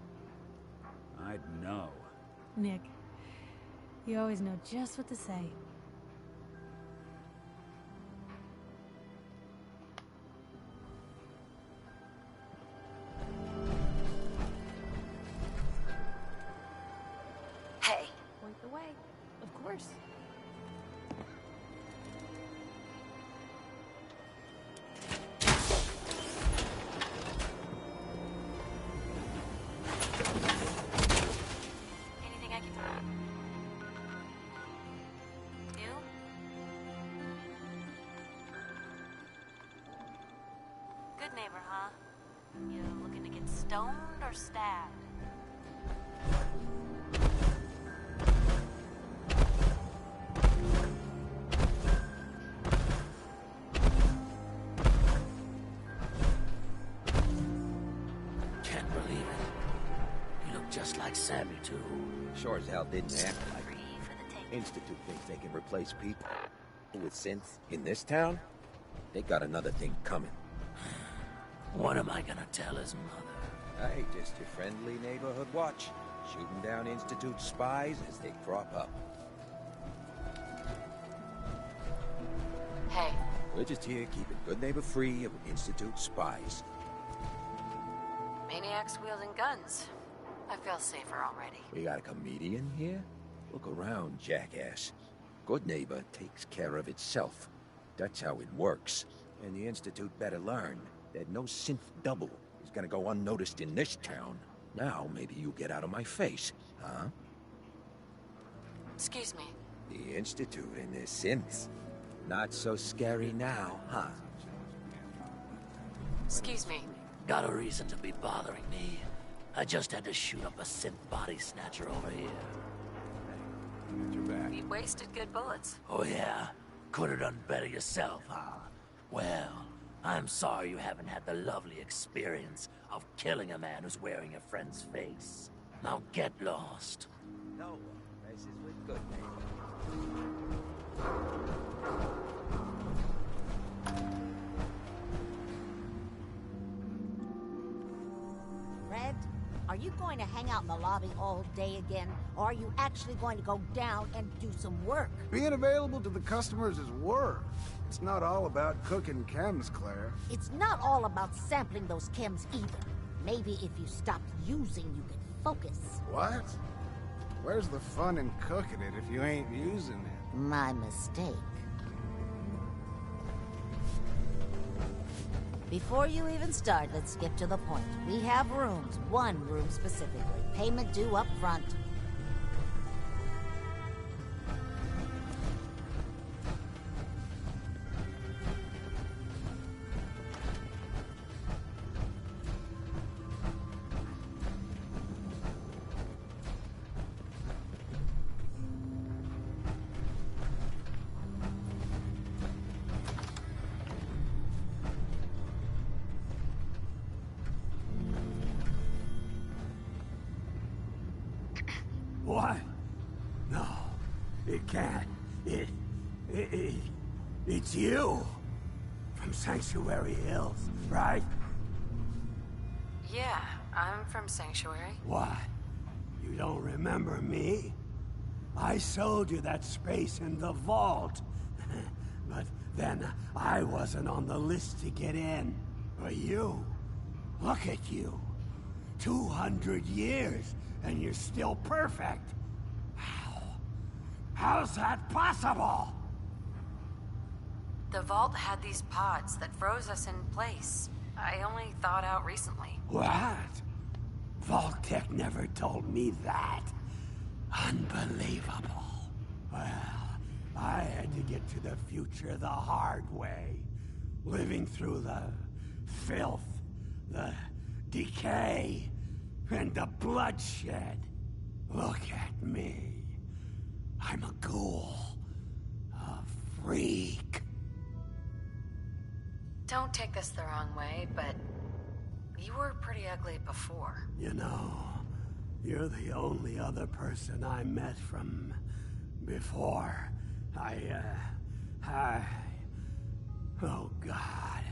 I'd know. Nick, you always know just what to say. Hey. Point the way. Of course. Anything I can do? You? Good neighbor, huh? You looking to get stoned or stabbed? Can't believe it. You look just like Sammy, too. Sure as hell didn't act like it. Institute thinks they can replace people with synths in this town? They got another thing coming. What am I gonna tell his mother? Hey, just your friendly neighborhood watch. Shooting down Institute spies as they crop up. Hey. We're just here keeping good neighbor free of Institute spies. Maniacs wielding guns. I feel safer already. We got a comedian here? Look around, jackass. Good neighbor takes care of itself. That's how it works. And the Institute better learn that no synth double is gonna go unnoticed in this town. Now maybe you get out of my face, huh? Excuse me. The Institute and their synths. Not so scary now, huh? Excuse me. Got a reason to be bothering me. I just had to shoot up a synth body snatcher over here. You wasted good bullets. Oh yeah? Could have done better yourself, huh? Well, I'm sorry you haven't had the lovely experience of killing a man who's wearing a friend's face. Now get lost. No one messes with good neighbor. Red, are you going to hang out in the lobby all day again? Or are you actually going to go down and do some work? Being available to the customers is work. It's not all about cooking chems, Claire. It's not all about sampling those chems either. Maybe if you stopped using, you could focus. What? Where's the fun in cooking it if you ain't using it? My mistake. Before you even start, let's skip to the point. We have rooms, one room specifically. Payment due up front. What? No, it can't. It's you. From Sanctuary Hills, right? Yeah, I'm from Sanctuary. What? You don't remember me? I sold you that space in the vault. But then I wasn't on the list to get in. But you, look at you. 200 years, and you're still perfect. How's that possible? The vault had these pods that froze us in place. I only thawed out recently. What? Vault-Tec never told me that. Unbelievable. Well, I had to get to the future the hard way. Living through the filth, the decay, and the bloodshed. Look at me. I'm a ghoul. A freak. Don't take this the wrong way, but you were pretty ugly before. You know, you're the only other person I met from before. Oh God.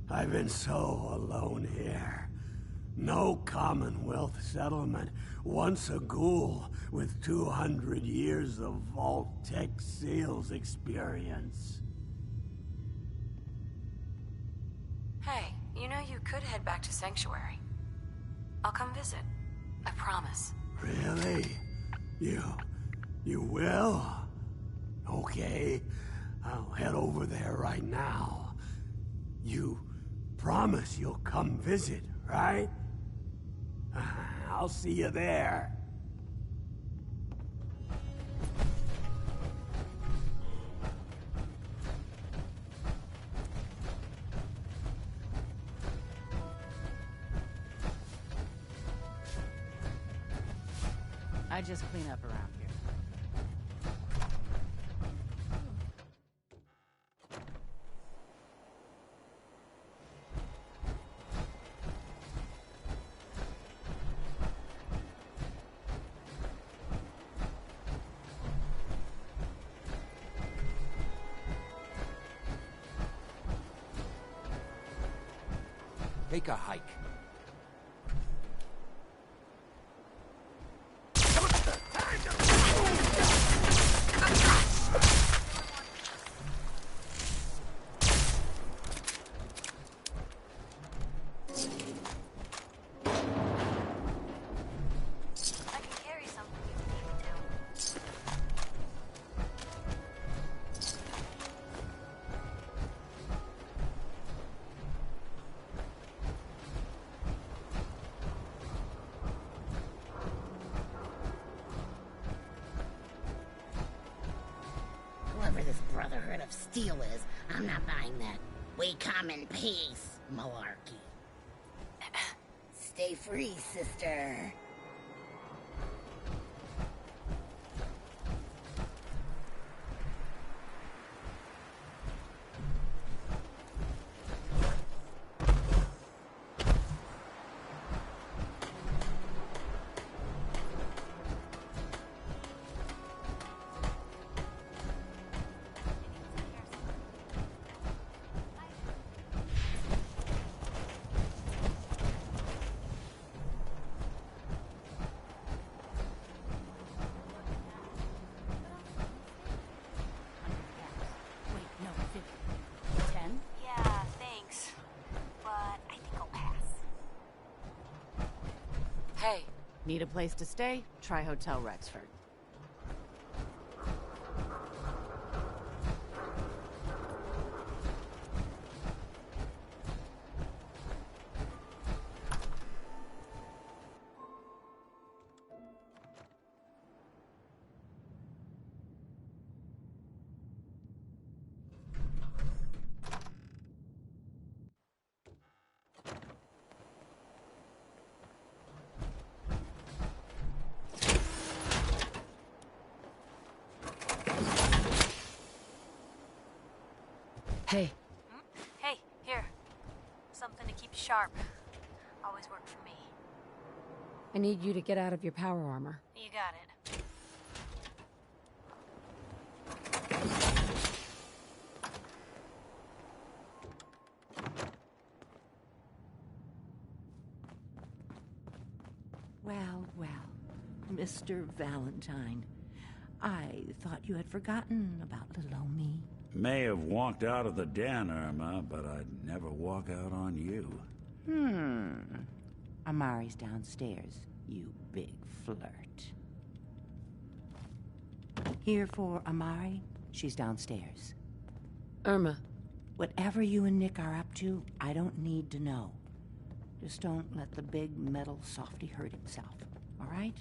I've been so alone here. No Commonwealth settlement. Once a ghoul with 200 years of Vault-Tec sales experience. Hey, you know you could head back to Sanctuary. I'll come visit. I promise. Really? You will? Okay. I'll head over there right now. You promise you'll come visit, right? I'll see you there. I just clean up around here. Take a hike. Whoever this Brotherhood of Steel is, I'm not buying that. We come in peace, malarkey. Stay free, sister. Hey, need a place to stay? Try Hotel Rexford. Hey. Hey, here. Something to keep sharp. Always worked for me. I need you to get out of your power armor. You got it. Well, well, Mr. Valentine. I thought you had forgotten about little old me. May have walked out of the den, Irma, but I'd never walk out on you. Amari's downstairs, you big flirt. Here for Amari, she's downstairs. Irma. Whatever you and Nick are up to, I don't need to know. Just don't let the big metal softy hurt himself, all right?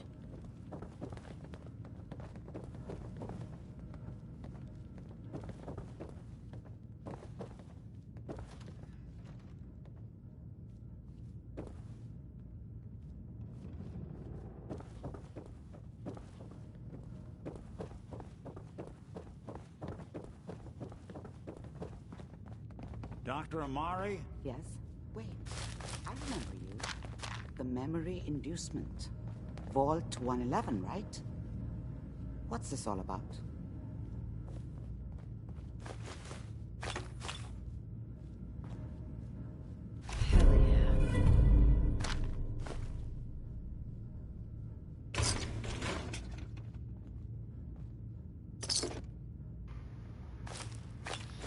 Dr. Amari? Yes? Wait, I remember you. The memory inducement. Vault 111, right? What's this all about?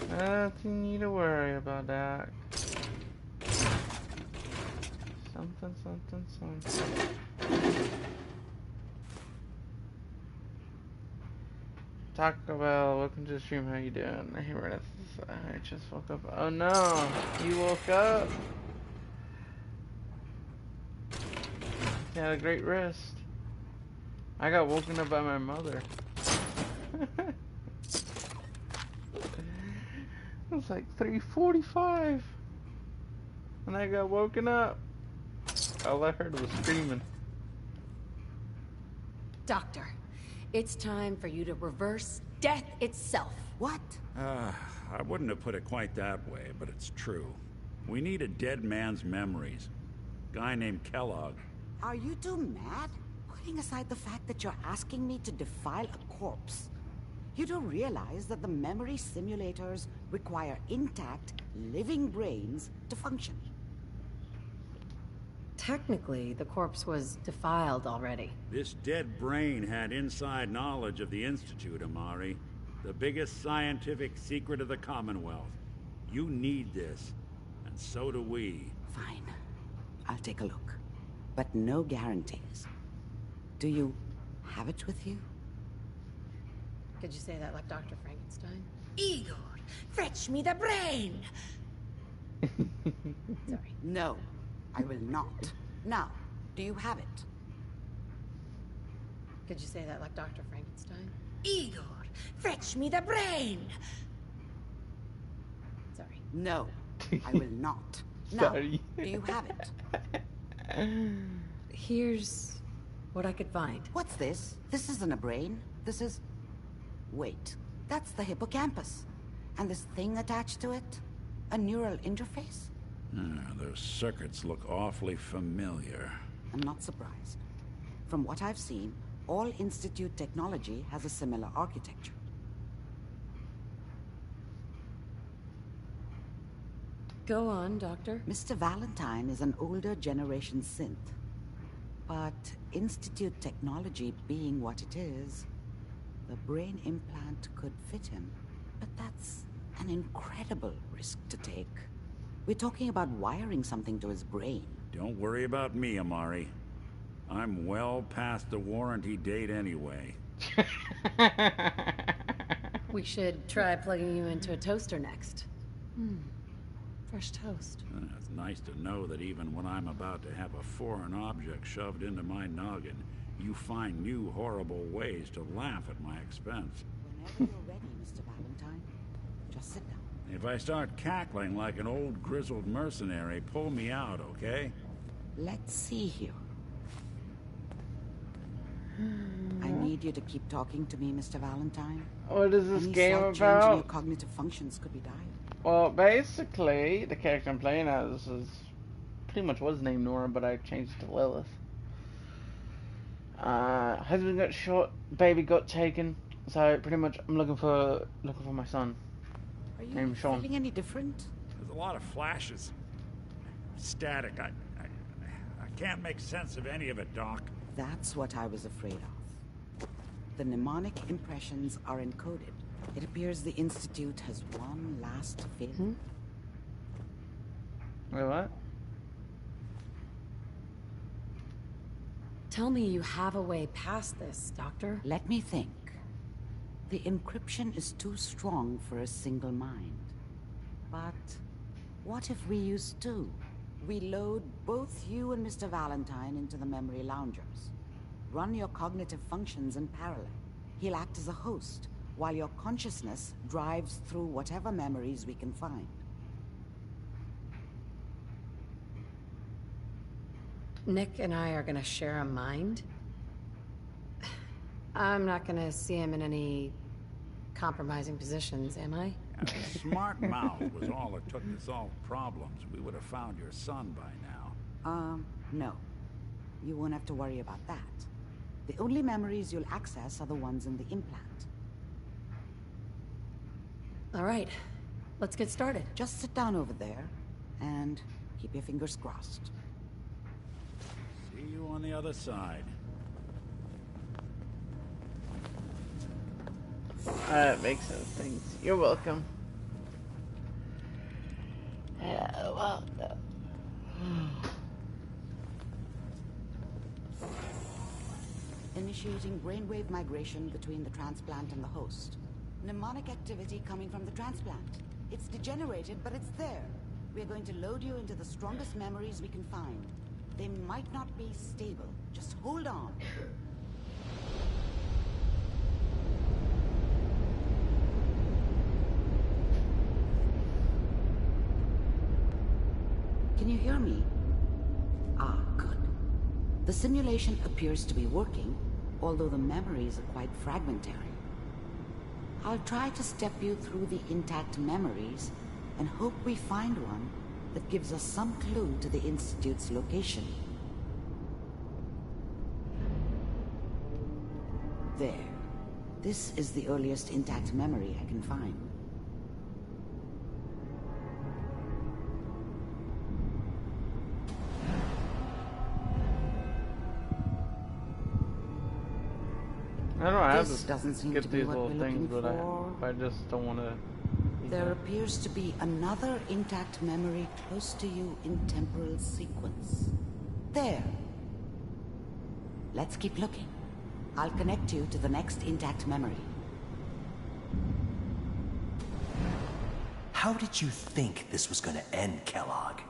Nothing you to worry about, Doc. Something. Taco Bell, welcome to the stream. How you doing? Hey, I just woke up. Oh no, you woke up. You had a great rest. I got woken up by my mother. It was like 3:45 and I got woken up. All I heard was screaming. Doctor, it's time for you to reverse death itself. What? I wouldn't have put it quite that way, but it's true. We need a dead man's memories. Guy named Kellogg. Are you two mad? Putting aside the fact that you're asking me to defile a corpse, you do realize that the memory simulators require intact, living brains to function. Technically, the corpse was defiled already. This dead brain had inside knowledge of the Institute, Amari. The biggest scientific secret of the Commonwealth. You need this, and so do we. Fine. I'll take a look. But no guarantees. Do you have it with you? Could you say that like Dr. Frankenstein? Igor, fetch me the brain! Sorry. No, I will not. Now, do you have it? Could you say that like Dr. Frankenstein? Igor, fetch me the brain! Sorry. No, I will not. Now, Sorry. do you have it? Here's what I could find. What's this? This isn't a brain. This is... Wait, that's the hippocampus. And this thing attached to it? A neural interface? Those circuits look awfully familiar. I'm not surprised. From what I've seen, all Institute technology has a similar architecture. Go on, Doctor. Mr. Valentine is an older generation synth. But Institute technology being what it is, the brain implant could fit him. But that's an incredible risk to take. We're talking about wiring something to his brain. Don't worry about me, Amari. I'm well past the warranty date anyway. We should try plugging you into a toaster next. Fresh toast. It's nice to know that even when I'm about to have a foreign object shoved into my noggin, you find new horrible ways to laugh at my expense. Whenever you're ready, Mr. Valentine, just sit down. If I start cackling like an old grizzled mercenary, pull me out, okay? Let's see here. I need you to keep talking to me, Mr. Valentine. What is this Any game slight change in your about? cognitive functions could be dire. Well, basically, the character I'm playing as is pretty much was named Nora, but I changed it to Lilith. Husband got shot, baby got taken, so pretty much I'm looking for my son. Are you named Sean. feeling any different? There's a lot of flashes. Static. I can't make sense of any of it, Doc. That's what I was afraid of. The mnemonic impressions are encoded. It appears the Institute has one last fail. Wait, what? Tell me you have a way past this, Doctor. Let me think. The encryption is too strong for a single mind. But what if we use two? We load both you and Mr. Valentine into the memory loungers. Run your cognitive functions in parallel. He'll act as a host, while your consciousness drives through whatever memories we can find. Nick and I are gonna share a mind? I'm not gonna see him in any compromising positions, am I? A smart mouth was all it took to solve problems. We would have found your son by now. No. You won't have to worry about that. The only memories you'll access are the ones in the implant. All right, let's get started. Just sit down over there and keep your fingers crossed. See you on the other side. That makes sense. Thanks. You're welcome. Yeah, well, no. Initiating brainwave migration between the transplant and the host. Mnemonic activity coming from the transplant. It's degenerated, but it's there. We're going to load you into the strongest memories we can find. They might not be stable. Just hold on. Can you hear me? Ah, good. The simulation appears to be working, although the memories are quite fragmentary. I'll try to step you through the intact memories and hope we find one that gives us some clue to the Institute's location. There. This is the earliest intact memory I can find. I don't have This to doesn't seem get to be these what little we're things, looking but for. I just don't want to. There appears to be another intact memory close to you in temporal sequence. There. Let's keep looking. I'll connect you to the next intact memory. How did you think this was gonna end, Kellogg?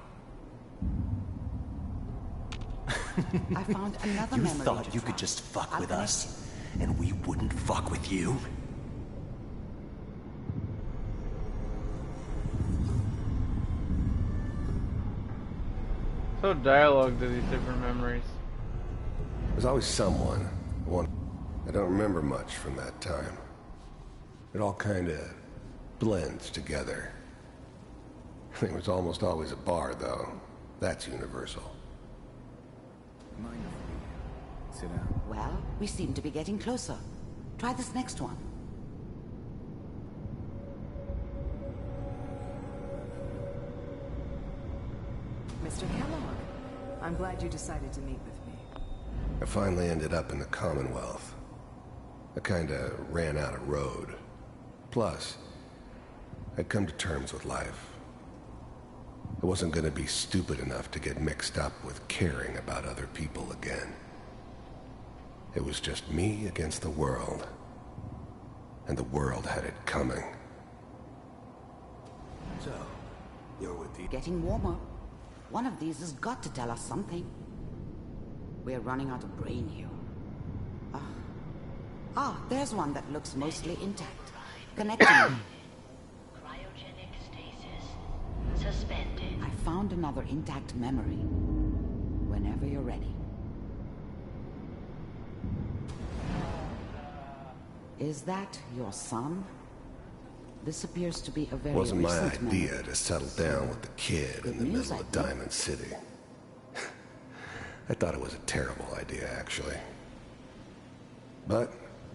I found another You memory thought to you try. could just fuck I'll with connect us, and we wouldn't fuck with you? So dialogue to these different memories. There's always someone. One. I don't remember much from that time. It all kind of blends together. There was almost always a bar, though. That's universal. Mind if we sit down? Well, we seem to be getting closer. Try this next one. Mr. Kellogg, I'm glad you decided to meet with me. I finally ended up in the Commonwealth. I kinda ran out of road. Plus, I'd come to terms with life. I wasn't gonna be stupid enough to get mixed up with caring about other people again. It was just me against the world. And the world had it coming. So, you're with the... Getting warmer. One of these has got to tell us something. We're running out of brain here. There's one that looks mostly intact. Connecting. Cryogenic stasis suspended. I found another intact memory. Whenever you're ready. Is that your son? This appears to be a very Wasn't my recent idea memory. to settle down with the kid in the news, middle of Diamond City. I thought it was a terrible idea, actually. But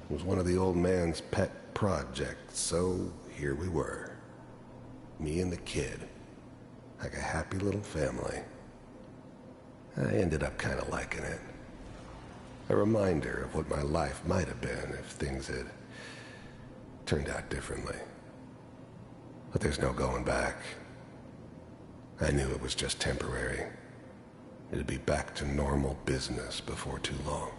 it was one of the old man's pet projects, so here we were. Me and the kid. Like a happy little family. I ended up kind of liking it. A reminder of what my life might have been if things had turned out differently. But there's no going back. I knew it was just temporary. It'd be back to normal business before too long.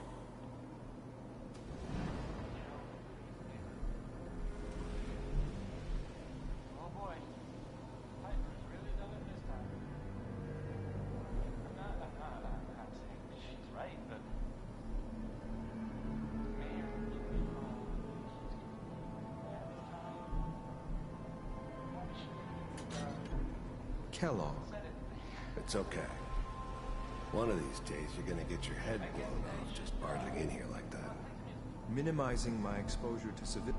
Kellogg. It's okay. One of these days, you're gonna get your head blown off just barging in here like that. Minimizing my exposure to civilians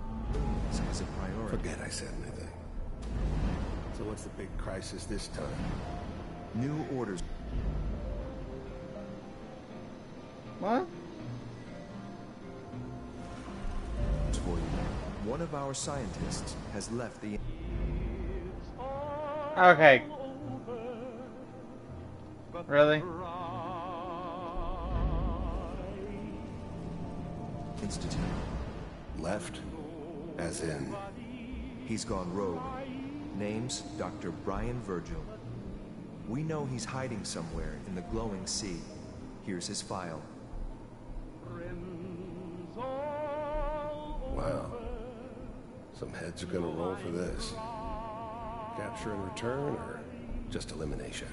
is a priority. Forget I said anything. So what's the big crisis this time? New orders. What? For you. One of our scientists has left the... Okay. Really? Institute. Left? As in? He's gone rogue. Name's Dr. Brian Virgil. We know he's hiding somewhere in the glowing sea. Here's his file. Wow. Some heads are gonna roll for this. Capture and return, or just elimination?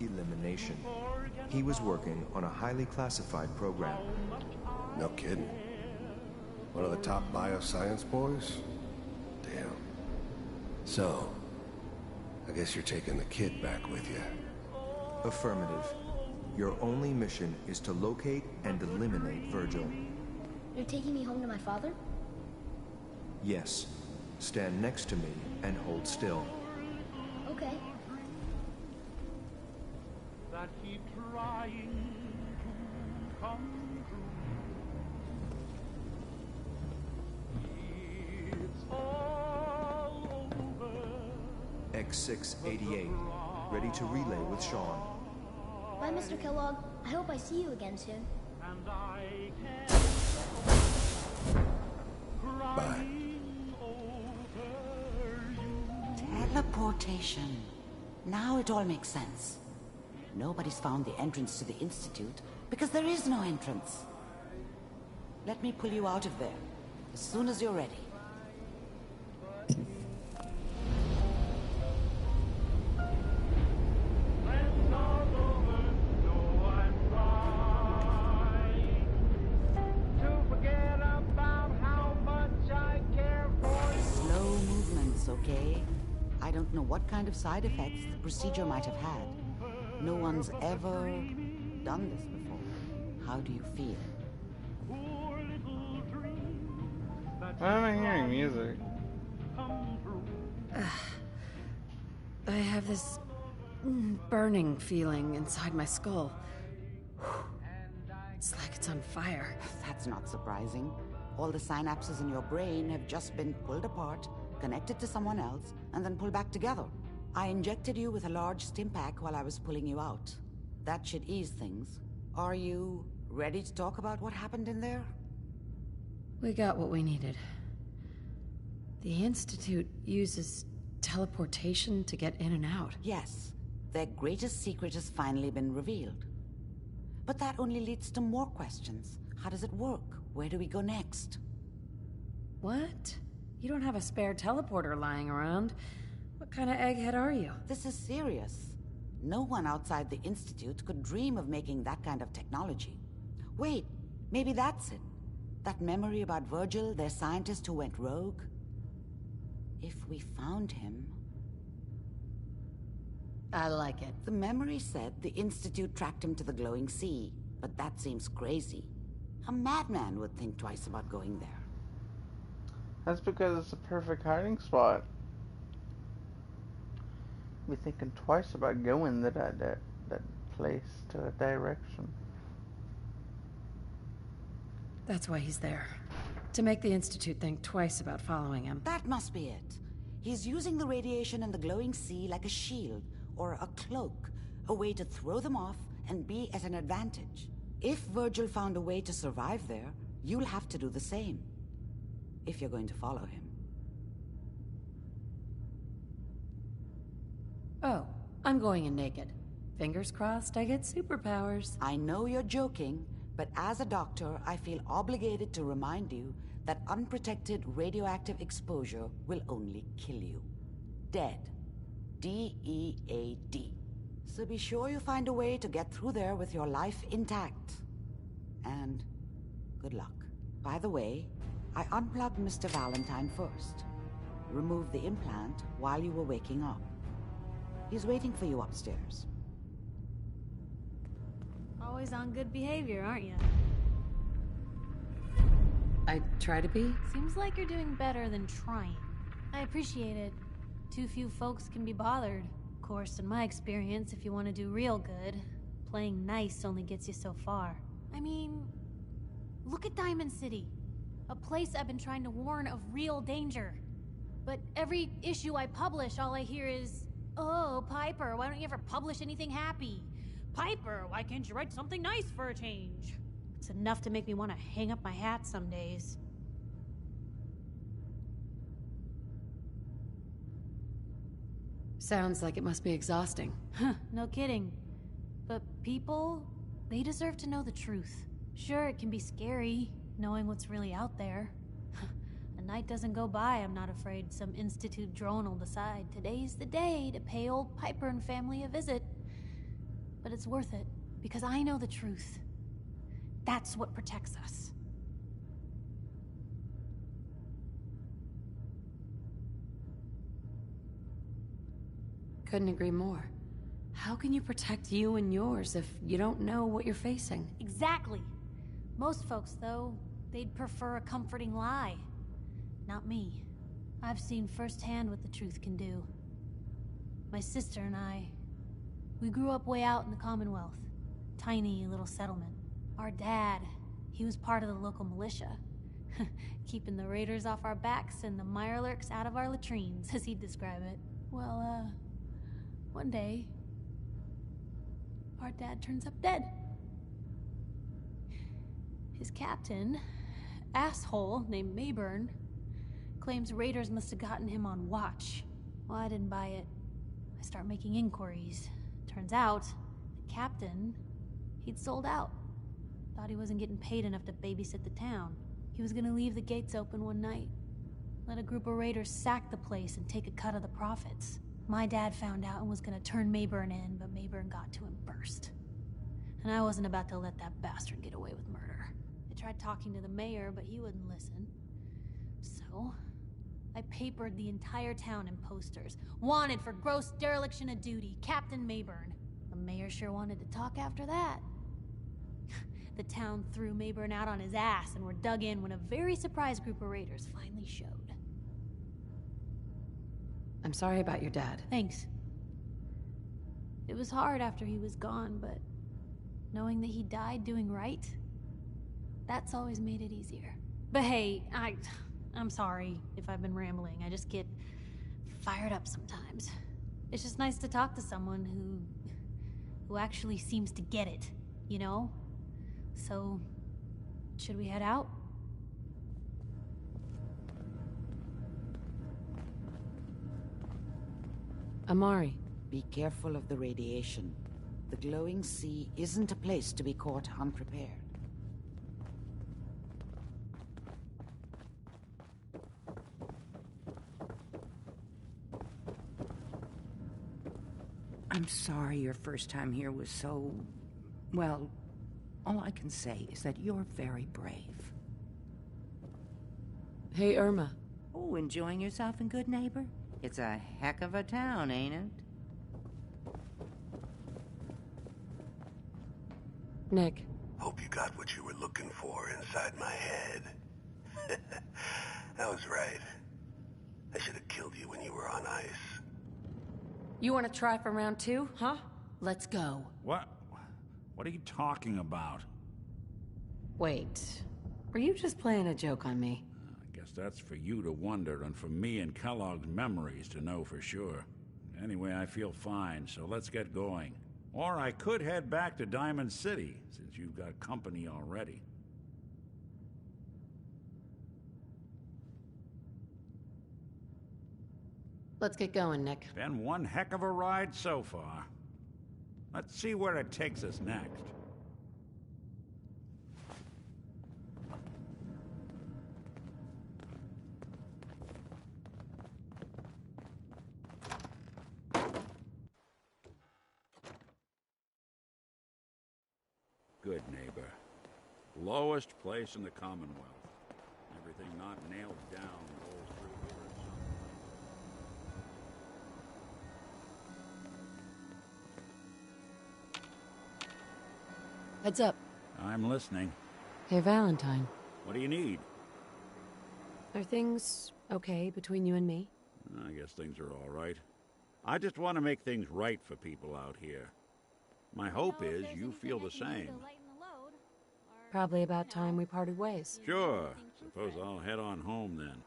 Elimination. He was working on a highly classified program. No kidding. One of the top bioscience boys? Damn. So, I guess you're taking the kid back with you. Affirmative. Your only mission is to locate and eliminate Virgil. You're taking me home to my father? Yes. Stand next to me and hold still. Okay. That keep trying to come true. It's all over. X688. Ready to relay with Sean. Bye, Mr. Kellogg. I hope I see you again soon. And I Bye. Teleportation. Now it all makes sense. Nobody's found the entrance to the Institute because there is no entrance. Let me pull you out of there as soon as you're ready. Slow movements, okay? I don't know what kind of side effects the procedure might have had. No one's ever done this before. How do you feel? Why am I hearing music? I have this burning feeling inside my skull. It's like it's on fire. That's not surprising. All the synapses in your brain have just been pulled apart, connected to someone else, and then pulled back together. I injected you with a large stim pack while I was pulling you out. That should ease things. Are you ready to talk about what happened in there? We got what we needed. The Institute uses teleportation to get in and out. Yes. Their greatest secret has finally been revealed. But that only leads to more questions. How does it work? Where do we go next? What? You don't have a spare teleporter lying around. What kind of egghead are you? This is serious. No one outside the Institute could dream of making that kind of technology. Wait, maybe that's it. That memory about Virgil, their scientist who went rogue? If we found him... I like it. The memory said the Institute tracked him to the glowing sea, but that seems crazy. A madman would think twice about going there. That's because it's a perfect hiding spot. Be thinking twice about going to that place, to that direction. That's why he's there. To make the Institute think twice about following him. That must be it. He's using the radiation in the glowing sea like a shield, or a cloak, a way to throw them off and be at an advantage. If Virgil found a way to survive there, you'll have to do the same. If you're going to follow him. Oh, I'm going in naked. Fingers crossed I get superpowers. I know you're joking, but as a doctor, I feel obligated to remind you that unprotected radioactive exposure will only kill you. Dead. D-E-A-D. So be sure you find a way to get through there with your life intact. And good luck. By the way, I unplugged Mr. Valentine first. Removed the implant while you were waking up. He's waiting for you upstairs. Always on good behavior, aren't you? I try to be. Seems like you're doing better than trying. I appreciate it. Too few folks can be bothered. Of course, in my experience, if you want to do real good, playing nice only gets you so far. I mean, look at Diamond City. A place I've been trying to warn of real danger. But every issue I publish, all I hear is, "Oh, Piper, why don't you ever publish anything happy? Piper, why can't you write something nice for a change?" It's enough to make me want to hang up my hat some days. Sounds like it must be exhausting. Huh, no kidding. But people, they deserve to know the truth. Sure, it can be scary, knowing what's really out there. A night doesn't go by, I'm not afraid some Institute drone will decide today's the day to pay old Piper and family a visit. But it's worth it, because I know the truth. That's what protects us. Couldn't agree more. How can you protect you and yours if you don't know what you're facing? Exactly. Most folks, though, they'd prefer a comforting lie. Not me. I've seen firsthand what the truth can do. My sister and I, we grew up way out in the Commonwealth. Tiny little settlement. Our dad, he was part of the local militia. Keeping the raiders off our backs and the mirelurks out of our latrines, as he'd describe it. Well, one day, our dad turns up dead. His captain, asshole named Mayburn, claims raiders must have gotten him on watch. Well, I didn't buy it. I start making inquiries. Turns out, the captain, he'd sold out. Thought he wasn't getting paid enough to babysit the town. He was gonna leave the gates open one night. Let a group of raiders sack the place and take a cut of the profits. My dad found out and was gonna turn Mayburn in, but Mayburn got to him first. And I wasn't about to let that bastard get away with murder. I tried talking to the mayor, but he wouldn't listen. So, I papered the entire town in posters. Wanted for gross dereliction of duty, Captain Mayburn. The mayor sure wanted to talk after that. The town threw Mayburn out on his ass and were dug in when a very surprised group of raiders finally showed. I'm sorry about your dad. Thanks. It was hard after he was gone, but knowing that he died doing right, that's always made it easier. But hey, I'm sorry if I've been rambling. I just get fired up sometimes. It's just nice to talk to someone who actually seems to get it, you know? So, should we head out? Amari. Be careful of the radiation. The glowing sea isn't a place to be caught unprepared. I'm sorry your first time here was so... well, all I can say is that you're very brave. Hey, Irma. Oh, enjoying yourself in Good Neighbor? It's a heck of a town, ain't it? Nick. Hope you got what you were looking for inside my head. I was right. I should have killed you when you were on ice. You want to try for round 2, huh? Let's go. What? What are you talking about? Wait. Were you just playing a joke on me? I guess that's for you to wonder and for me and Kellogg's memories to know for sure. Anyway, I feel fine, so let's get going. Or I could head back to Diamond City, since you've got company already. Let's get going, Nick. Been one heck of a ride so far. Let's see where it takes us next. Good Neighbor. Lowest place in the Commonwealth. Everything not nailed down rolls through here at some point. Heads up. I'm listening. Hey, Valentine. What do you need? Are things okay between you and me? I guess things are all right. I just want to make things right for people out here. My hope is you feel the same. Probably about time we parted ways. Sure. Suppose I'll head on home then.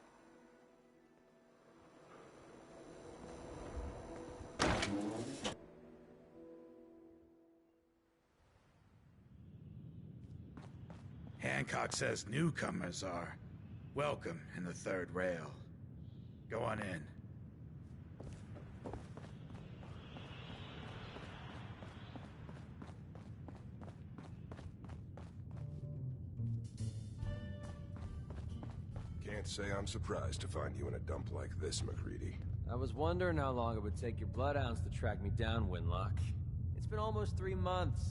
Hancock says newcomers are welcome in the third rail. Go on in. Can't say I'm surprised to find you in a dump like this, MacReady. I was wondering how long it would take your bloodhounds to track me down, Winlock. It's been almost 3 months.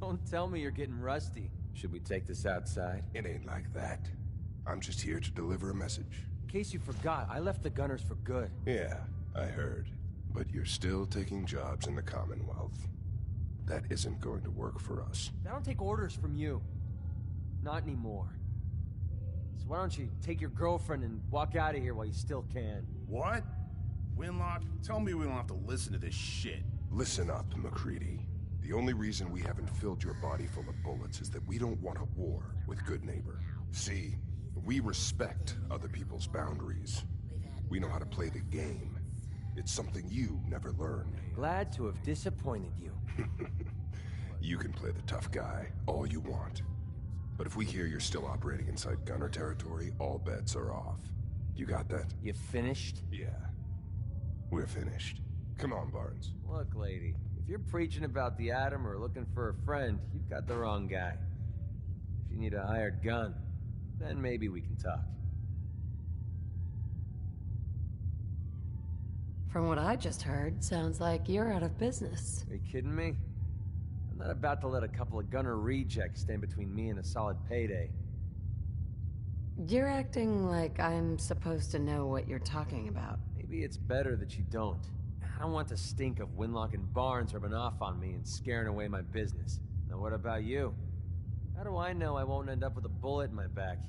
Don't tell me you're getting rusty. Should we take this outside? It ain't like that. I'm just here to deliver a message. In case you forgot, I left the Gunners for good. Yeah, I heard. But you're still taking jobs in the Commonwealth. That isn't going to work for us. I don't take orders from you. Not anymore. So why don't you take your girlfriend and walk out of here while you still can? What? Winlock, tell me we don't have to listen to this shit. Listen up, MacReady. The only reason we haven't filled your body full of bullets is that we don't want a war with Goodneighbor. See, we respect other people's boundaries. We know how to play the game. It's something you never learned. Glad to have disappointed you. You can play the tough guy all you want. But if we hear you're still operating inside Gunner territory, all bets are off. You got that? You finished? Yeah. We're finished. Come on, Barnes. Look, lady, if you're preaching about the Atom or looking for a friend, you've got the wrong guy. If you need a hired gun, then maybe we can talk. From what I just heard, sounds like you're out of business. Are you kidding me? I'm not about to let a couple of Gunner rejects stand between me and a solid payday. You're acting like I'm supposed to know what you're talking about. Maybe it's better that you don't. I don't want the stink of Winlock and Barnes rubbing off on me and scaring away my business. Now what about you? How do I know I won't end up with a bullet in my back?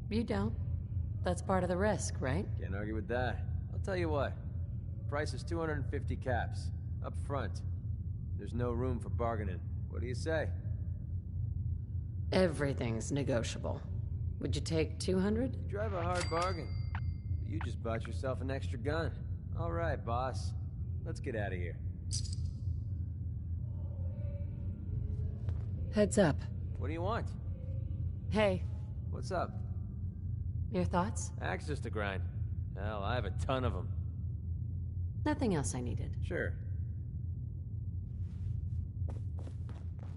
You don't. That's part of the risk, right? Can't argue with that. I'll tell you what. Price is 250 caps. Up front. There's no room for bargaining. What do you say? Everything's negotiable. Would you take 200? You drive a hard bargain. But you just bought yourself an extra gun. All right, boss. Let's get out of here. Heads up. What do you want? Hey. What's up? Your thoughts? Axes to grind. Hell, I have a ton of them. Nothing else I needed. Sure.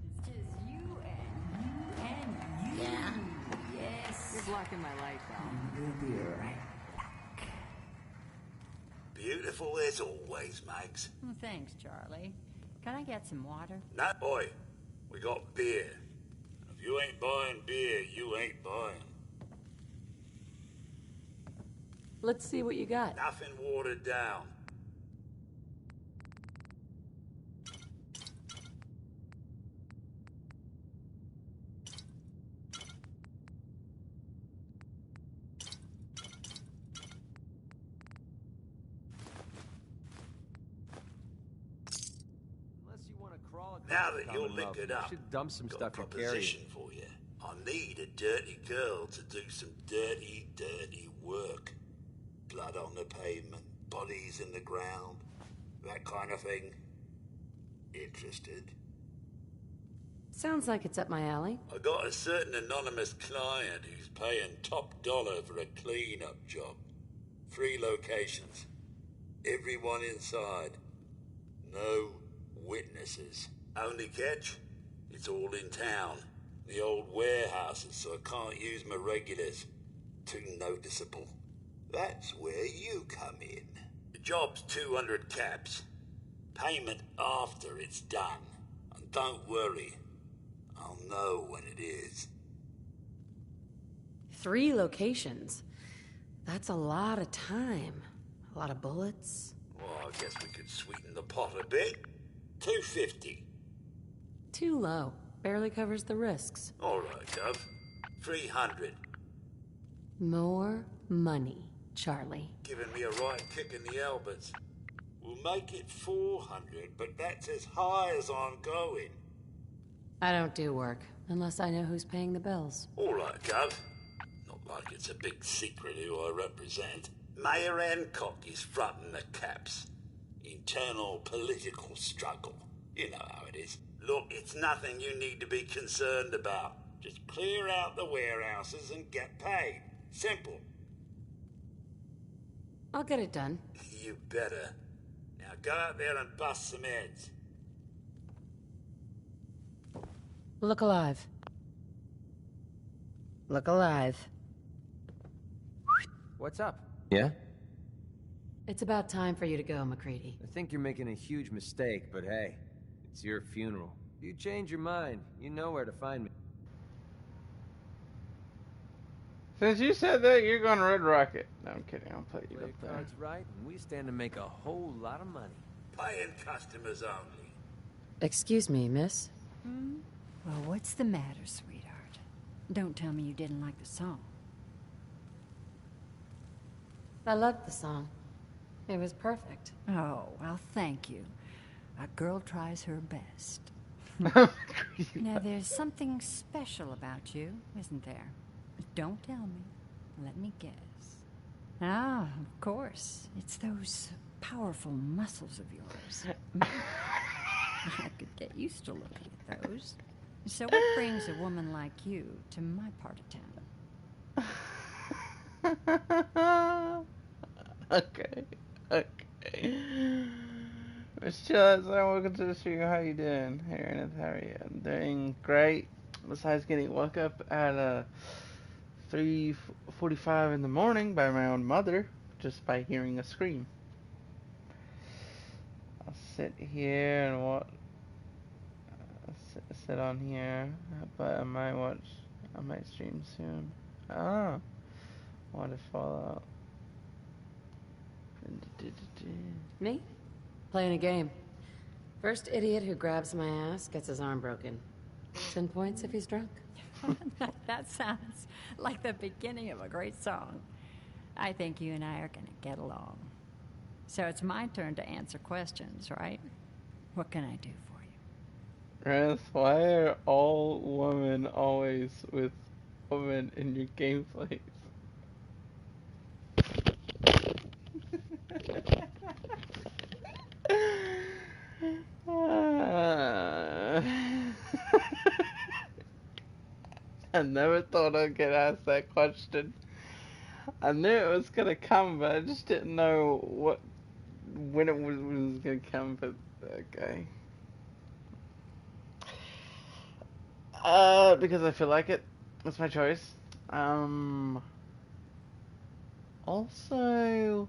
It's just you and you. Yeah? Yes. You're blocking my light, though. We'll be right back. Beautiful as always, Mags. Well, thanks, Charlie. Can I get some water? Nah, boy. We got beer. If you ain't buying beer, you ain't buying. Let's see what you got. Nothing watered down. Unless you want to crawl across Now the that you're Commonwealth, liquored you up, should dump some got stuff a you're carrying. proposition for you. I need a dirty girl to do some dirty, dirty work. Blood on the pavement, bodies in the ground, that kind of thing. Interested? Sounds like it's up my alley. I got a certain anonymous client who's paying top dollar for a clean-up job. 3 locations. Everyone inside. No witnesses. Only catch? It's all in town. The old warehouses, so I can't use my regulars. Too noticeable. That's where you come in. The job's 200 caps. Payment after it's done. And don't worry, I'll know when it is. 3 locations. That's a lot of time. A lot of bullets. What? I guess we could sweeten the pot a bit. 250. Too low. Barely covers the risks. All right, Gov. 300. More money, Charlie. Giving me a right kick in the elbows. We'll make it 400, but that's as high as I'm going. I don't do work, unless I know who's paying the bills. All right, Gov. Not like it's a big secret who I represent. Mayor Hancock is fronting the caps. Internal political struggle. You know how it is. Look, it's nothing you need to be concerned about. Just clear out the warehouses and get paid. Simple. I'll get it done. You better. Now go out there and bust some heads. Look alive. Look alive. What's up? Yeah? It's about time for you to go, MacReady. I think you're making a huge mistake, but hey, it's your funeral. If you change your mind, you know where to find me. Since you said that, you're going to Red Rocket. No, I'm kidding. I'll put you Play up your there. cards right, and we stand to make a whole lot of money. Paying customers only. Excuse me, miss? Well, what's the matter, sweetheart? Don't tell me you didn't like the song. I loved the song. It was perfect. Oh, well, thank you. A girl tries her best. Now, there's something special about you, isn't there? Don't tell me. Let me guess. Ah, of course. It's those powerful muscles of yours. I could get used to looking at those. So what brings a woman like you to my part of town? Okay. Miss Chillaz, welcome to the stream. How you doing? Hey, Ernest, how are you? I'm doing great. Besides getting woke up at 3:45 in the morning by my own mother, just by hearing a scream. I'll sit here and sit on here, but I might stream soon. Ah, what if Fallout? Me? Playing a game. First idiot who grabs my ass gets his arm broken. 10 points if he's drunk. That sounds like the beginning of a great song. I think you and I are going to get along. So it's my turn to answer questions, right? What can I do for you? Ernest, why are all women always with women in your gameplays? I never thought I'd get asked that question. I knew it was gonna come, but I just didn't know when it was gonna come. But okay, because I feel like it. That's my choice. Also,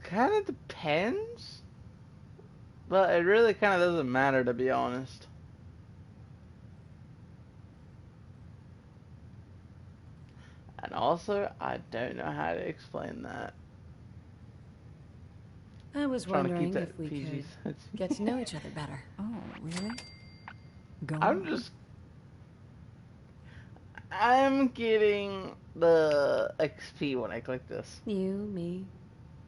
kind of depends, but it really kind of doesn't matter, to be honest. And also, I don't know how to explain that. I was Trying to keep wondering that if we PG. could get to know each other better. Oh, really? Go I'm getting the XP when I click this. You, me,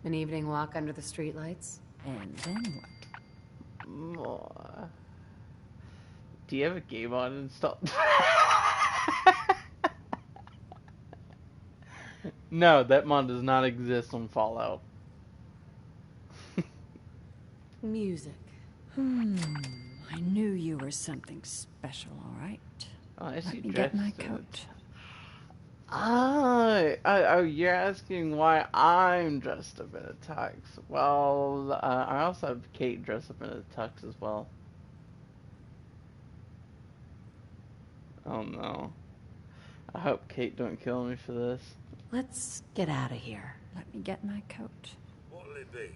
an evening walk under the streetlights. And then what? More. Do you have a game on installed? No, that mod does not exist on Fallout. Music. I knew you were something special, all right. Oh, I see Let me get my dressed in coat. Oh, you're asking why I'm dressed up in a tux. Well, I also have Kate dressed up in a tux as well. Oh no. I hope Kate don't kill me for this. Let's get out of here. Let me get my coat. What'll it be?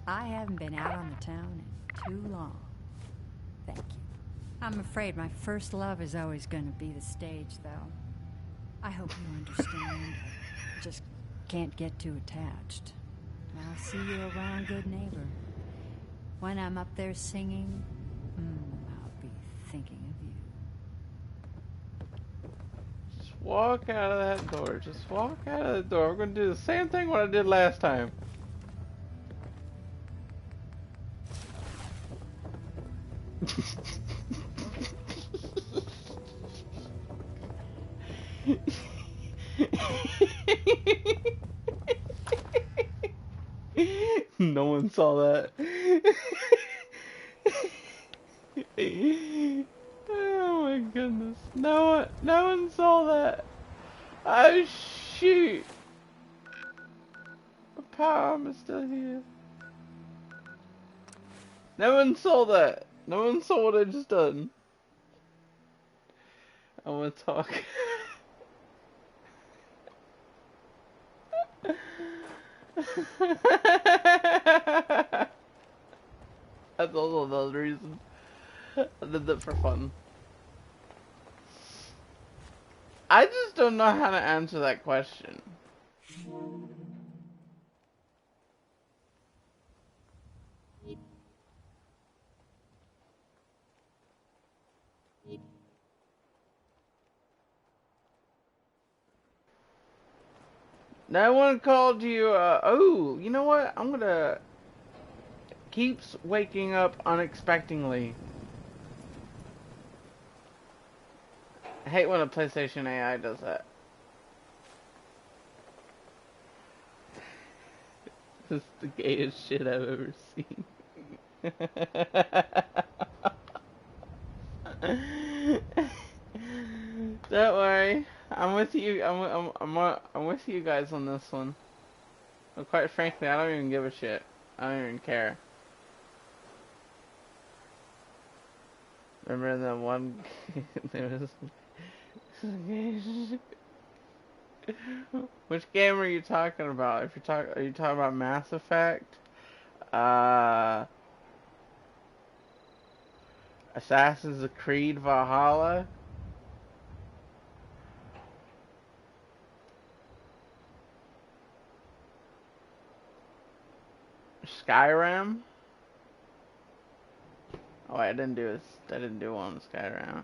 I haven't been out on the town in too long. Thank you. I'm afraid my first love is always going to be the stage, though. I hope you understand. I just can't get too attached. I'll see you around, good neighbor. When I'm up there singing, I'll be thinking of you. Just walk out of that door. Just walk out of the door. We're gonna do the same thing what I did last time. No one saw that. Oh my goodness. No one saw that. Oh shoot. The power armor is still here. No one saw that. No one saw what I just done. I want to talk. That's also another reason. I did that for fun. I just don't know how to answer that question. No one called you, oh, you know what? I'm gonna... Keeps waking up unexpectedly. I hate when a PlayStation AI does that. This is the gayest shit I've ever seen. Don't worry. I'm with you. I'm with you guys on this one. But quite frankly, I don't even give a shit. I don't even care. Remember that one? There was. Which game are you talking about? If you're are you talking about Mass Effect? Assassin's Creed Valhalla? Skyrim? Oh, I didn't do one with Skyrim.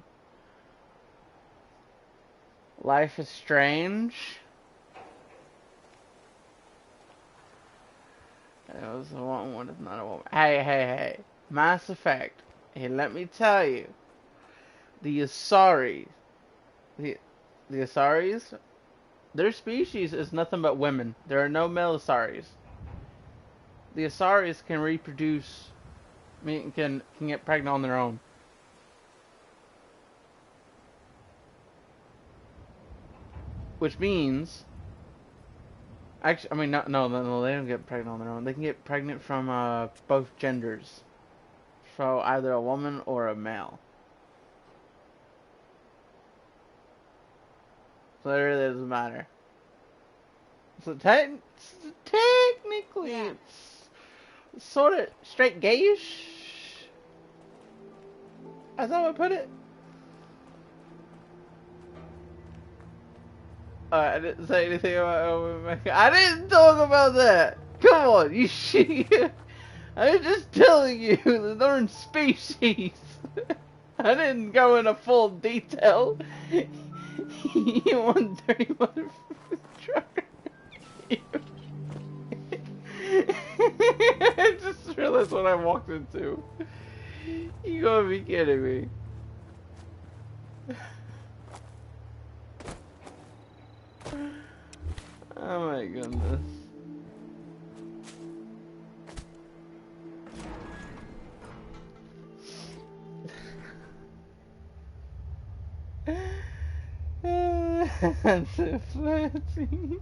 Life is Strange. It was a woman, what is not a woman? Hey. Mass Effect. Hey, let me tell you. The Asaris. The Asaris? Their species is nothing but women. There are no male Asaris. The Asaris can reproduce, can get pregnant on their own. Which means, actually, I mean, no, they don't get pregnant on their own. They can get pregnant from both genders, so either a woman or a male. So it really doesn't matter. So technically, yeah. It's sort of straight gayish. As I would put it. I didn't say anything about I didn't talk about that. Come on, you shit. I was just telling you the darn species. I didn't go into full detail. You want dirty motherfucker. I just realized what I walked into. You gotta be kidding me. Oh my goodness. That's so flirty.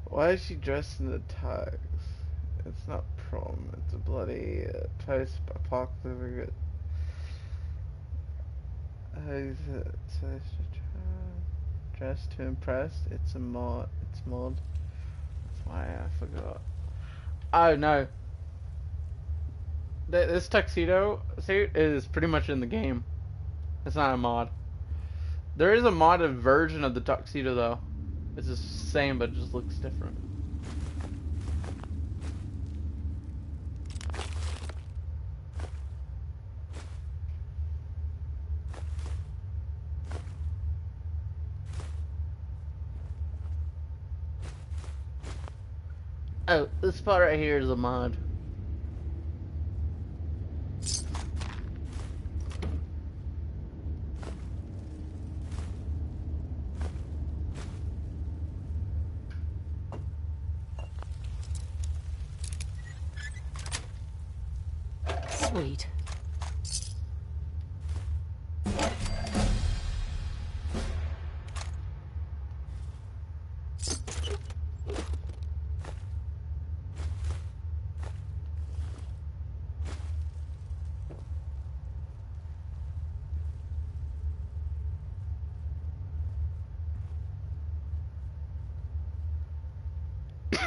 Why is she dressed in the tux? It's not prom, it's a bloody post-apocalyptic. Dressed to impress. It's mod. That's why I forgot. Oh no. this tuxedo suit is pretty much in the game. It's not a mod. There is a modded version of the tuxedo though. It's the same, but it just looks different. Oh, this spot right here is a mod. Sweet.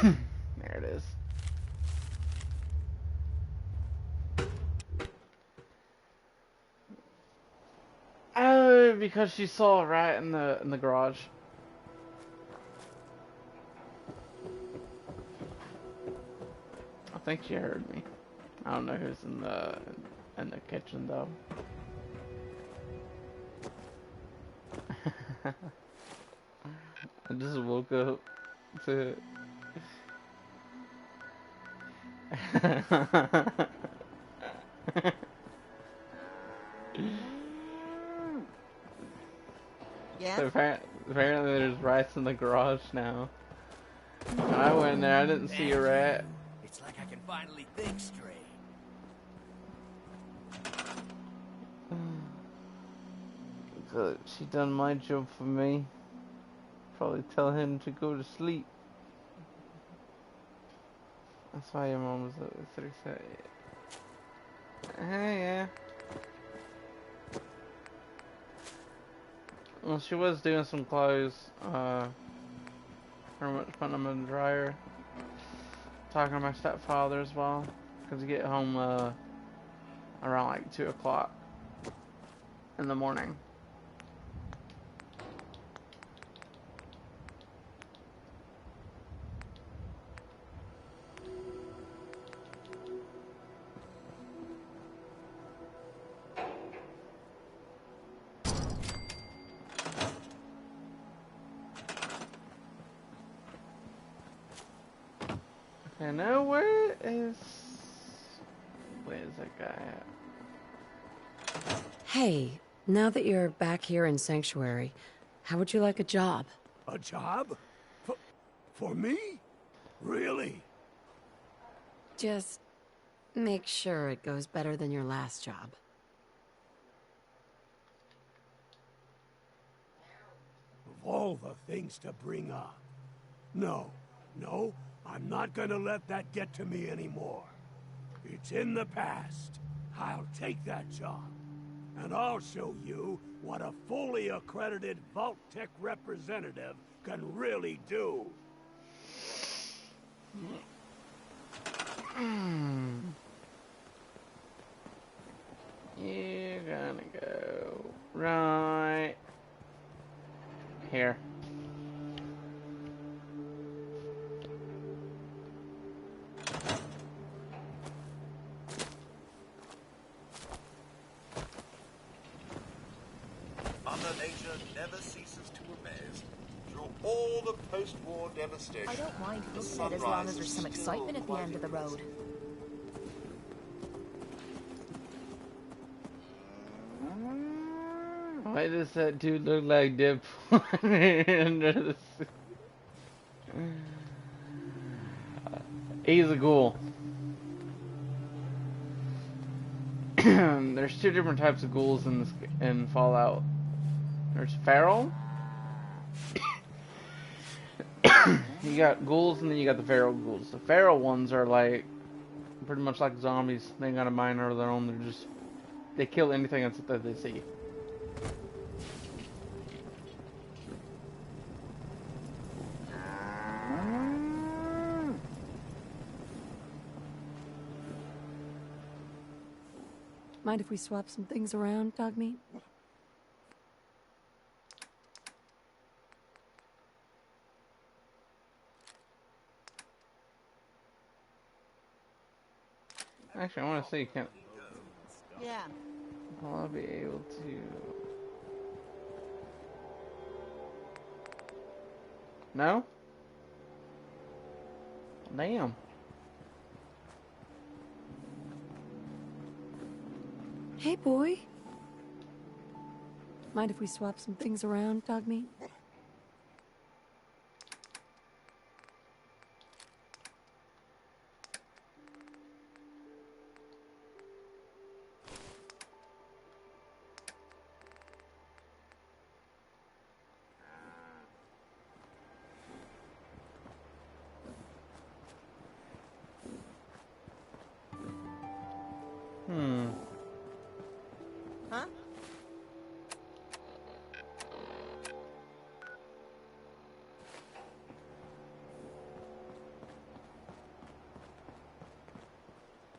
There it is. Oh, because she saw a rat in the garage. I think she heard me. I don't know who's in the kitchen though. I just woke up to Yeah? So apparently there's rats in the garage now. When I went there, I didn't see a rat. It's like I can finally think straight. Good. She done my job for me. Probably tell him to go to sleep. That's why your mom was so excited. Yeah. Well, she was doing some clothes. Pretty much putting them in the dryer. Talking to my stepfather as well. Because he get home around like 2 o'clock in the morning. Okay, now where's that guy at? Hey, now that you're back here in Sanctuary, how would you like a job? A job? For me? Really? Just make sure it goes better than your last job. Of all the things to bring up. No, I'm not gonna let that get to me anymore. It's in the past. I'll take that job. And I'll show you what a fully accredited Vault-Tec representative can really do. You're gonna go right here. Mother Nature never ceases to amaze. Through all the post-war devastation, I don't mind the looking at it as long sunrise as there's is some still excitement at the end of the road. Why does that dude look like Deadpool under the suit? He's a ghoul. There's 2 different types of ghouls in Fallout. There's feral. You got ghouls and then you got the feral ghouls. The feral ones are like pretty much like zombies. They ain't got a mind of their own. They kill anything that they see. Mind if we swap some things around, Dogmeat? Actually, I want to see, Yeah. will I be able to... No? Damn. Hey, boy. Mind if we swap some things around, Dogmeat? Huh?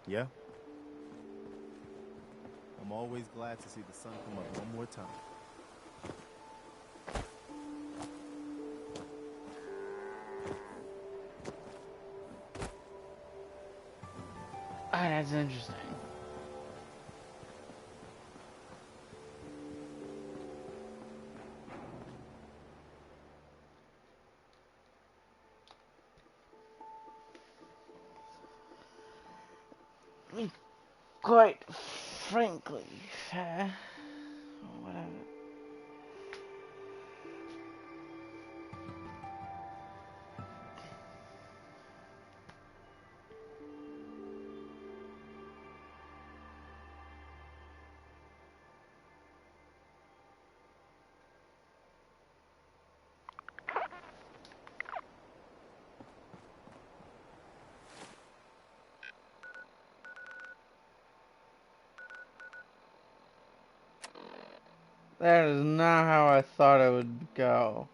Yeah? I'm always glad to see the sun come up one more time. Ah, that's interesting. Quite frankly, whatever. That is not how I thought it would go.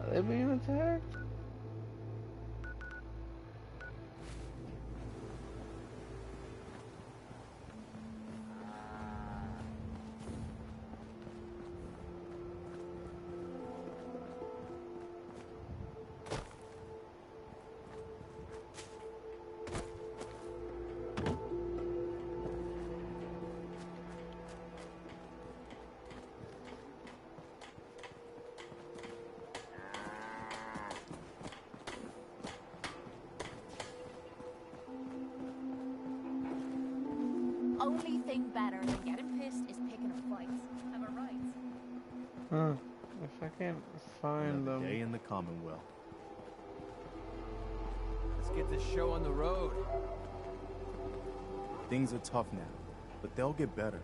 Are they being attacked? Only thing better than getting pissed is picking a fight. Am I right? Huh. If I can't find Another them. day in the Commonwealth. Let's get this show on the road. Things are tough now, but they'll get better.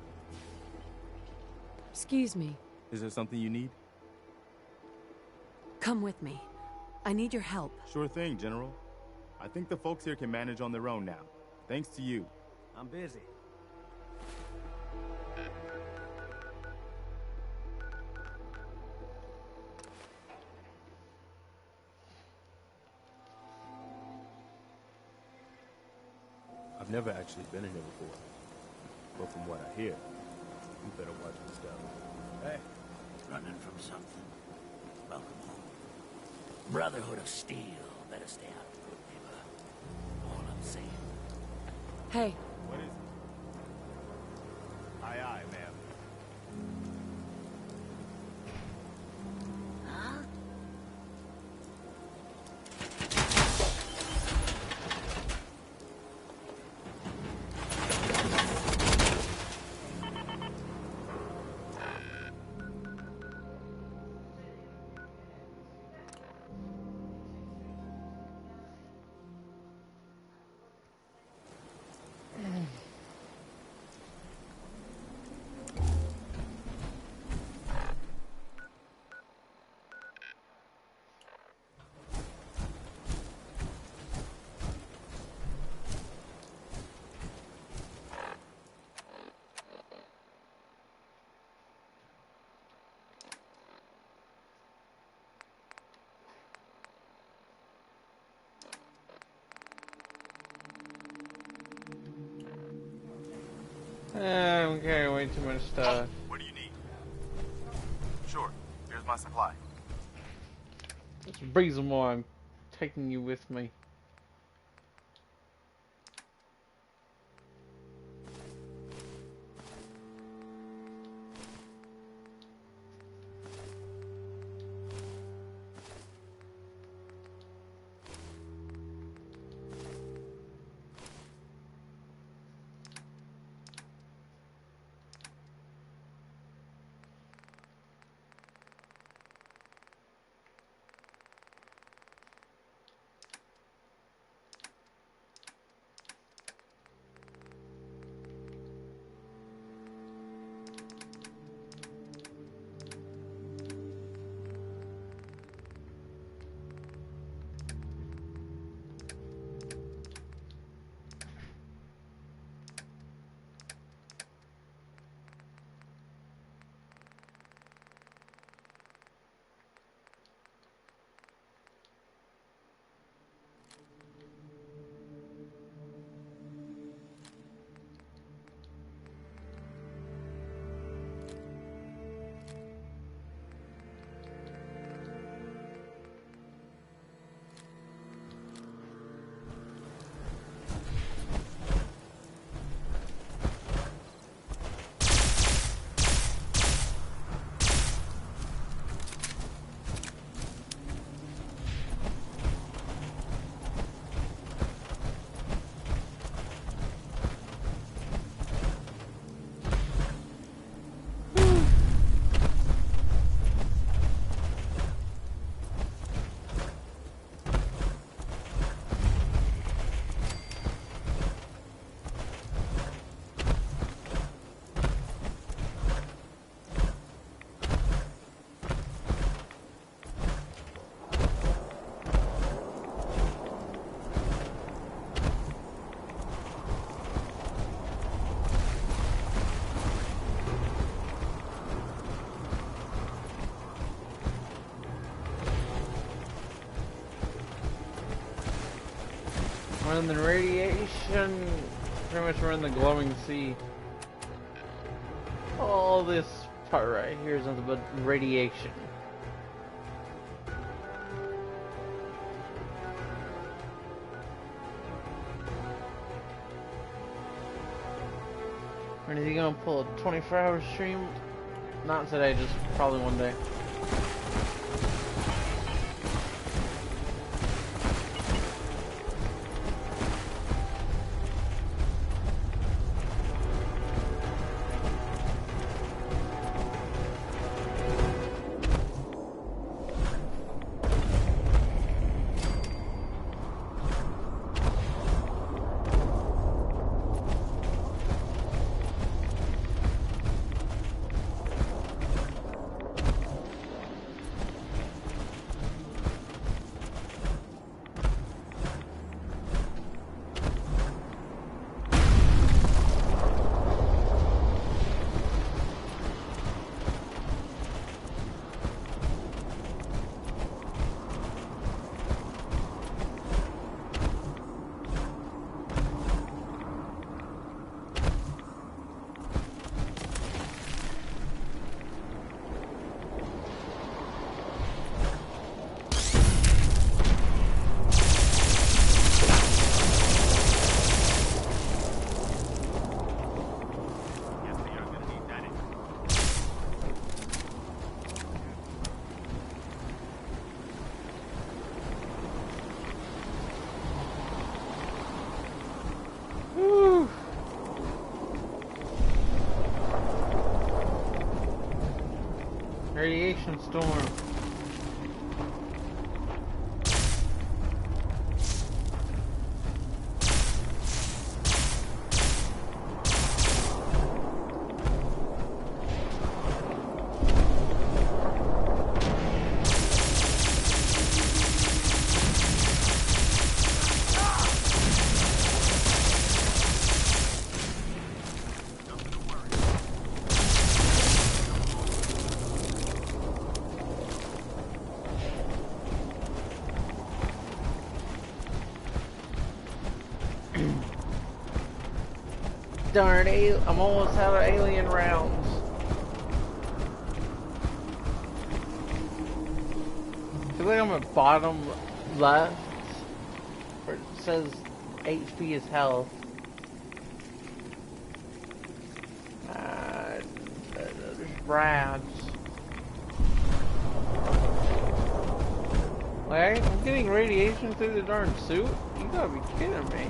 Excuse me. Is there something you need? Come with me. I need your help. Sure thing, General. I think the folks here can manage on their own now. Thanks to you. I'm busy. I've never actually been in here before. But from what I hear, you better watch your step. Hey, running from something? Welcome home. Brotherhood of Steel. Better stay out of the good neighbor. All I'm saying. Hey. What is it? Aye, aye, ma'am. I'm carrying way too much stuff. What do you need? Sure, here's my supply. Let's breeze some more. I'm taking you with me. We're in the radiation, pretty much we're in the glowing sea. All this part right here is nothing but radiation. When is he gonna pull a 24-hour stream? Not today, just probably one day. Radiation storm. darn I'm almost out of alien rounds. I feel like I'm at bottom left, where it says HP is health. There's rats. Wait, I'm getting radiation through the darn suit? You gotta be kidding me.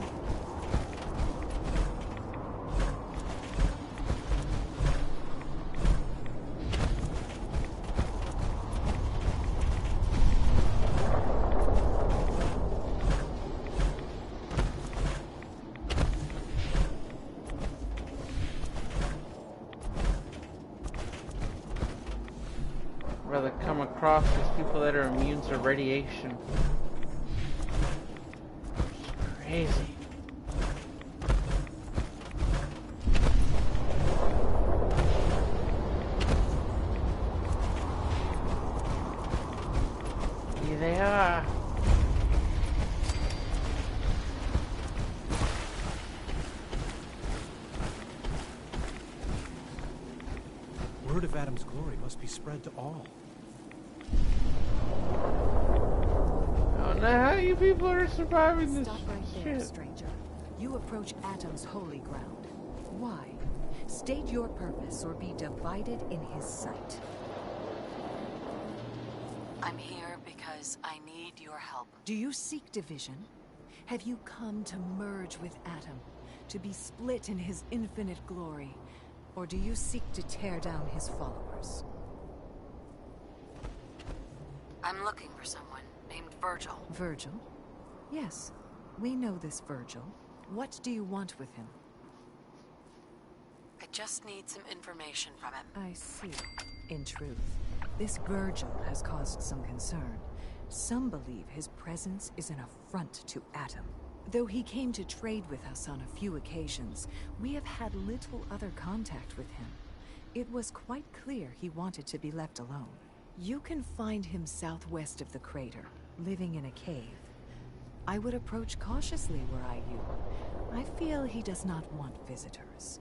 Rather come across as people that are immune to radiation. It's crazy. Here they are. Word of Adam's glory must be spread to all. I don't know how you people are surviving this Stop right shit. there, stranger. You approach Atom's holy ground. Why? State your purpose or be divided in his sight. I'm here because I need your help. Do you seek division? Have you come to merge with Atom? To be split in his infinite glory? Or do you seek to tear down his followers? I'm looking for someone named Virgil. Virgil? Yes, we know this Virgil. What do you want with him? I just need some information from him. I see. In truth, this Virgil has caused some concern. Some believe his presence is an affront to Atom. Though he came to trade with us on a few occasions, we have had little other contact with him. It was quite clear he wanted to be left alone. You can find him southwest of the crater, living in a cave. I would approach cautiously were I you. I feel he does not want visitors.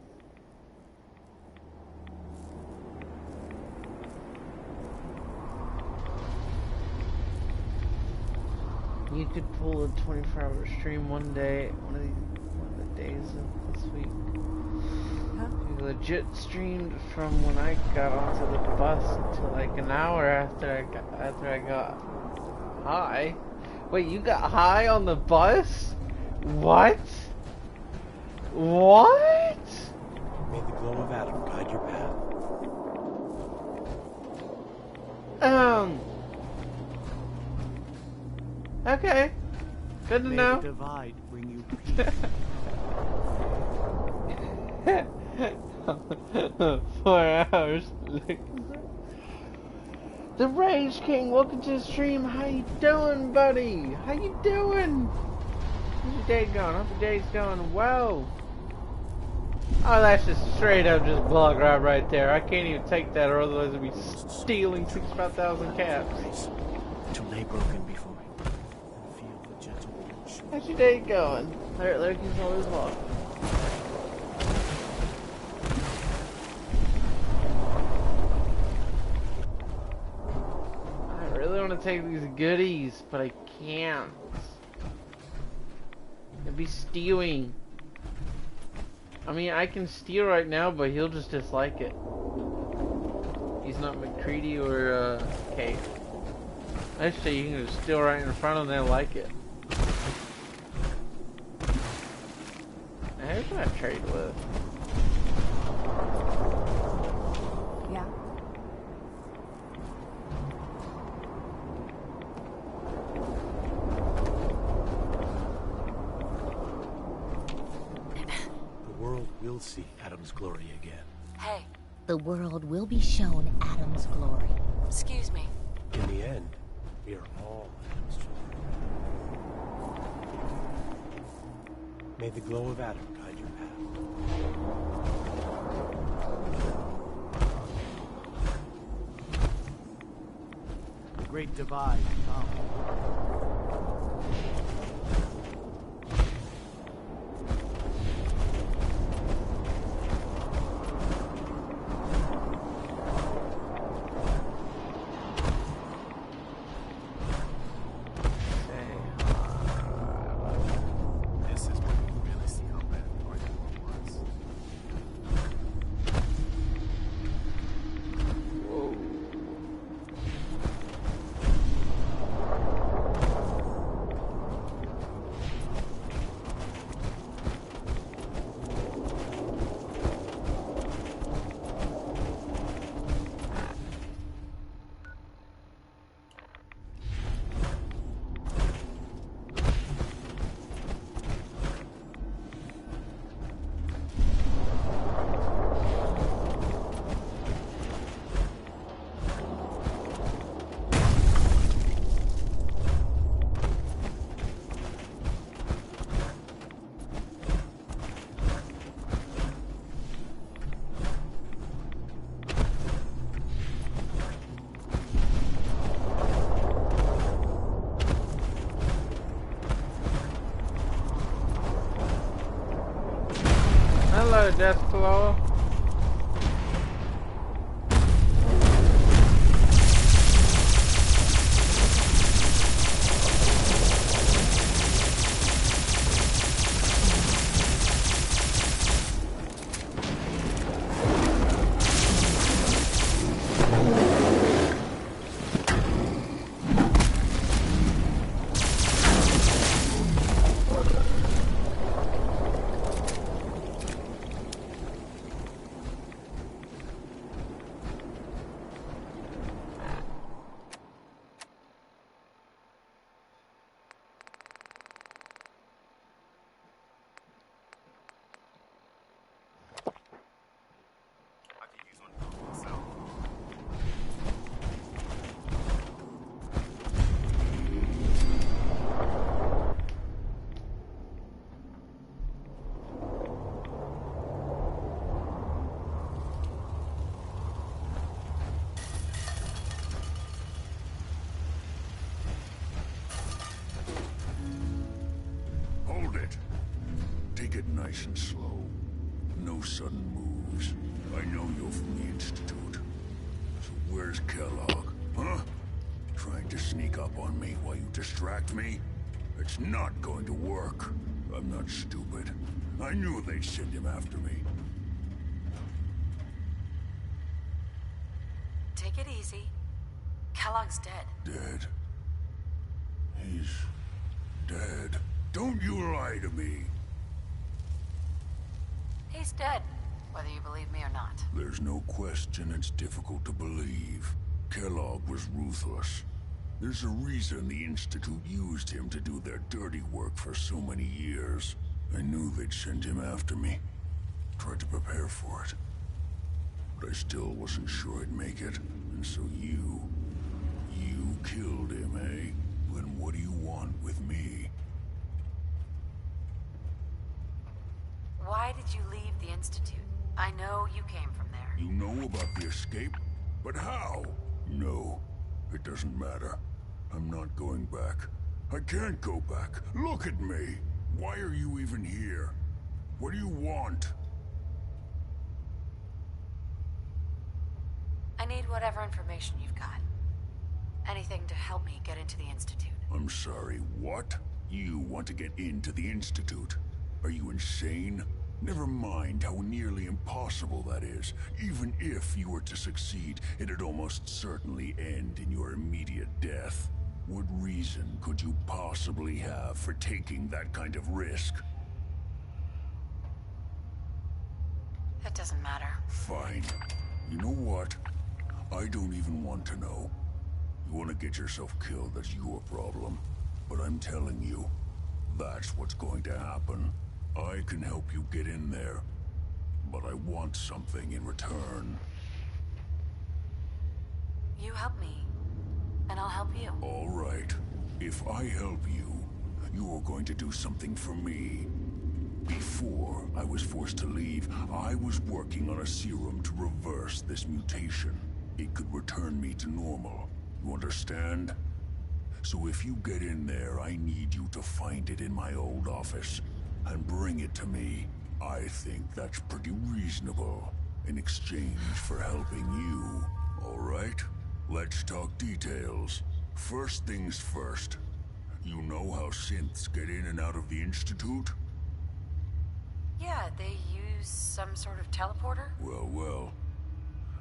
You could pull a 24-hour stream one day, one of the days of this week. Huh? You legit streamed from when I got onto the bus until like an hour after I got high. Wait, you got high on the bus? What? What? May the glow of Adam guide your path. Okay. Good to May know. the divide bring you peace. 4 hours. The Rage King, welcome to the stream. How you doing, buddy? How you doing? How's your day going? Hope your day's going well. Oh, that's just straight up just blog right there. I can't even take that, or otherwise I'd be stealing 65,000 caps. Until day broken before me. And feel the gentle wind. How's your day going? There he's always walk. I really want to take these goodies, but I can't. It'd be stealing. I mean, I can steal right now, but he'll just dislike it. He's not McCready or Kate. Actually, you can just steal right in front of them and like it. Now, who can I trade with? Yeah? The world will see Adam's glory again. Hey, The world will be shown Adam's glory. excuse me. In the end, we are all Adam's children. May the glow of Adam guide your path. The great divide come. Hello, Deathclaw. Hold it. Take it nice and slow. No sudden moves. I know you're from the Institute. So where's Kellogg, huh? Trying to sneak up on me while you distract me? It's not going to work. I'm not stupid. I knew they'd send him after me. Take it easy. Kellogg's dead. Dead? He's dead. Don't you lie to me. He's dead, whether you believe me or not. There's no question it's difficult to believe. Kellogg was ruthless. There's a reason the Institute used him to do their dirty work for so many years. I knew they'd send him after me. Tried to prepare for it. But I still wasn't sure I'd make it. And so you killed him, eh? Then what do you want with me? Why did you leave the Institute? I know you came from there. You know about the escape? But how? No, it doesn't matter. I'm not going back. I can't go back. Look at me. Why are you even here? What do you want? I need whatever information you've got. Anything to help me get into the Institute. I'm sorry, what? You want to get into the Institute? Are you insane? Never mind how nearly impossible that is. Even if you were to succeed, it'd almost certainly end in your immediate death. What reason could you possibly have for taking that kind of risk? It doesn't matter. Fine. You know what? I don't even want to know. You want to get yourself killed, that's your problem. But I'm telling you, that's what's going to happen. I can help you get in there, but I want something in return. You help me, and I'll help you. All right. If I help you, you're going to do something for me. Before I was forced to leave, I was working on a serum to reverse this mutation. It could return me to normal. You understand? So if you get in there, I need you to find it in my old office and bring it to me. I think that's pretty reasonable in exchange for helping you. All right? Let's talk details. First things first. You know how synths get in and out of the Institute? Yeah, they use some sort of teleporter? Well.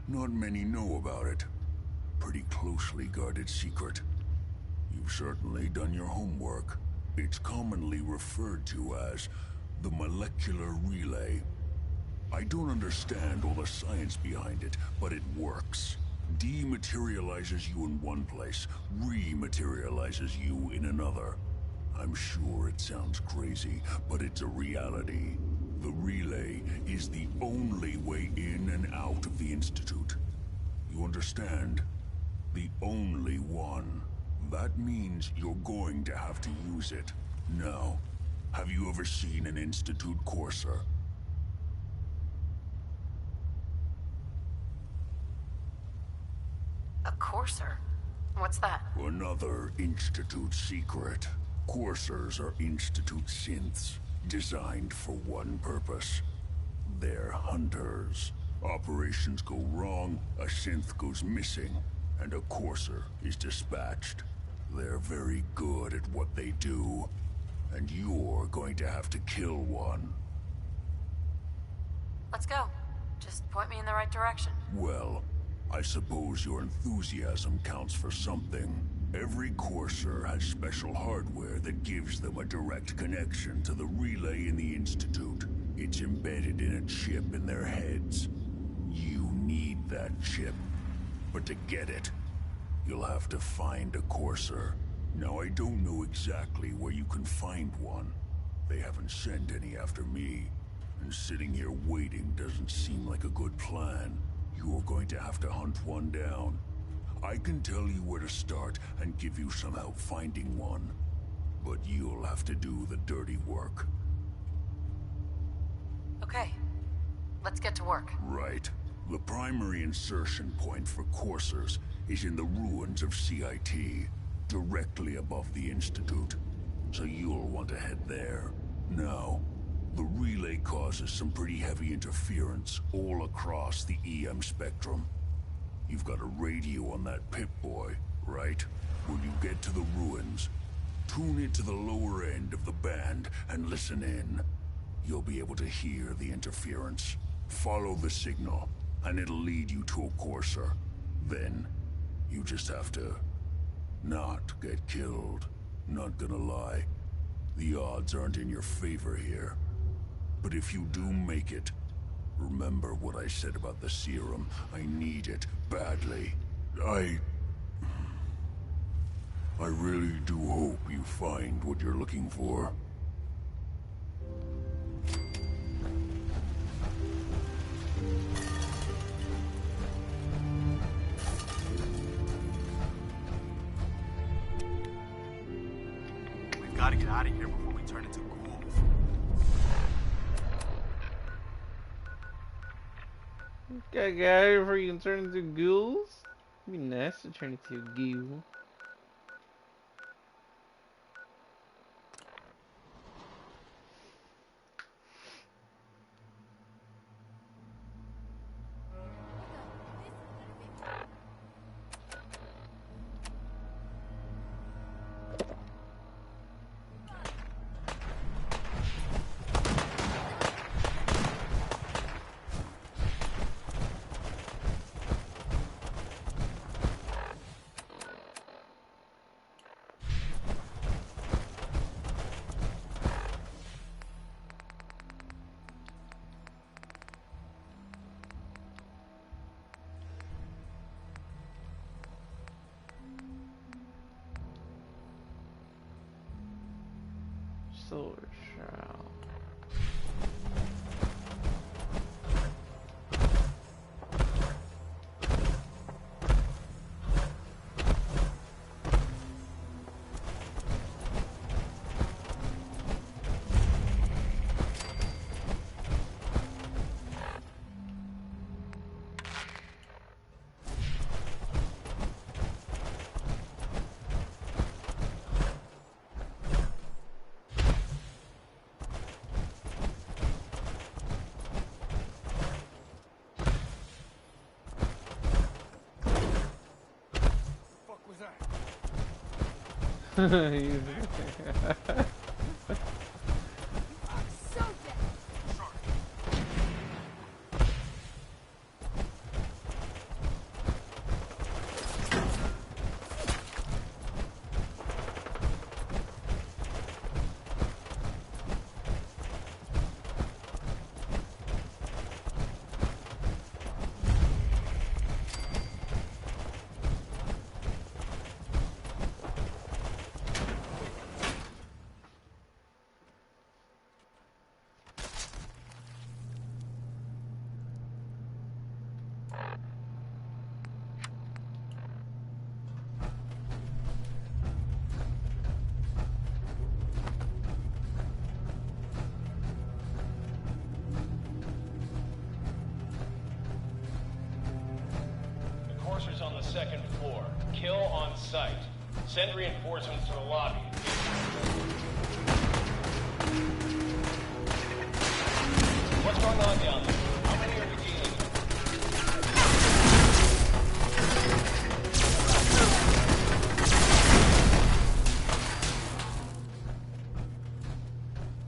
Not many know about it. Pretty closely guarded secret. You've certainly done your homework. It's commonly referred to as the molecular relay. I don't understand all the science behind it, but it works. Dematerializes you in one place, rematerializes you in another. I'm sure it sounds crazy, but it's a reality. The relay is the only way in and out of the Institute. You understand? The only one. That means you're going to have to use it. Now, have you ever seen an Institute courser? A courser? What's that? Another Institute secret. Coursers are Institute synths, designed for one purpose. They're hunters. Operations go wrong, a synth goes missing, and a courser is dispatched. They're very good at what they do, and you're going to have to kill one. Let's go. Just point me in the right direction. Well, I suppose your enthusiasm counts for something. Every courser has special hardware that gives them a direct connection to the relay in the Institute. It's embedded in a chip in their heads. You need that chip. But to get it, you'll have to find a courser. Now, I don't know exactly where you can find one. They haven't sent any after me. And sitting here waiting doesn't seem like a good plan. You're going to have to hunt one down. I can tell you where to start and give you some help finding one. But you'll have to do the dirty work. Okay. Let's get to work. Right. The primary insertion point for coursers is in the ruins of CIT, directly above the Institute. So you'll want to head there. Now, the relay causes some pretty heavy interference all across the EM spectrum. You've got a radio on that Pip-Boy, right? When you get to the ruins, tune it to the lower end of the band and listen in. You'll be able to hear the interference. Follow the signal, and it'll lead you to a courser. Then, you just have to not get killed. Not gonna lie, the odds aren't in your favor here. But if you do make it, remember what I said about the serum. I need it badly. I really do hope you find what you're looking for. We've got to get out of here before we turn into ghouls. Gotta get out of here before you can turn into ghouls? It'd be nice to turn into a ghoul. Solar Shroud. Coursers on the second floor. Kill on sight. Send reinforcements to the lobby. What's going on down there?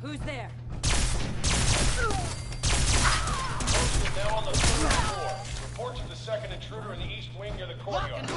Who's there? Host is now on the 3rd floor. Report to the second intruder in the east wing near the courtyard.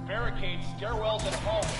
Barricades, stairwells, and hallways.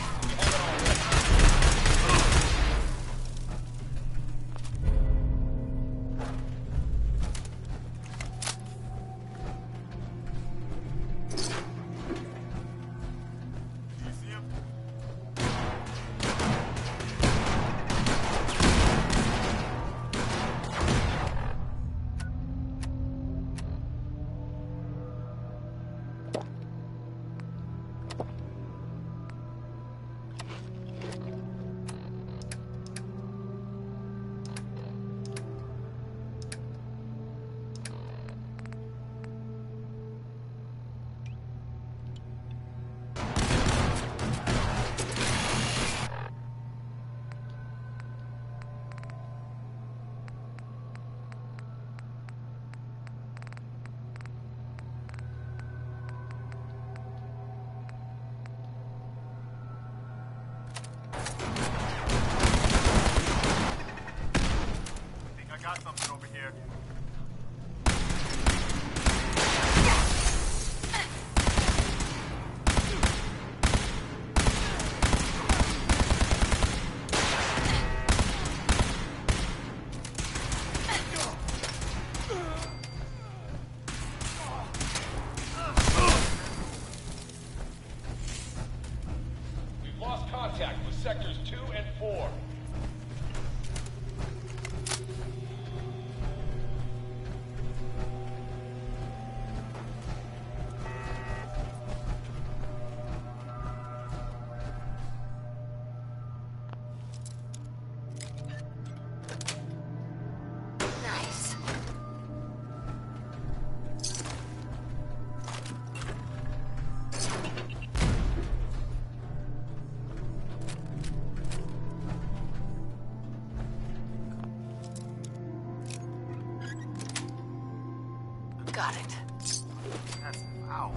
You have it contact with sectors 2 and 4. Got it. That's ow.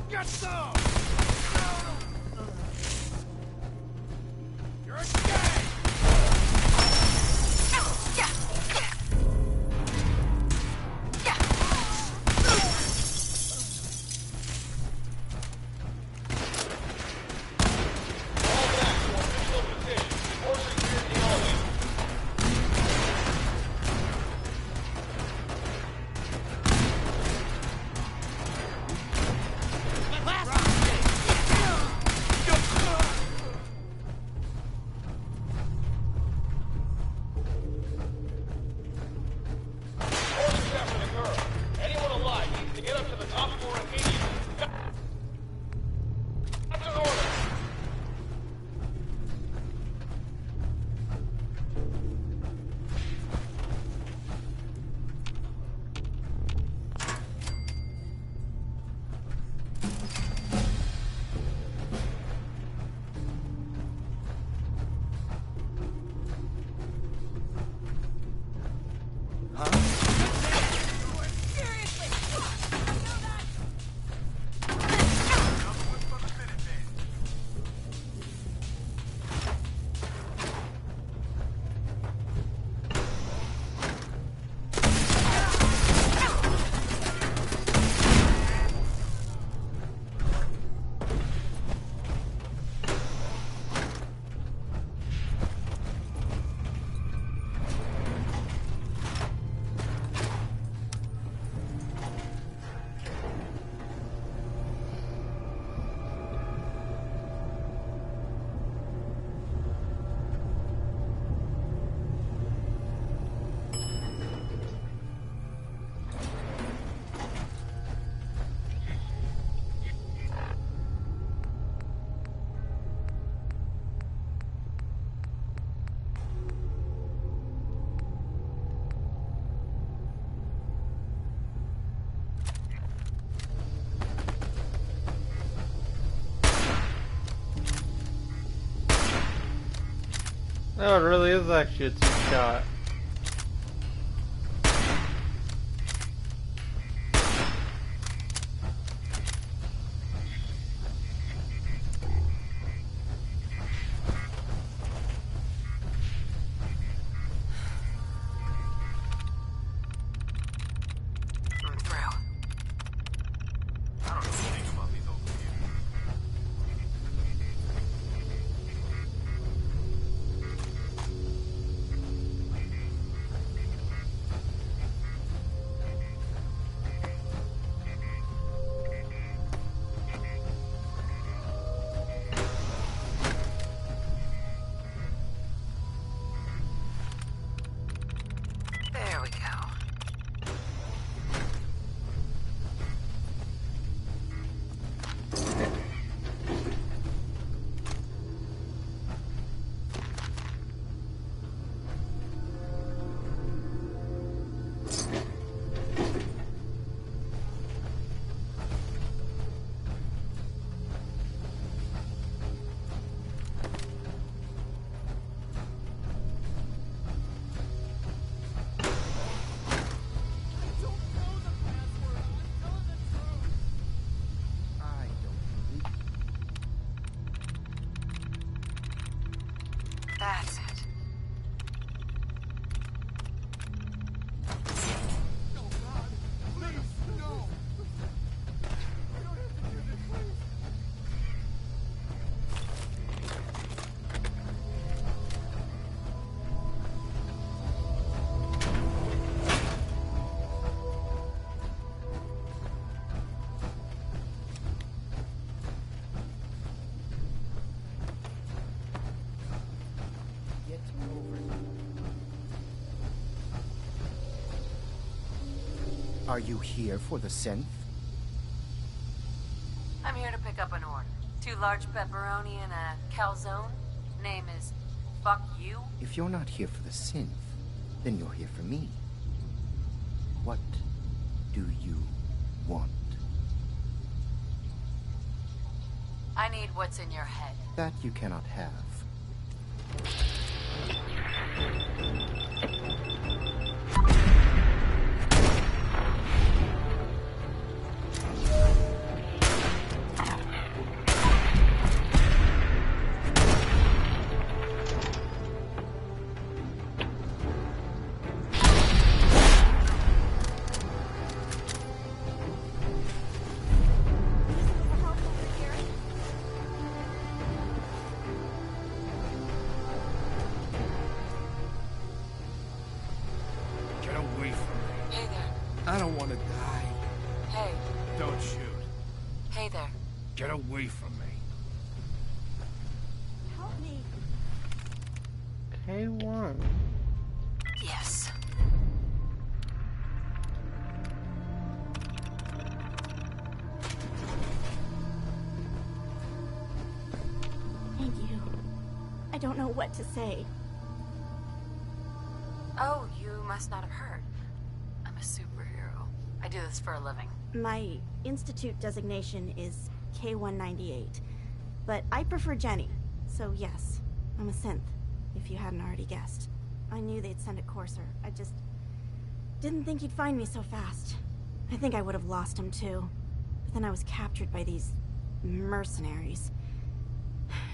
Get some! You're a Blast! No, it really is actually a two-shot. There we go. That's it. Are you here for the synth? I'm here to pick up an order. 2 large pepperoni and a calzone. Name is Fuck You. If you're not here for the synth, then you're here for me. What do you want? I need what's in your head. That you cannot have. I don't want to die. Hey. Don't shoot. Hey there. Get away from me. Help me. K1. Yes. Thank you. I don't know what to say. Oh, you must not have heard. I'm a superhero. I do this for a living. My institute designation is K198, but I prefer Jenny, so yes, I'm a synth, if you hadn't already guessed. I knew they'd send a courser. I just didn't think he'd find me so fast. I think I would have lost him too. But then I was captured by these mercenaries.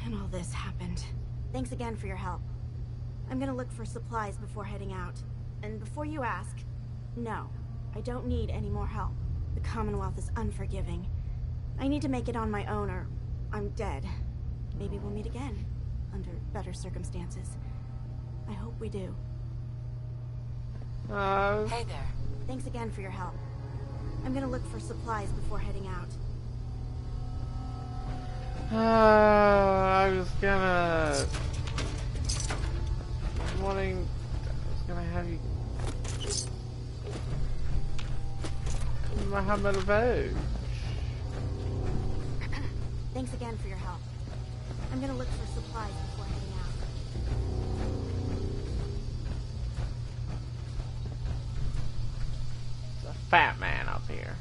And all this happened. Thanks again for your help. I'm gonna look for supplies before heading out. And before you ask, no, I don't need any more help. The Commonwealth is unforgiving. I need to make it on my own or I'm dead. Maybe we'll meet again, under better circumstances. I hope we do. Hey there. Thanks again for your help. I'm gonna look for supplies before heading out. I was gonna have you Mohammed Vogue. Thanks again for your help. I'm gonna look for supplies before heading out. There's a fat man up here.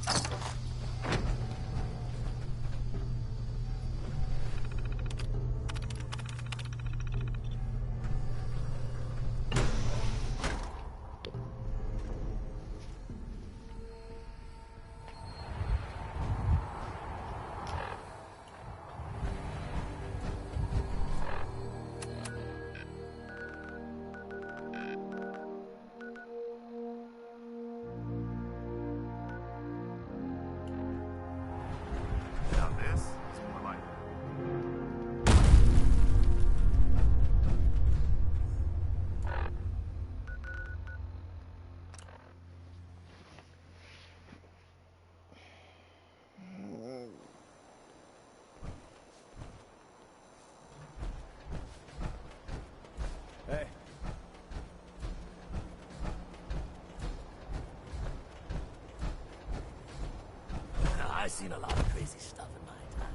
I've seen a lot of crazy stuff in my time.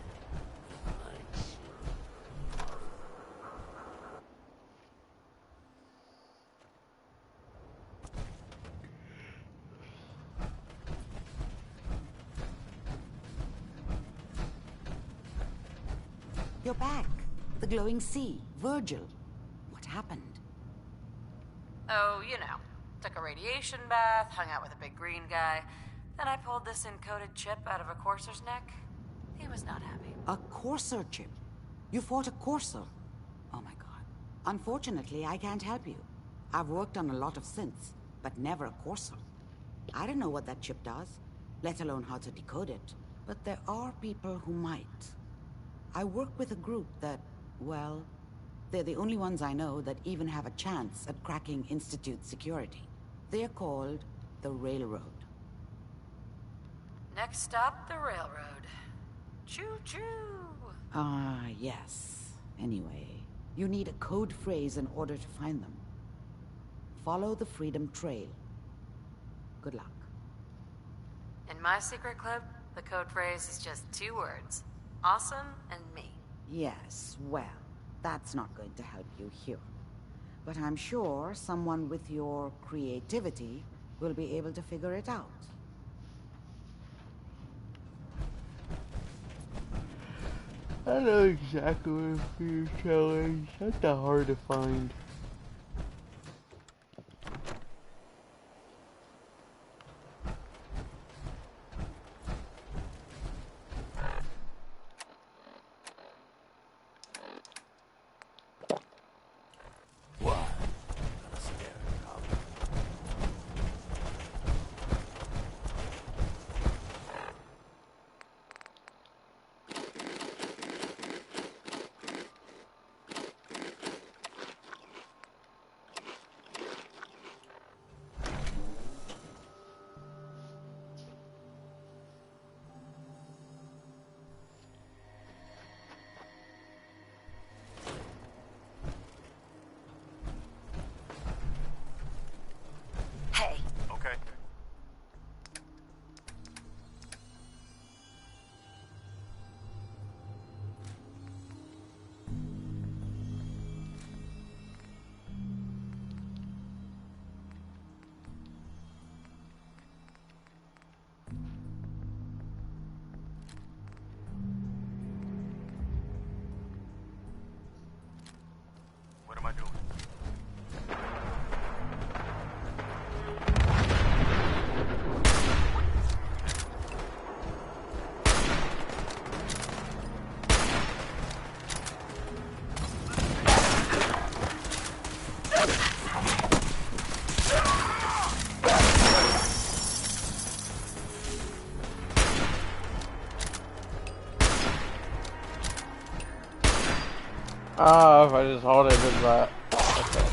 You're back. The glowing sea. Virgil. What happened? Oh, you know. Took a radiation bath, hung out with a big green guy. Then I pulled this encoded chip out of a courser's neck. He was not happy. A courser chip? You fought a courser? Oh my god. Unfortunately, I can't help you. I've worked on a lot of synths, but never a courser. I don't know what that chip does, let alone how to decode it. But there are people who might. I work with a group that, well, they're the only ones I know that even have a chance at cracking Institute security. They're called the Railroad. Next stop, the railroad. Choo-choo! Ah, yes. Anyway, you need a code phrase in order to find them. Follow the Freedom Trail. Good luck. In my secret club, the code phrase is just 2 words. Awesome and me. Yes, well, that's not going to help you here. But I'm sure someone with your creativity will be able to figure it out. I know exactly what you're telling. That's not hard to find. What am I doing? Oh, if I just hold it, it's that. Okay.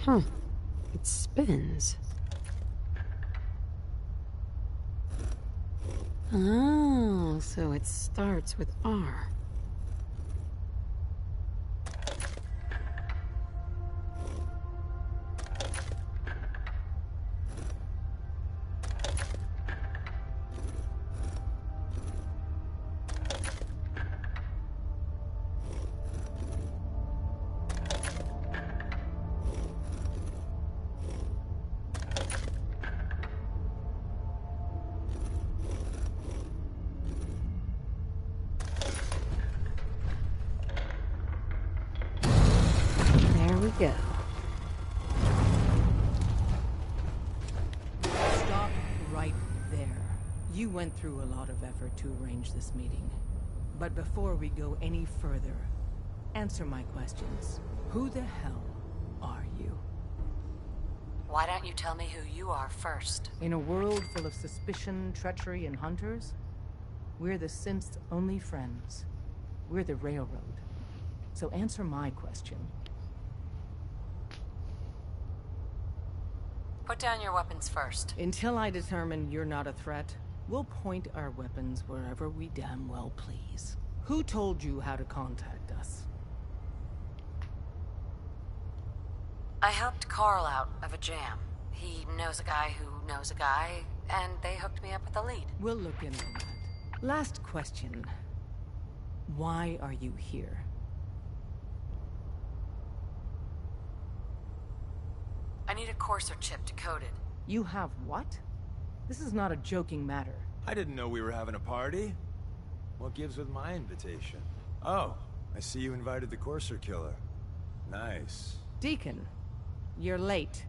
Huh. It spins. Oh, so it starts with R. Go. Stop right there. You went through a lot of effort to arrange this meeting. But before we go any further, answer my questions. Who the hell are you? Why don't you tell me who you are first? In a world full of suspicion, treachery, and hunters, we're the synth's only friends. We're the Railroad. So answer my question. Put down your weapons first. Until I determine you're not a threat, we'll point our weapons wherever we damn well please. Who told you how to contact us? I helped Carl out of a jam. He knows a guy who knows a guy, and they hooked me up with a lead. We'll look into that. Last question. Why are you here? I need a Courser chip decoded. You have what? This is not a joking matter. I didn't know we were having a party. What gives with my invitation? Oh, I see you invited the Courser killer. Nice. Deacon, you're late.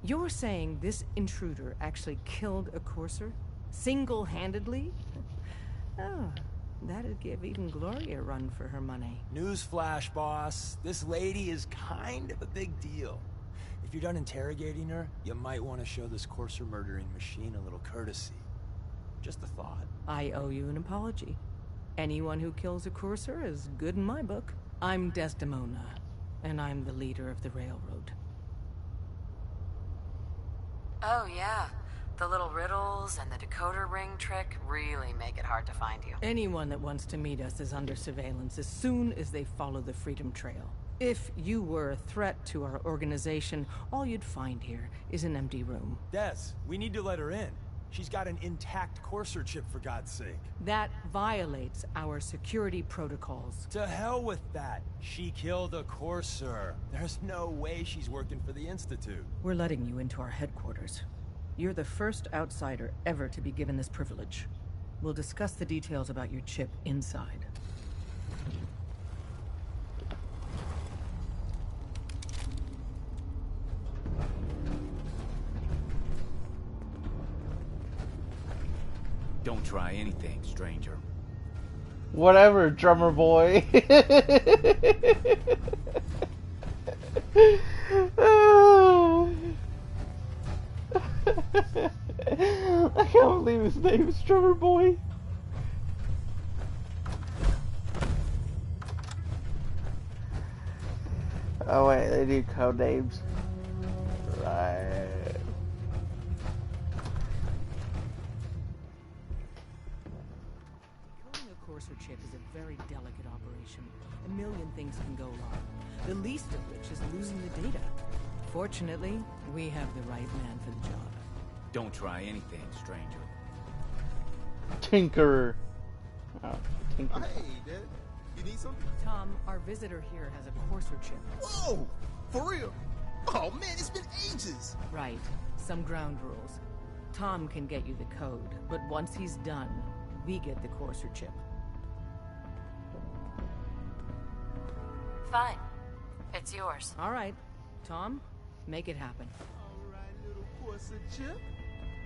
You're saying this intruder actually killed a Courser? Single-handedly? Oh, that'd give even Gloria a run for her money. Newsflash, boss. This lady is kind of a big deal. If you're done interrogating her, you might want to show this Courser murdering machine a little courtesy. Just a thought. I owe you an apology. Anyone who kills a Courser is good in my book. I'm Desdemona, and I'm the leader of the Railroad. Oh, yeah. The little riddles and the decoder ring trick really make it hard to find you. Anyone that wants to meet us is under surveillance as soon as they follow the Freedom Trail. If you were a threat to our organization, all you'd find here is an empty room. Des, we need to let her in. She's got an intact Courser chip, for God's sake. That violates our security protocols. To hell with that. She killed a Courser. There's no way she's working for the Institute. We're letting you into our headquarters. You're the first outsider ever to be given this privilege. We'll discuss the details about your chip inside. Don't try anything, stranger. Whatever, drummer boy. Oh. I can't believe his name is Drummer Boy. Oh wait, they do code names. Right. Coding a Courser chip is a very delicate operation. A million things can go wrong. The least of which is losing the data. Fortunately, we have the right man for the job. Don't try anything, stranger. Tinkerer. Oh, Tinkerer. Hey, Dad. You need something? Tom, our visitor here has a Courser chip. Whoa! For real? Oh man, it's been ages! Right. Some ground rules. Tom can get you the code, but once he's done, we get the Courser chip. Fine. It's yours. All right. Tom, make it happen. All right, little Courser chip.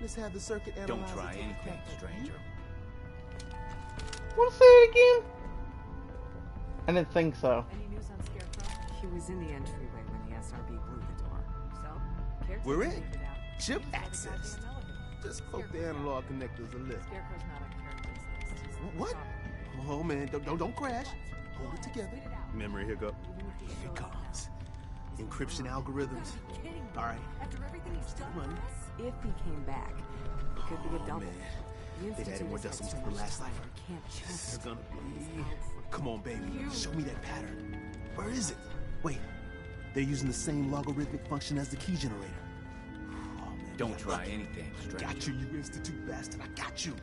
Let's have the circuit analyzer. Don't try anything, stranger. Want to say it again? I didn't think so. Any news on Scarecrow? He was in the entryway when the SRB blew the door. So, We're in. Chip access. Just poke the analog connectors a little. Scarecrow's not on Carraday's list. What? Oh man, don't crash. Hold it together. Memory hiccup. Here it comes. Encryption algorithms. All right. After everything he's done for us? If he came back, it could be a double. Man. The They've added more Institute decimals has to the last so much cipher. time, we can't This is just... gonna be... Come on, baby. Show me that pattern. Where is it? Wait. They're using the same logarithmic function as the key generator. Oh, man. Don't try anything, stranger. Got you, you Institute bastard. I got you.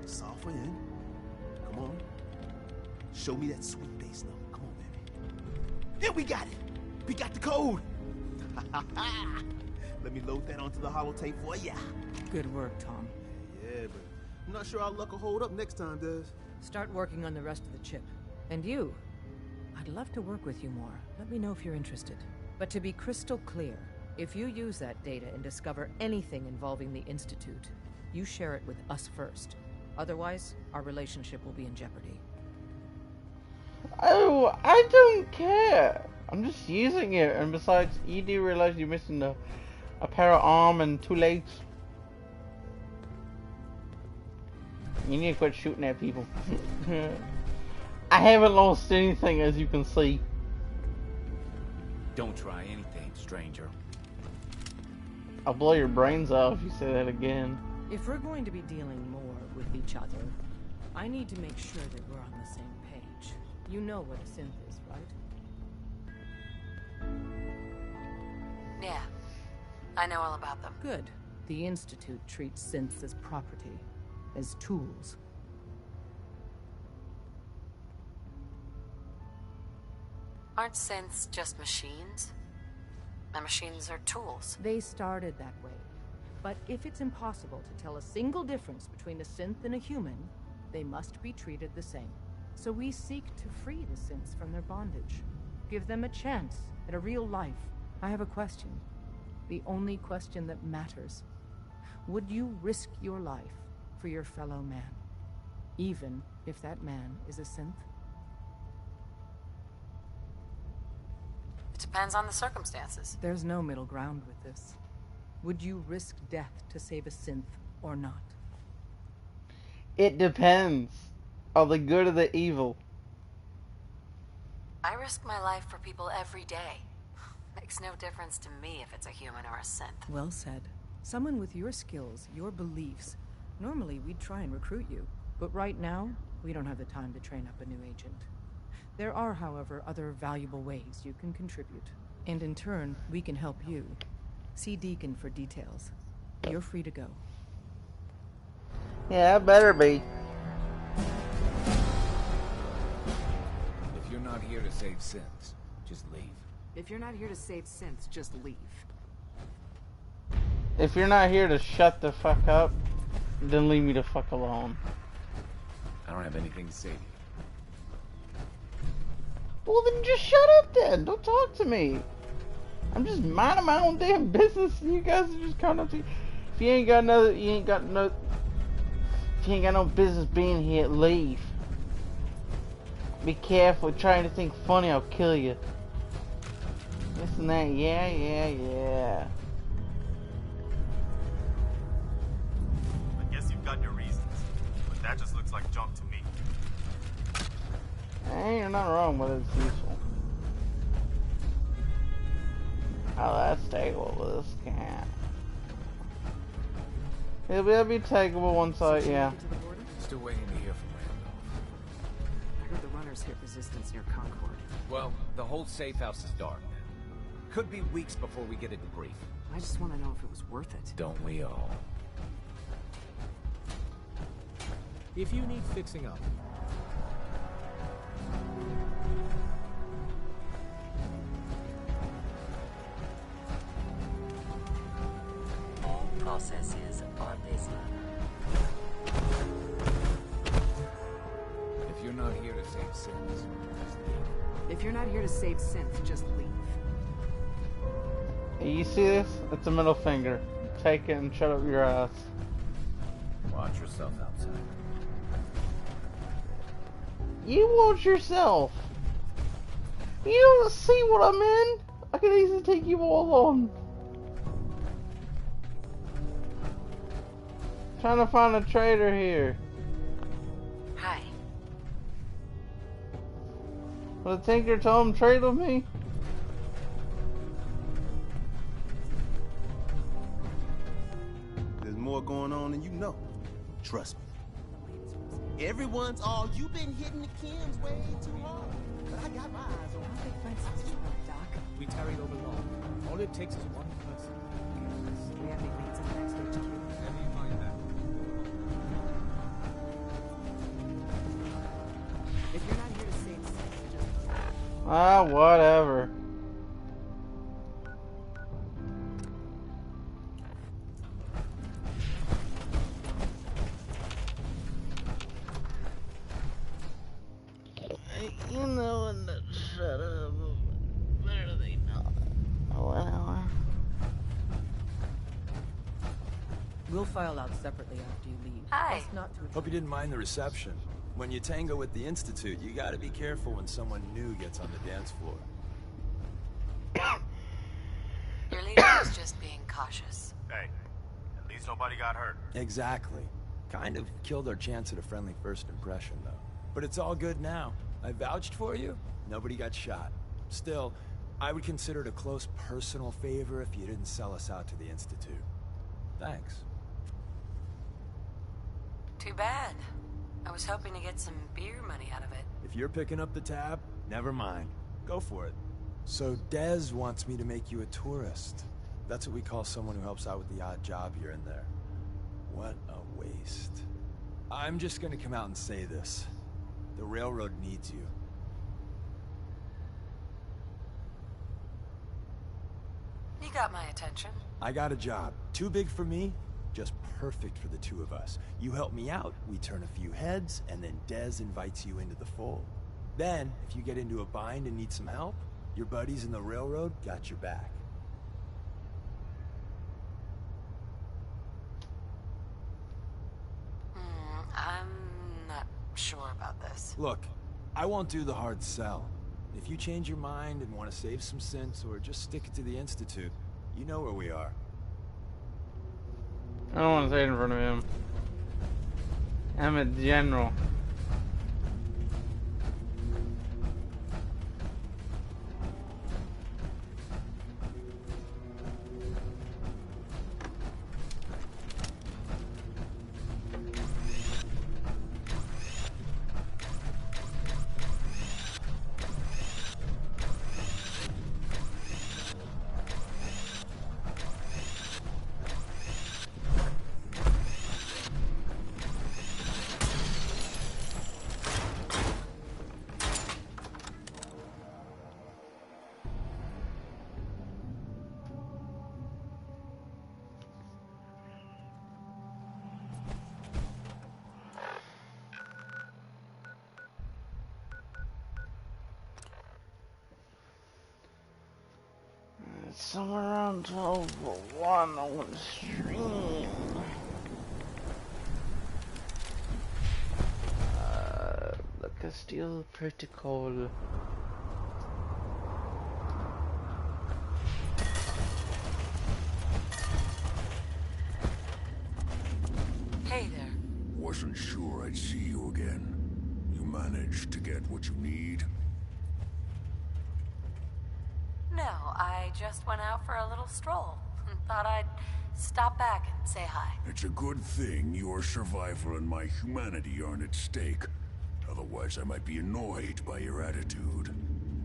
Software in. Come on. Show me that sweet bass number. Come on, baby. Yeah, we got it. We got the code. Let me load that onto the holotape for ya. Good work, Tom. Yeah, but I'm not sure our luck will hold up next time, Des. Start working on the rest of the chip. And you, I'd love to work with you more. Let me know if you're interested. But to be crystal clear, if you use that data and discover anything involving the Institute, you share it with us first. Otherwise, our relationship will be in jeopardy. Oh, I don't care. I'm just using it. And besides, you do realize you're missing a pair of arms and 2 legs. You need to quit shooting at people. I haven't lost anything, as you can see. Don't try anything, stranger. I'll blow your brains out if you say that again. If we're going to be dealing more with each other, I need to make sure that we're on the same page. You know what a synth is, right? Yeah. I know all about them. Good. The Institute treats synths as property, as tools. Aren't synths just machines? And machines are tools. They started that way. But if it's impossible to tell a single difference between a synth and a human, they must be treated the same. So we seek to free the synths from their bondage. Give them a chance at a real life. I have a question. The only question that matters. Would you risk your life for your fellow man? Even if that man is a synth? It depends on the circumstances. There's no middle ground with this. Would you risk death to save a synth or not? It depends on the good or the evil. I risk my life for people every day. Makes no difference to me if it's a human or a synth. Well said. Someone with your skills, your beliefs. Normally we'd try and recruit you, but right now, we don't have the time to train up a new agent. There are, however, other valuable ways you can contribute. And in turn, we can help you. See Deacon for details. You're free to go. Yeah, better be. If you're not here to save synths, just leave. If you're not here to save synths, just leave. If you're not here to shut the fuck up, then leave me the fuck alone. I don't have anything to say to you. Well, then just shut up then. Don't talk to me. I'm just minding my own damn business, and you guys are just coming up to. If you ain't got no, if you ain't got no business being here, leave. Be careful. Trying to think funny, I'll kill you. This and that. Yeah. I guess you've got your reasons, but that just looks like junk to me. Ain't nothing wrong with it, it's useful. Oh, that's takeable with this cat. It'll be takeable once yeah. Still waiting to hear from Randolph. I heard the runners hit resistance near Concord. Well, the whole safe house is dark. Could be weeks before we get a debrief. I just want to know if it was worth it. Don't we all? If you need fixing up, All processes are baseline. If you're not here to save synths, just leave. If you're not here to save synths, just leave. You see this? It's a middle finger. Take it and shut up your ass. Watch yourself outside. You watch yourself. You don't see what I'm in. I can easily take you all on. Trying to find a traitor here. Hi. Will the Tinker tell him trade with me? going on than you know. Trust me. Everyone's all, you've been hitting the Kims way too hard. But I got my eyes on Big Francis, Doc. We tarry over long. All it takes is one person. We have big leads in the next HQ. How do you find that? If you're not here to save us, just... Ah, whatever. You know when to shut up. Where do they know? Whatever. We'll file out separately after you leave. Hi. Best not to Hope you didn't mind the reception. When you tango with the Institute, you gotta be careful when someone new gets on the dance floor. Your leader is just being cautious. Hey, at least nobody got hurt. Exactly. Kind of killed our chance at a friendly first impression, though. But it's all good now. I vouched for you. Nobody got shot. Still, I would consider it a close personal favor if you didn't sell us out to the Institute. Thanks. Too bad. I was hoping to get some beer money out of it. If you're picking up the tab, never mind. Go for it. So Dez wants me to make you a tourist. That's what we call someone who helps out with the odd job here and there. What a waste. I'm just gonna come out and say this. The railroad needs you. You got my attention. I got a job. Too big for me, just perfect for the two of us. You help me out, we turn a few heads, and then Dez invites you into the fold. Then, if you get into a bind and need some help, your buddies in the railroad got your back. I'm not sure about this. Look, I won't do the hard sell. If you change your mind and want to save some cents or just stick it to the Institute, you know where we are. I don't want to say it in front of him. I'm a general. Somewhere around 12:01 on the stream. The Castile Protocol. Hey there. Wasn't sure I'd see you again. You managed to get what you need? No, I just went out for a little stroll. Thought I'd stop back and say hi. It's a good thing your survival and my humanity aren't at stake. Otherwise, I might be annoyed by your attitude.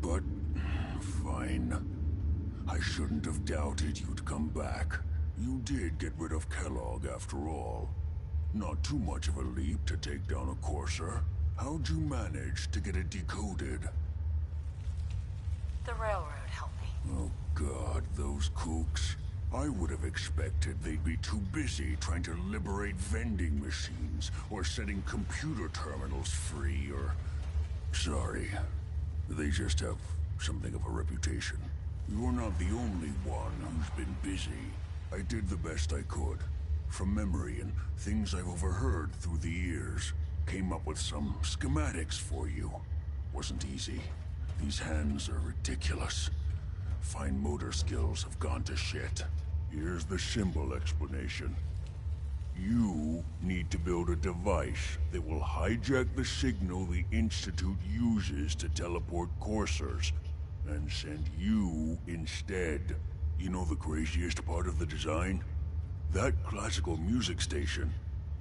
But, fine. I shouldn't have doubted you'd come back. You did get rid of Kellogg after all. Not too much of a leap to take down a Courser. How'd you manage to get it decoded? The railroad helped me. Oh God, those kooks. I would have expected they'd be too busy trying to liberate vending machines or setting computer terminals free or... Sorry. They just have something of a reputation. You're not the only one who's been busy. I did the best I could. From memory and things I've overheard through the years. Came up with some schematics for you. Wasn't easy. These hands are ridiculous. Fine motor skills have gone to shit. Here's the symbol explanation. You need to build a device that will hijack the signal the Institute uses to teleport coursers, and send you instead. You know the craziest part of the design? That classical music station,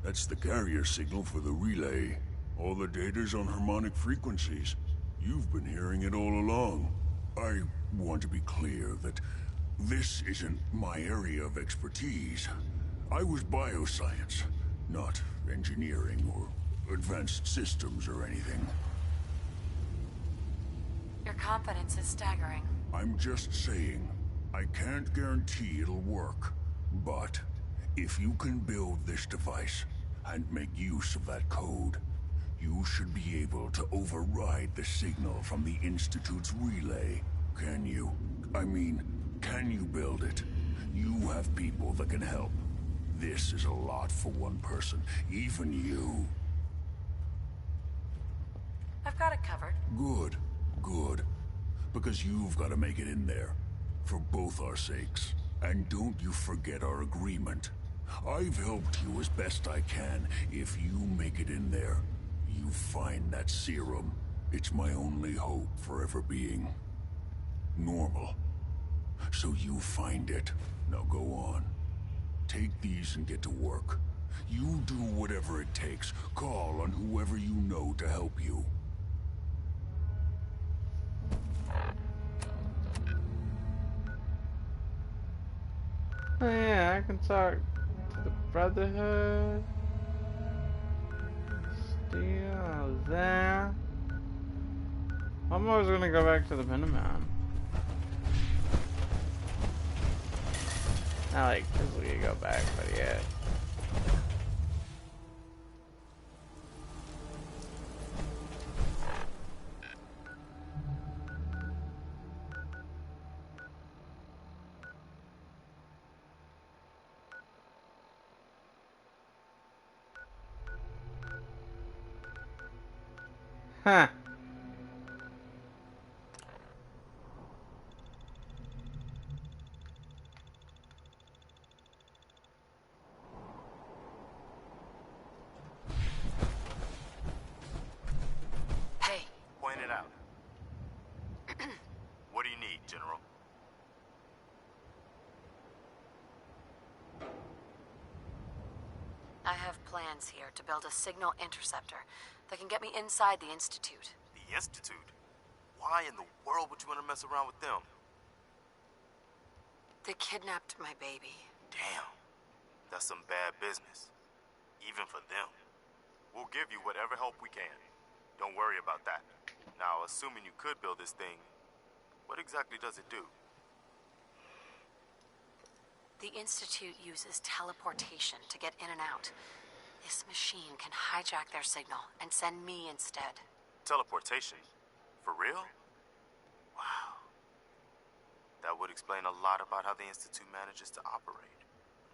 that's the carrier signal for the relay. All the data's on harmonic frequencies. You've been hearing it all along. I want to be clear that this isn't my area of expertise. I was bioscience, not engineering or advanced systems or anything. Your confidence is staggering. I'm just saying, I can't guarantee it'll work. But if you can build this device and make use of that code, you should be able to override the signal from the Institute's relay. Can you? I mean, can you build it? You have people that can help. This is a lot for one person, even you. I've got it covered. Good, good. Because you've got to make it in there. For both our sakes. And don't you forget our agreement. I've helped you as best I can. If you make it in there, you find that serum. It's my only hope for ever being normal. So you find it. Now go on. Take these and get to work. You do whatever it takes. Call on whoever you know to help you. Oh yeah, I can talk to the Brotherhood. Steel, there. I'm always gonna go back to the Minuteman. Not like physically go back, but yeah. Huh. Hey. Point it out. What do you need, General? I have plans here to build a signal interceptor that can get me inside the Institute. The Institute? Why in the world would you want to mess around with them? They kidnapped my baby. Damn. That's some bad business. Even for them. We'll give you whatever help we can. Don't worry about that. Now, assuming you could build this thing, what exactly does it do? The Institute uses teleportation to get in and out. This machine can hijack their signal and send me instead. Teleportation? For real? Wow. That would explain a lot about how the Institute manages to operate.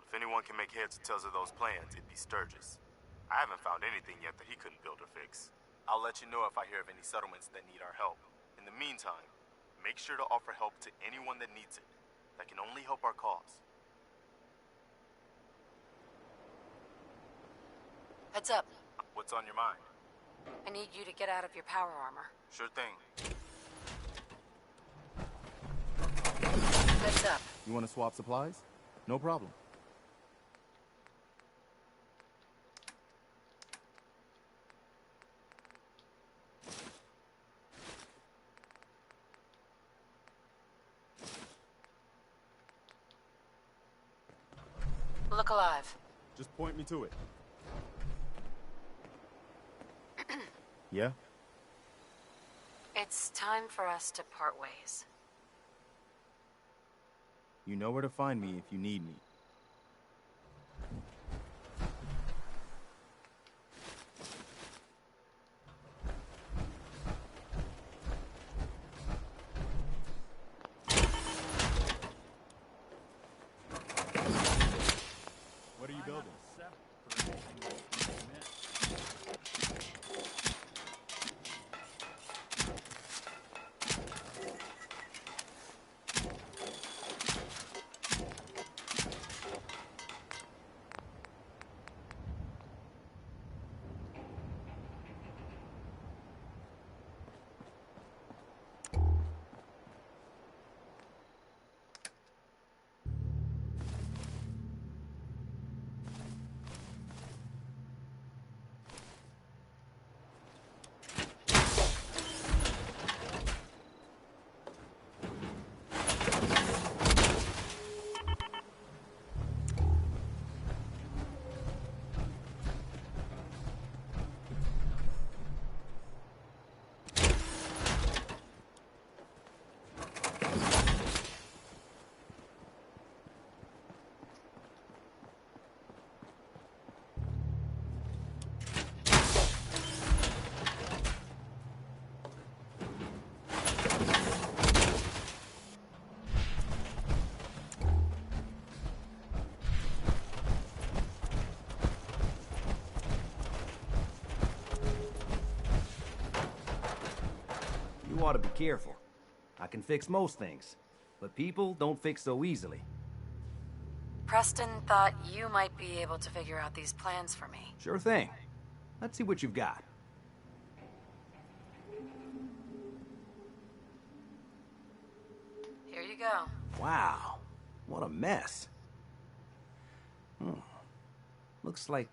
If anyone can make heads or tails of those plans, it'd be Sturgis. I haven't found anything yet that he couldn't build or fix. I'll let you know if I hear of any settlements that need our help. In the meantime, make sure to offer help to anyone that needs it. That can only help our cause. Heads up. What's on your mind? I need you to get out of your power armor. Sure thing. Heads up. You want to swap supplies? No problem. Look alive. Just point me to it. Yeah? It's time for us to part ways. You know where to find me if you need me. What are you building? ought to be careful. I can fix most things, but people don't fix so easily. Preston thought you might be able to figure out these plans for me. Sure thing. Let's see what you've got. Here you go. Wow, what a mess. Looks like,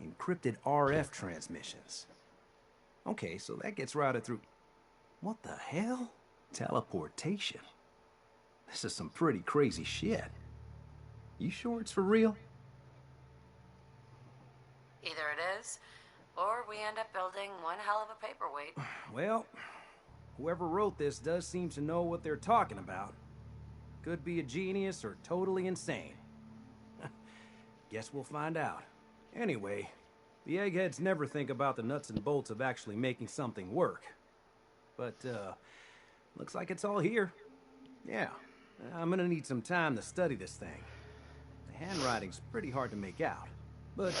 encrypted RF transmissions. Okay, so that gets routed through... What the hell? Teleportation. This is some pretty crazy shit. You sure it's for real? Either it is, or we end up building one hell of a paperweight. Well, whoever wrote this does seem to know what they're talking about. Could be a genius or totally insane. Guess we'll find out. Anyway, the eggheads never think about the nuts and bolts of actually making something work. But, looks like it's all here. Yeah, I'm gonna need some time to study this thing. The handwriting's pretty hard to make out. But,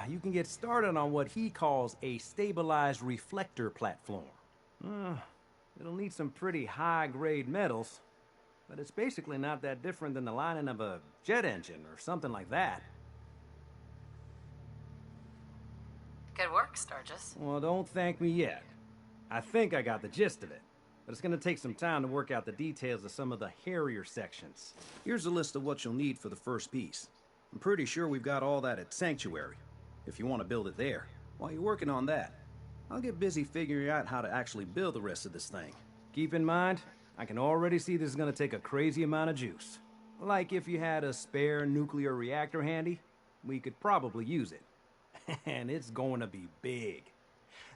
you can get started on what he calls a stabilized reflector platform. It'll need some pretty high-grade metals, but it's basically not that different than the lining of a jet engine or something like that. Good work, Sturgis. Well, don't thank me yet. I think I got the gist of it, but it's gonna take some time to work out the details of some of the hairier sections. Here's a list of what you'll need for the first piece. I'm pretty sure we've got all that at Sanctuary, if you want to build it there. While you're working on that, I'll get busy figuring out how to actually build the rest of this thing. Keep in mind, I can already see this is gonna take a crazy amount of juice. Like if you had a spare nuclear reactor handy, we could probably use it. And it's going to be big.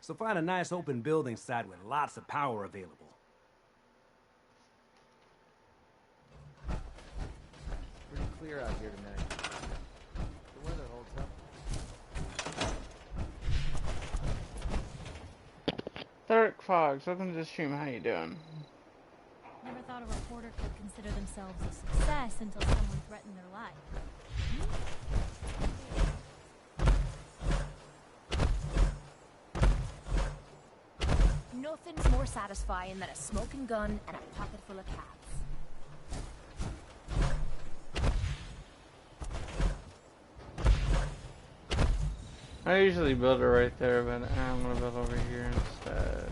So find a nice open building site with lots of power available. Pretty clear out here tonight. The weather holds up. Dark Fox, welcome to the stream. How you doing? Never thought a reporter could consider themselves a success until someone threatened their life. Nothing's more satisfying than a smoking gun and a pocket full of cats. I usually build it right there, but I'm gonna build over here instead.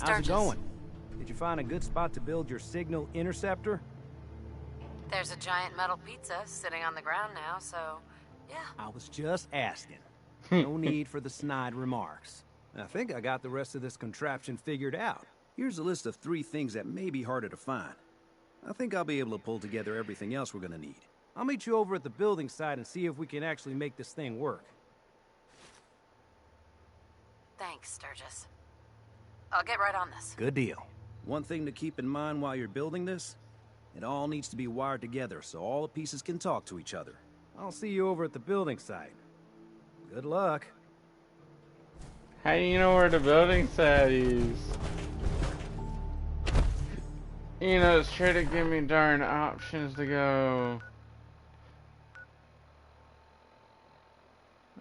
How's it going? Did you find a good spot to build your signal interceptor? There's a giant metal pizza sitting on the ground now, so yeah. I was just asking. No need for the snide remarks. I think I got the rest of this contraption figured out. Here's a list of 3 things that may be harder to find. I think I'll be able to pull together everything else we're gonna need. I'll meet you over at the building site and see if we can actually make this thing work. Thanks, Sturgis. I'll get right on this. Good deal. One thing to keep in mind while you're building this, it all needs to be wired together so all the pieces can talk to each other. I'll see you over at the building site. Good luck. How do you know where the building site is? You know, it's trying to give me darn options to go.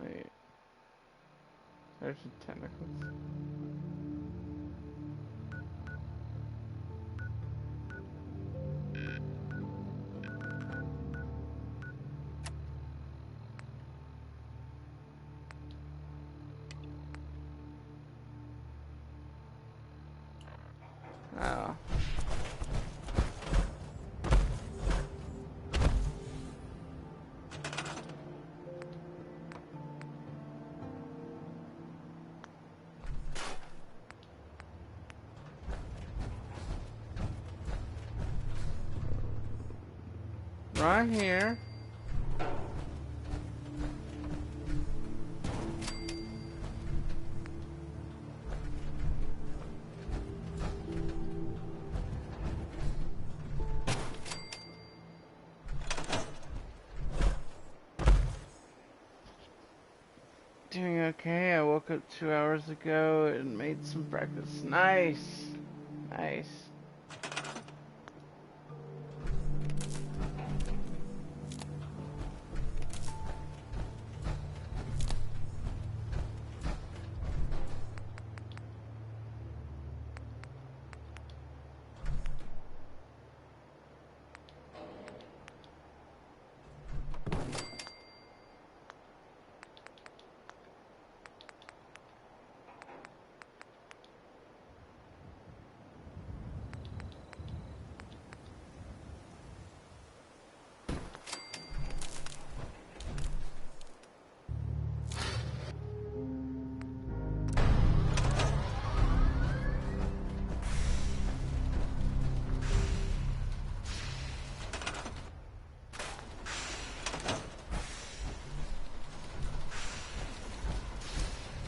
Wait. There's the tentacles. Oh. Right here. Doing okay. I woke up 2 hours ago and made some breakfast. Nice. Nice.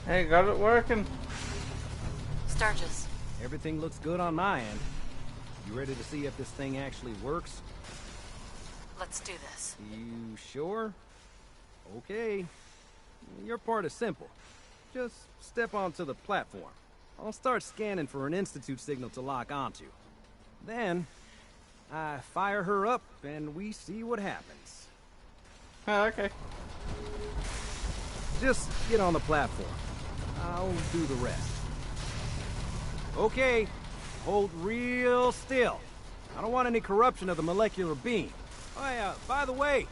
Hey, got it working. Sturgis. Everything looks good on my end. You ready to see if this thing actually works? Let's do this. You sure? Okay. Your part is simple. Just step onto the platform. I'll start scanning for an Institute signal to lock onto. Then, I fire her up and we see what happens. Oh, okay. Just get on the platform. I'll do the rest. Okay, hold real still. I don't want any corruption of the molecular beam. Oh yeah, by the way,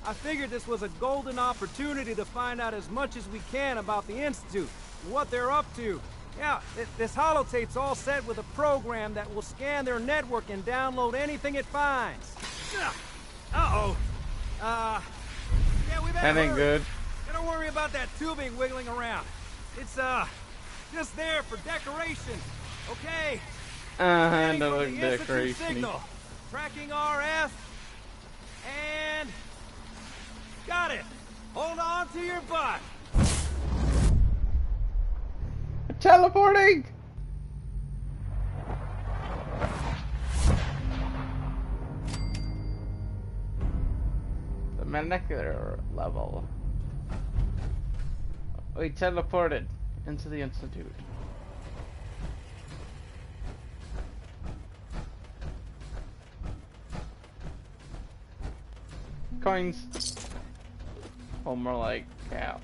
I figured this was a golden opportunity to find out as much as we can about the Institute, what they're up to. Yeah, this holotape's all set with a program that will scan their network and download anything it finds. Uh-oh. Yeah, we better That ain't hurry. good. Don't worry about that tubing wiggling around. It's, just there for decoration. Okay? No The look Institute decoration. signal. Tracking RF. And... got it. Hold on to your butt. Teleporting! The molecular level. We teleported into the Institute. Coins. Oh, more like caps.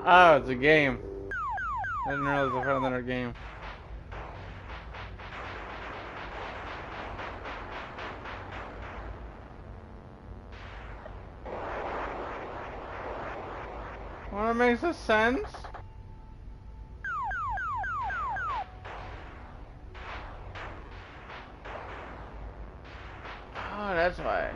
Oh, it's a game. I didn't realize I found another game. Well, it makes a sense. Oh, that's why.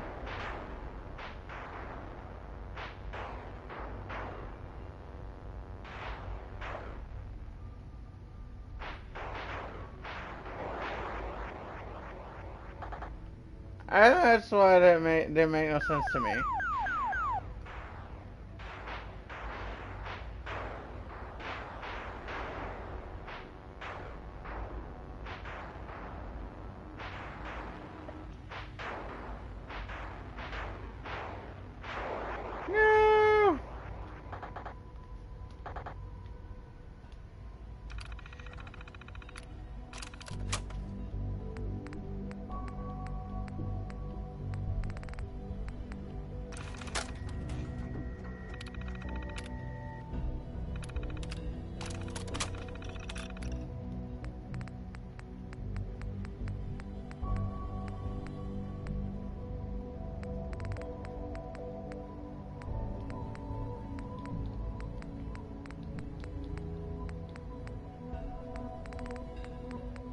That's why that didn't make no sense to me. No.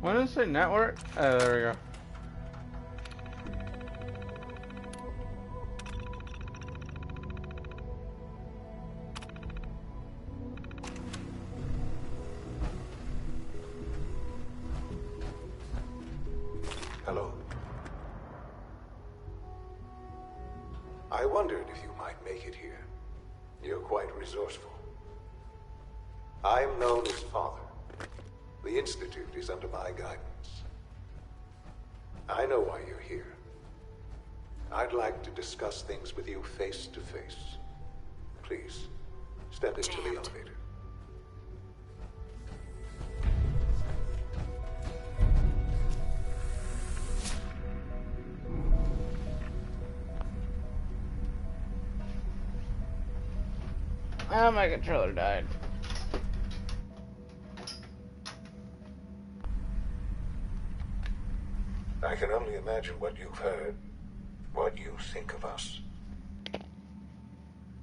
What did it say? Network? Oh, there we go. Hello. I wondered if you might make it here. You're quite resourceful. I am known as Father. The Institute is under my guidance. I know why you're here. I'd like to discuss things with you face to face. Please, step into the elevator. Oh, my controller died. I can only imagine what you've heard, what you think of us.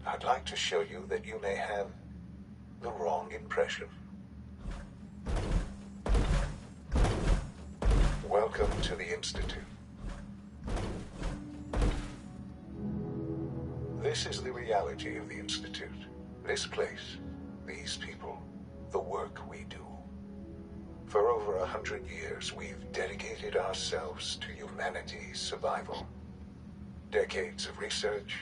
I'd like to show you that you may have the wrong impression. Welcome to the Institute. This is the reality of the Institute. This place, these people, the work we do. For over 100 years, we've dedicated ourselves to humanity's survival. Decades of research,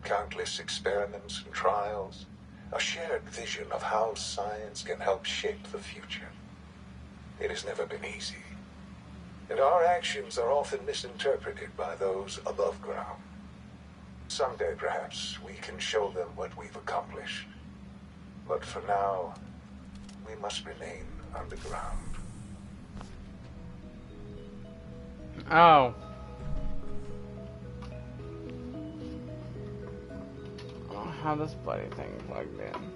countless experiments and trials, a shared vision of how science can help shape the future. It has never been easy, and our actions are often misinterpreted by those above ground. Someday, perhaps, we can show them what we've accomplished. But for now, we must remain underground. Oh. How this bloody thing plugged in.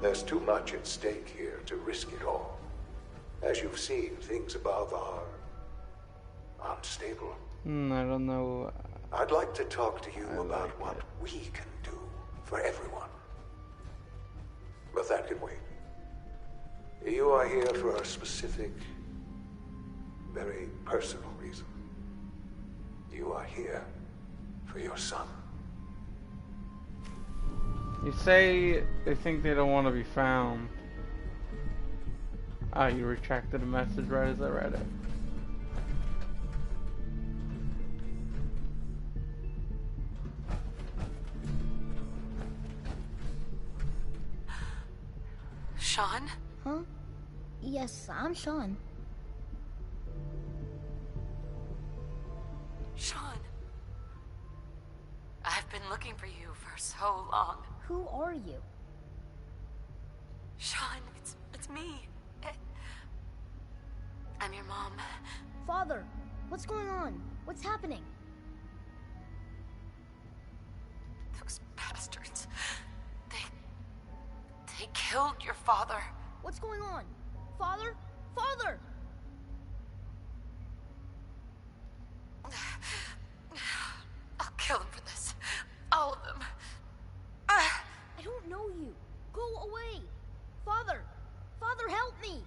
There's too much at stake here to risk it all. As you've seen, things above are unstable. I don't know. I'd like to talk to you about what we can do for everyone. But that can wait. You are here for a specific, very personal reason. You are here for your son. You say they think they don't want to be found. Ah, you retracted a message right as I read it. Sean? Huh? Yes, I'm Sean. Sean. I've been looking for you for so long. Who are you? Sean, it's me. I'm your mom. Father, what's going on? What's happening? Those bastards. They killed your father. What's going on? Father? Father! I'll kill them for this. All of them. I don't know you. Go away. Father! Father, help me!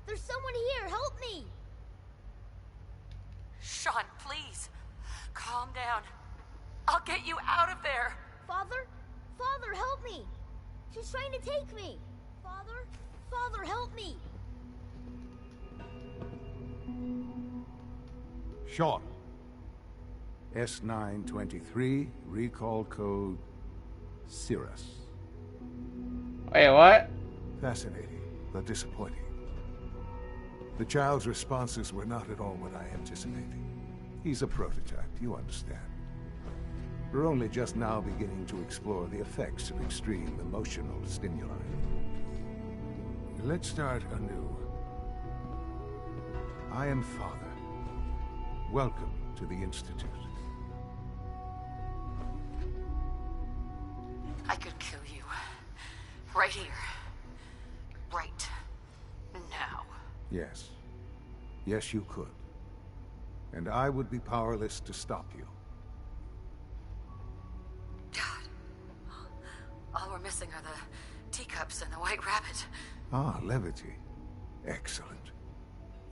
There's someone here. Help me! Sean, please. Calm down. I'll get you out of there. Father? Father, help me! She's trying to take me! Father? Father, help me! Sean. S923, recall code Cirrus. Wait, what? Fascinating, but disappointing. The child's responses were not at all what I anticipated. He's a prototype, you understand. We're only just now beginning to explore the effects of extreme emotional stimuli. Let's start anew. I am Father. Welcome to the Institute. I could kill you. Right here. Right now. Yes. Yes, you could. And I would be powerless to stop you. All we're missing are the teacups and the white rabbit. Ah, levity. Excellent.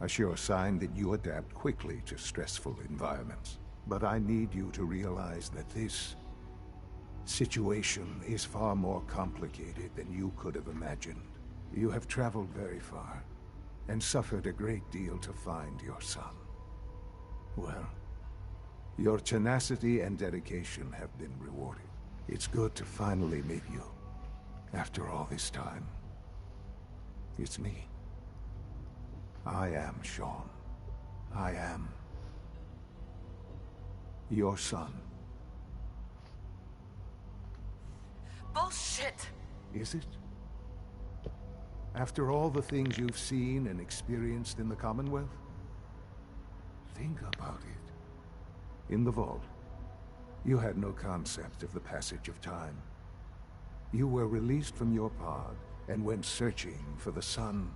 A sure sign that you adapt quickly to stressful environments. But I need you to realize that this situation is far more complicated than you could have imagined. You have traveled very far, and suffered a great deal to find your son. Well, your tenacity and dedication have been rewarded. It's good to finally meet you. After all this time, it's me. I am Shaun. I am your son. Bullshit! Is it? After all the things you've seen and experienced in the Commonwealth? Think about it. In the vault, you had no concept of the passage of time. You were released from your pod and went searching for the son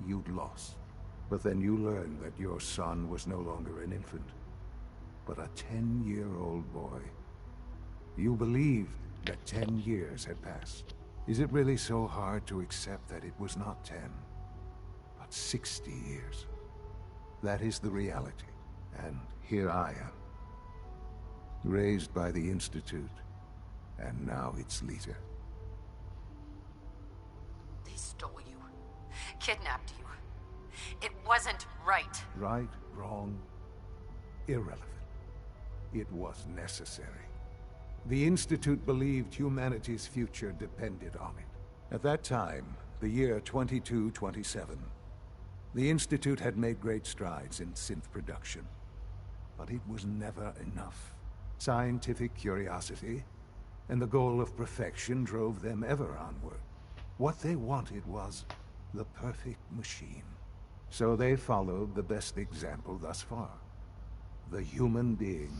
you'd lost. But then you learned that your son was no longer an infant, but a 10-year-old boy. You believed that 10 years had passed. Is it really so hard to accept that it was not 10, but 60 years? That is the reality, and here I am. Raised by the Institute, and now its leader. They stole you. Kidnapped you. It wasn't right. Right, wrong, irrelevant. It was necessary. The Institute believed humanity's future depended on it. At that time, the year 2227, the Institute had made great strides in synth production. But it was never enough. Scientific curiosity and the goal of perfection drove them ever onward. What they wanted was the perfect machine. So they followed the best example thus far. The human being.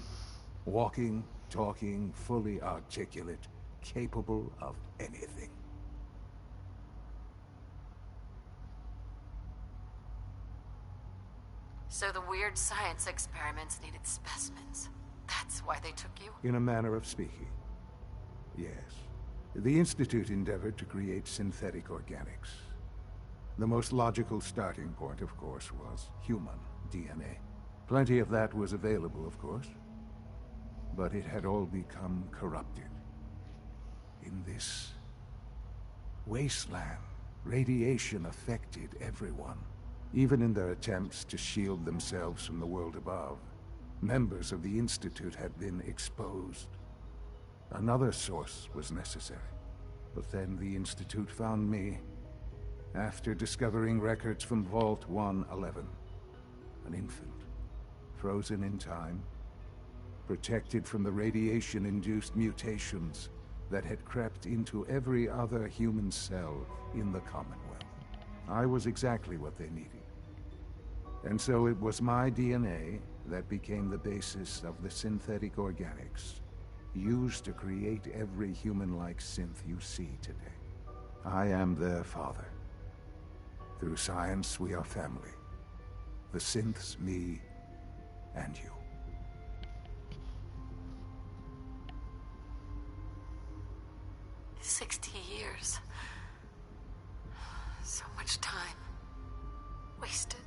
Walking, talking, fully articulate, capable of anything. So the weird science experiments needed specimens. That's why they took you? In a manner of speaking. Yes. The Institute endeavored to create synthetic organics. The most logical starting point, of course, was human DNA. Plenty of that was available, of course. But it had all become corrupted. In this wasteland, radiation affected everyone. Even in their attempts to shield themselves from the world above, members of the Institute had been exposed. Another source was necessary. But then the Institute found me after discovering records from Vault 111. An infant, frozen in time, protected from the radiation-induced mutations that had crept into every other human cell in the Commonwealth. I was exactly what they needed. And so it was my DNA that became the basis of the synthetic organics used to create every human-like synth you see today. I am their father. Through science, we are family. The synths, me, and you. 60 years. So much time. Wasted.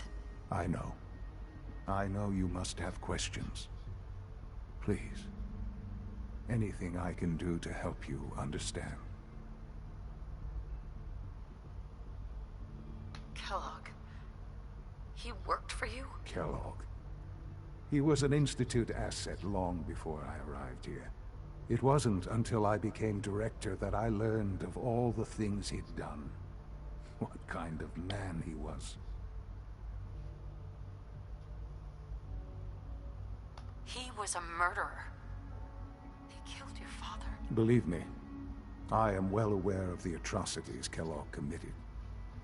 I know. I know you must have questions. Please. Anything I can do to help you understand. Kellogg. He worked for you? Kellogg. He was an Institute asset long before I arrived here. It wasn't until I became director that I learned of all the things he'd done. What kind of man he was. He was a murderer. He killed your father. Believe me, I am well aware of the atrocities Kellogg committed.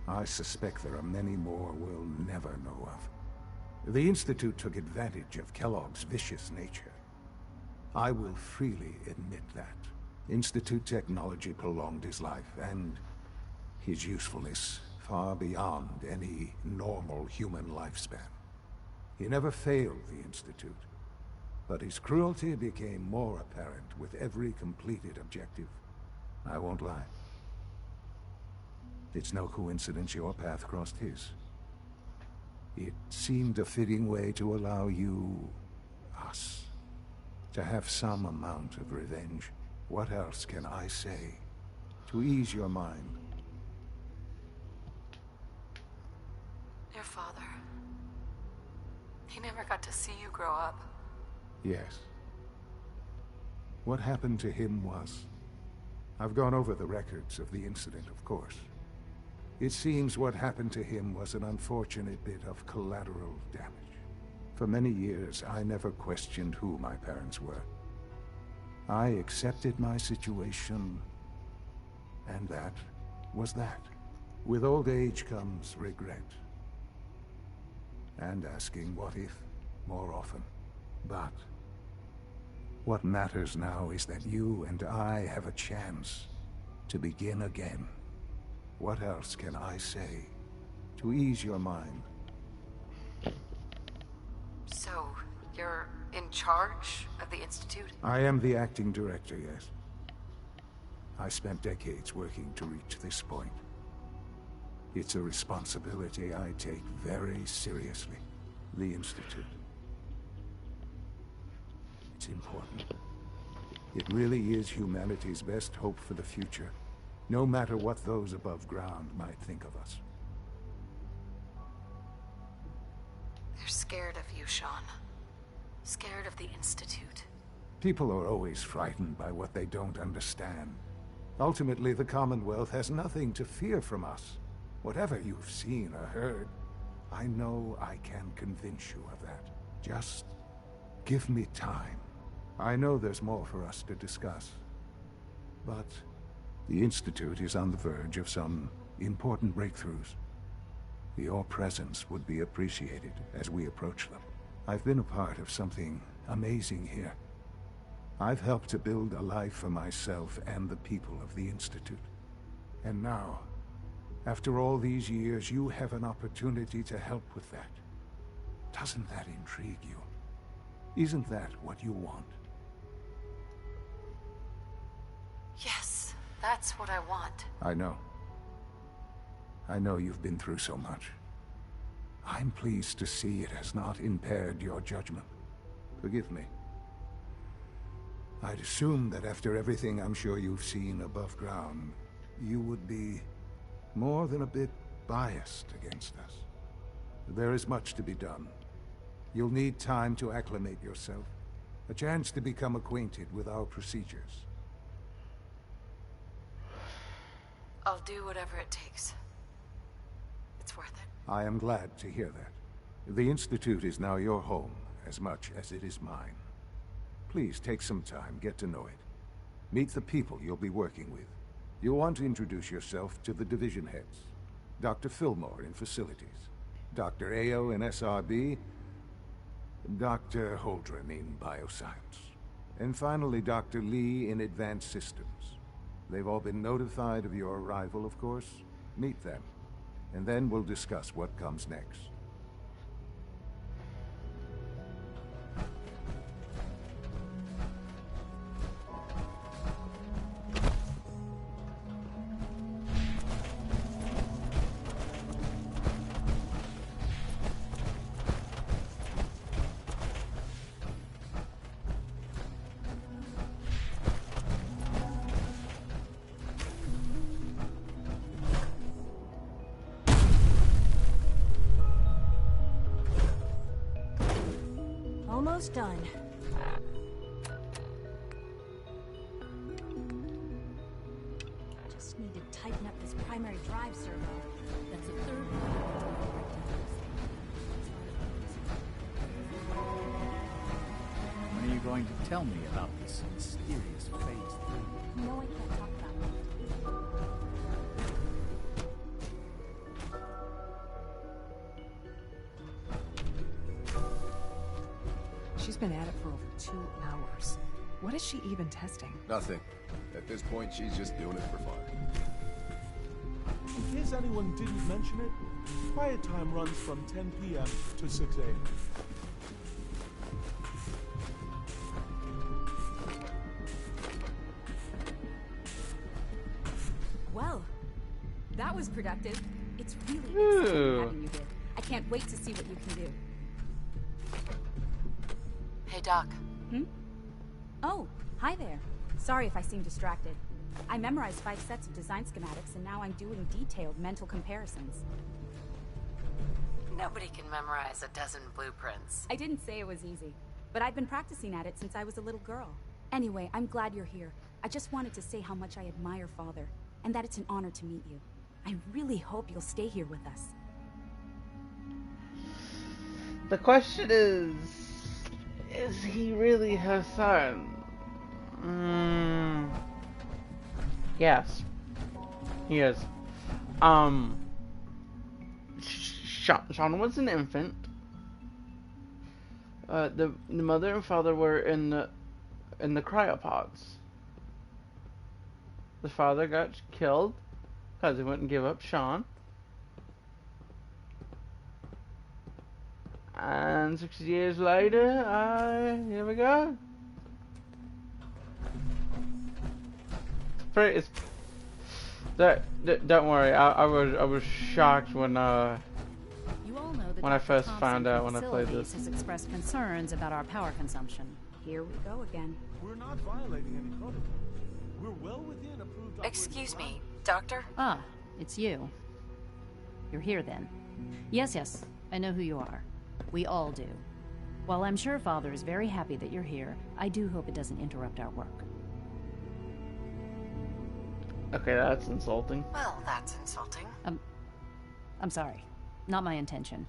I suspect there are many more we'll never know of. The Institute took advantage of Kellogg's vicious nature. I will freely admit that. Institute technology prolonged his life, and his usefulness far beyond any normal human lifespan. He never failed the Institute, but his cruelty became more apparent with every completed objective. I won't lie. It's no coincidence your path crossed his. It seemed a fitting way to allow you, us, to have some amount of revenge. What else can I say to ease your mind? Your father. He never got to see you grow up. Yes. What happened to him was... I've gone over the records of the incident, of course. It seems what happened to him was an unfortunate bit of collateral damage. For many years, I never questioned who my parents were. I accepted my situation, and that was that. With old age comes regret. And asking what if more often. But what matters now is that you and I have a chance to begin again. What else can I say to ease your mind? So, you're in charge of the Institute? I am the acting director, yes. I spent decades working to reach this point. It's a responsibility I take very seriously. The Institute. It's important. It really is humanity's best hope for the future, no matter what those above ground might think of us. They're scared of you, Sean. Scared of the Institute. People are always frightened by what they don't understand. Ultimately, the Commonwealth has nothing to fear from us. Whatever you've seen or heard, I know I can convince you of that. Just give me time. I know there's more for us to discuss. But the Institute is on the verge of some important breakthroughs. Your presence would be appreciated as we approach them. I've been a part of something amazing here. I've helped to build a life for myself and the people of the Institute. And now, after all these years, you have an opportunity to help with that. Doesn't that intrigue you? Isn't that what you want? Yes, that's what I want. I know. I know you've been through so much. I'm pleased to see it has not impaired your judgment. Forgive me. I'd assume that after everything I'm sure you've seen above ground, you would be more than a bit biased against us. There is much to be done. You'll need time to acclimate yourself, a chance to become acquainted with our procedures. I'll do whatever it takes. It's worth it. I am glad to hear that. The Institute is now your home as much as it is mine. Please take some time, get to know it. Meet the people you'll be working with. You'll want to introduce yourself to the division heads. Dr. Fillmore in Facilities, Dr. Ao in SRB, Dr. Holdren in Bioscience, and finally Dr. Lee in Advanced Systems. They've all been notified of your arrival, of course. Meet them, and then we'll discuss what comes next. Almost done. Just need to tighten up this primary drive servo. That's a third When are you going to tell me about this mysterious phase 3? No, I can't talk about it. She's been at it for over 2 hours. What is she even testing? Nothing. At this point, she's just doing it for fun. in case anyone didn't mention it, quiet time runs from 10 p.m. to 6 a.m. Well, that was productive. It's really exciting having you here. I can't wait to see what you can do. Hey, Doc. Oh, hi there. Sorry if I seem distracted. I memorized 5 sets of design schematics, and now I'm doing detailed mental comparisons. Nobody can memorize a dozen blueprints. I didn't say it was easy, but I've been practicing at it since I was a little girl. Anyway, I'm glad you're here. I just wanted to say how much I admire Father, and that it's an honor to meet you. I really hope you'll stay here with us. The question is he really her son? Yes. He is. Sean was an infant. The mother and father were in the cryopods. The father got killed because he wouldn't give up Sean. And 6 years later, here we go. Don't worry. I was shocked when You all know that when I first found out when I played this. Has expressed concerns about our power consumption. Here we go again. We're not violating any protocol. We're well within approved. Excuse me, Doctor? Ah, it's you. You're here then. Yes, I know who you are. We all do. While I'm sure Father is very happy that you're here, I do hope it doesn't interrupt our work. Okay, that's insulting. Well, that's insulting. I'm sorry. Not my intention.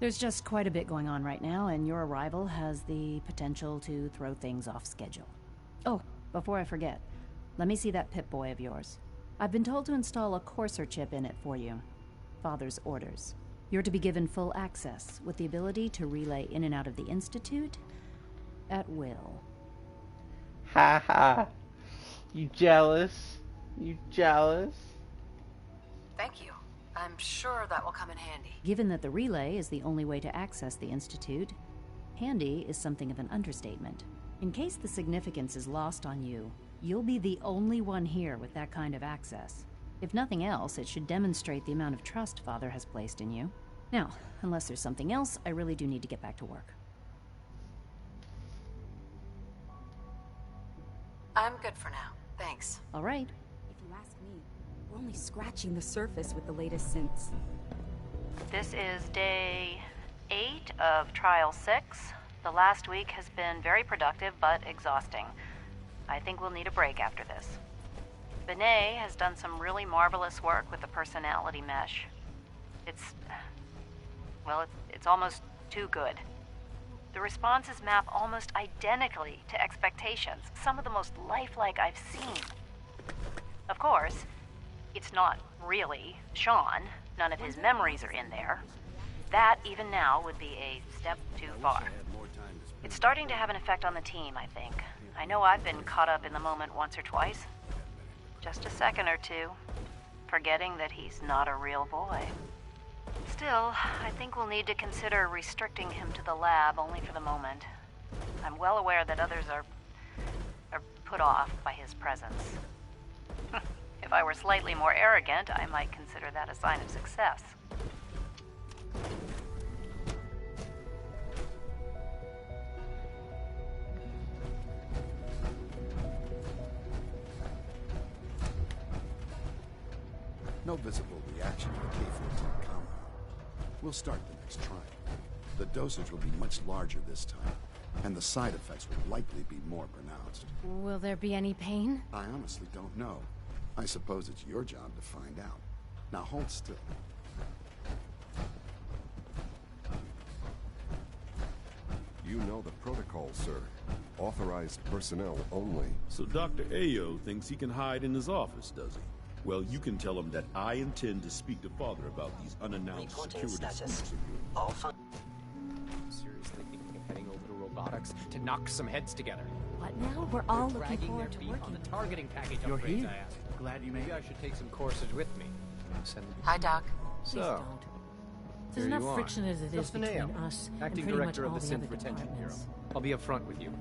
There's just quite a bit going on right now, and your arrival has the potential to throw things off schedule. Oh, before I forget, let me see that Pip-Boy of yours. I've been told to install a Courser chip in it for you. Father's orders. You're to be given full access, with the ability to relay in and out of the Institute at will. Ha ha. You jealous? You jealous? Thank you. I'm sure that will come in handy. Given that the relay is the only way to access the Institute, handy is something of an understatement. In case the significance is lost on you, you'll be the only one here with that kind of access. If nothing else, it should demonstrate the amount of trust Father has placed in you. Now, unless there's something else, I really do need to get back to work. I'm good for now. Thanks. All right. If you ask me, we're only scratching the surface with the latest synths. This is day 8 of Trial 6. The last week has been very productive, but exhausting. I think we'll need a break after this. Benet has done some really marvelous work with the personality mesh. It's almost too good. The responses map almost identically to expectations, some of the most lifelike I've seen. Of course, it's not really Sean. None of his memories are in there. That, even now, would be a step too far. It's starting to have an effect on the team, I think. I know I've been caught up in the moment once or twice. Just a second or two, forgetting that he's not a real boy. Still, I think we'll need to consider restricting him to the lab only for the moment. I'm well aware that others are put off by his presence. If I were slightly more arrogant, I might consider that a sign of success. No visible reaction to the K-14 compound. We'll start the next trial. The dosage will be much larger this time, and the side effects will likely be more pronounced. Will there be any pain? I honestly don't know. I suppose it's your job to find out. Now hold still. You know the protocol, sir. Authorized personnel only. So Dr. Ayo thinks he can hide in his office, does he? Well, you can tell him that I intend to speak to Father about these unannounced security scoops of yours. Seriously thinking of heading over to robotics to knock some heads together. What now? We're all looking forward to working on the targeting package You're upgrades here. I asked. Glad you made Maybe it. I should take some courses with me. Send them. Hi, Doc. So, don't. There's here enough you are. friction as it is between Delfineo, us and acting pretty director much of all the the Synth other Retention Bureau. departments. I'll be upfront with you.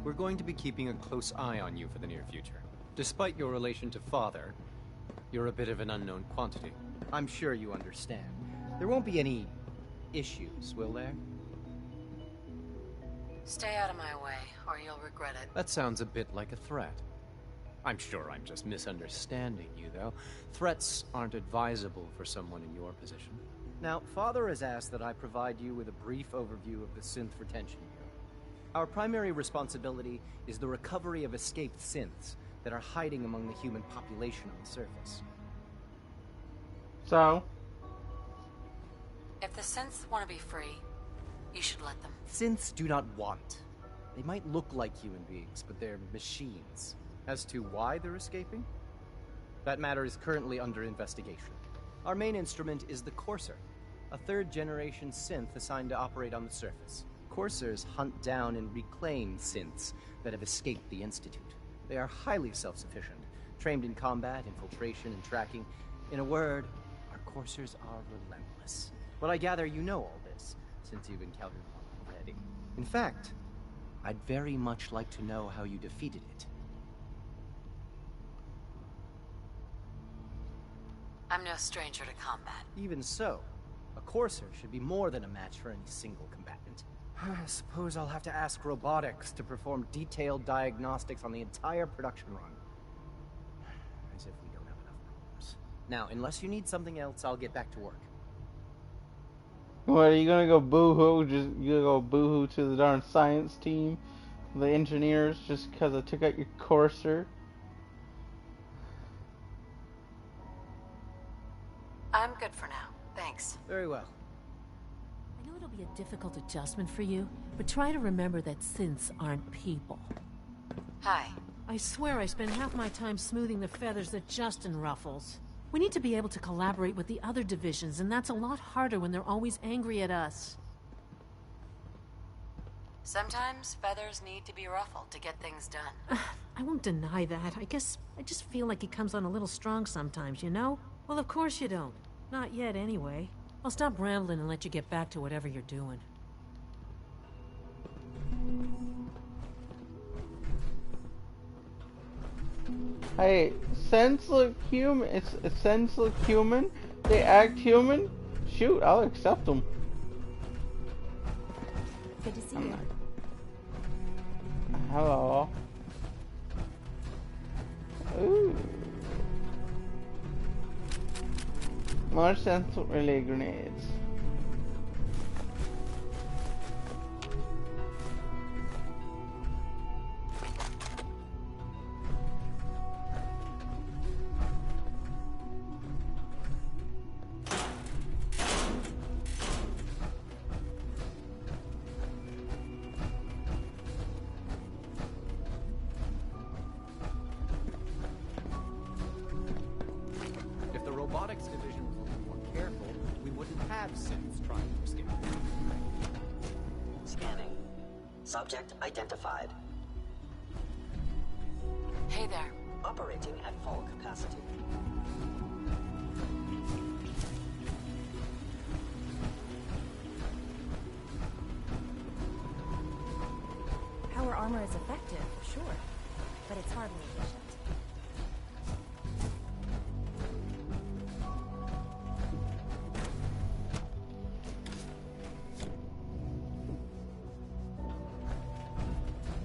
We're going to be keeping a close eye on you for the near future. Despite your relation to Father, you're a bit of an unknown quantity. I'm sure you understand. There won't be any issues, will there? Stay out of my way, or you'll regret it. That sounds a bit like a threat. I'm sure I'm just misunderstanding you, though. Threats aren't advisable for someone in your position. Now, Father has asked that I provide you with a brief overview of the Synth Retention Bureau. Our primary responsibility is the recovery of escaped synths that are hiding among the human population on the surface. So? If the synths want to be free, you should let them. Synths do not want. They might look like human beings, but they're machines. As to why they're escaping? That matter is currently under investigation. Our main instrument is the Courser, a third-generation synth assigned to operate on the surface. Coursers hunt down and reclaim synths that have escaped the Institute. They are highly self-sufficient, trained in combat, infiltration, and tracking. In a word, our Coursers are relentless. But I gather you know all this, since you've encountered one already. In fact, I'd very much like to know how you defeated it. I'm no stranger to combat. Even so, a Courser should be more than a match for any single combatant. I suppose I'll have to ask robotics to perform detailed diagnostics on the entire production run. As if we don't have enough problems. Now, unless you need something else, I'll get back to work. What, are you gonna go boo-hoo? Just you gonna go boo-hoo to the darn science team, the engineers, just because I took out your Courser? I'm good for now. Thanks. Very well. I know it'll be a difficult adjustment for you, but try to remember that synths aren't people. Hi. I swear I spend half my time smoothing the feathers that Justin ruffles. We need to be able to collaborate with the other divisions, and that's a lot harder when they're always angry at us. Sometimes feathers need to be ruffled to get things done. I won't deny that. I guess I just feel like he comes on a little strong sometimes, you know? Well, of course you don't. Not yet, anyway. I'll stop rambling and let you get back to whatever you're doing. Hey, scents look human. Scents look human. They act human. Shoot, I'll accept them. Good to see you. Hello. Ooh. More sense relay grenades. If the robotics division was a little more careful, we wouldn't have synths trying to escape. Scanning. Subject identified. Hey there. Operating at full capacity. Power armor is effective, sure, but it's hardly efficient.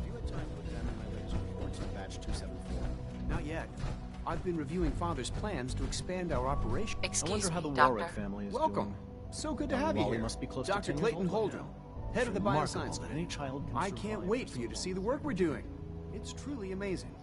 You had time to examine my latest reports on batch 274. Not yet. I've been reviewing Father's plans to expand our operation. Excuse I wonder how me, the Doctor. Warwick family is Welcome. doing. So good to Young have you Wally here. must be close to Dr. 10 years Clayton old by Holden, now. head of the Remarkable Bioscience that Lab. any child can I can't survive wait for for you to so see the work we're doing. It's truly amazing.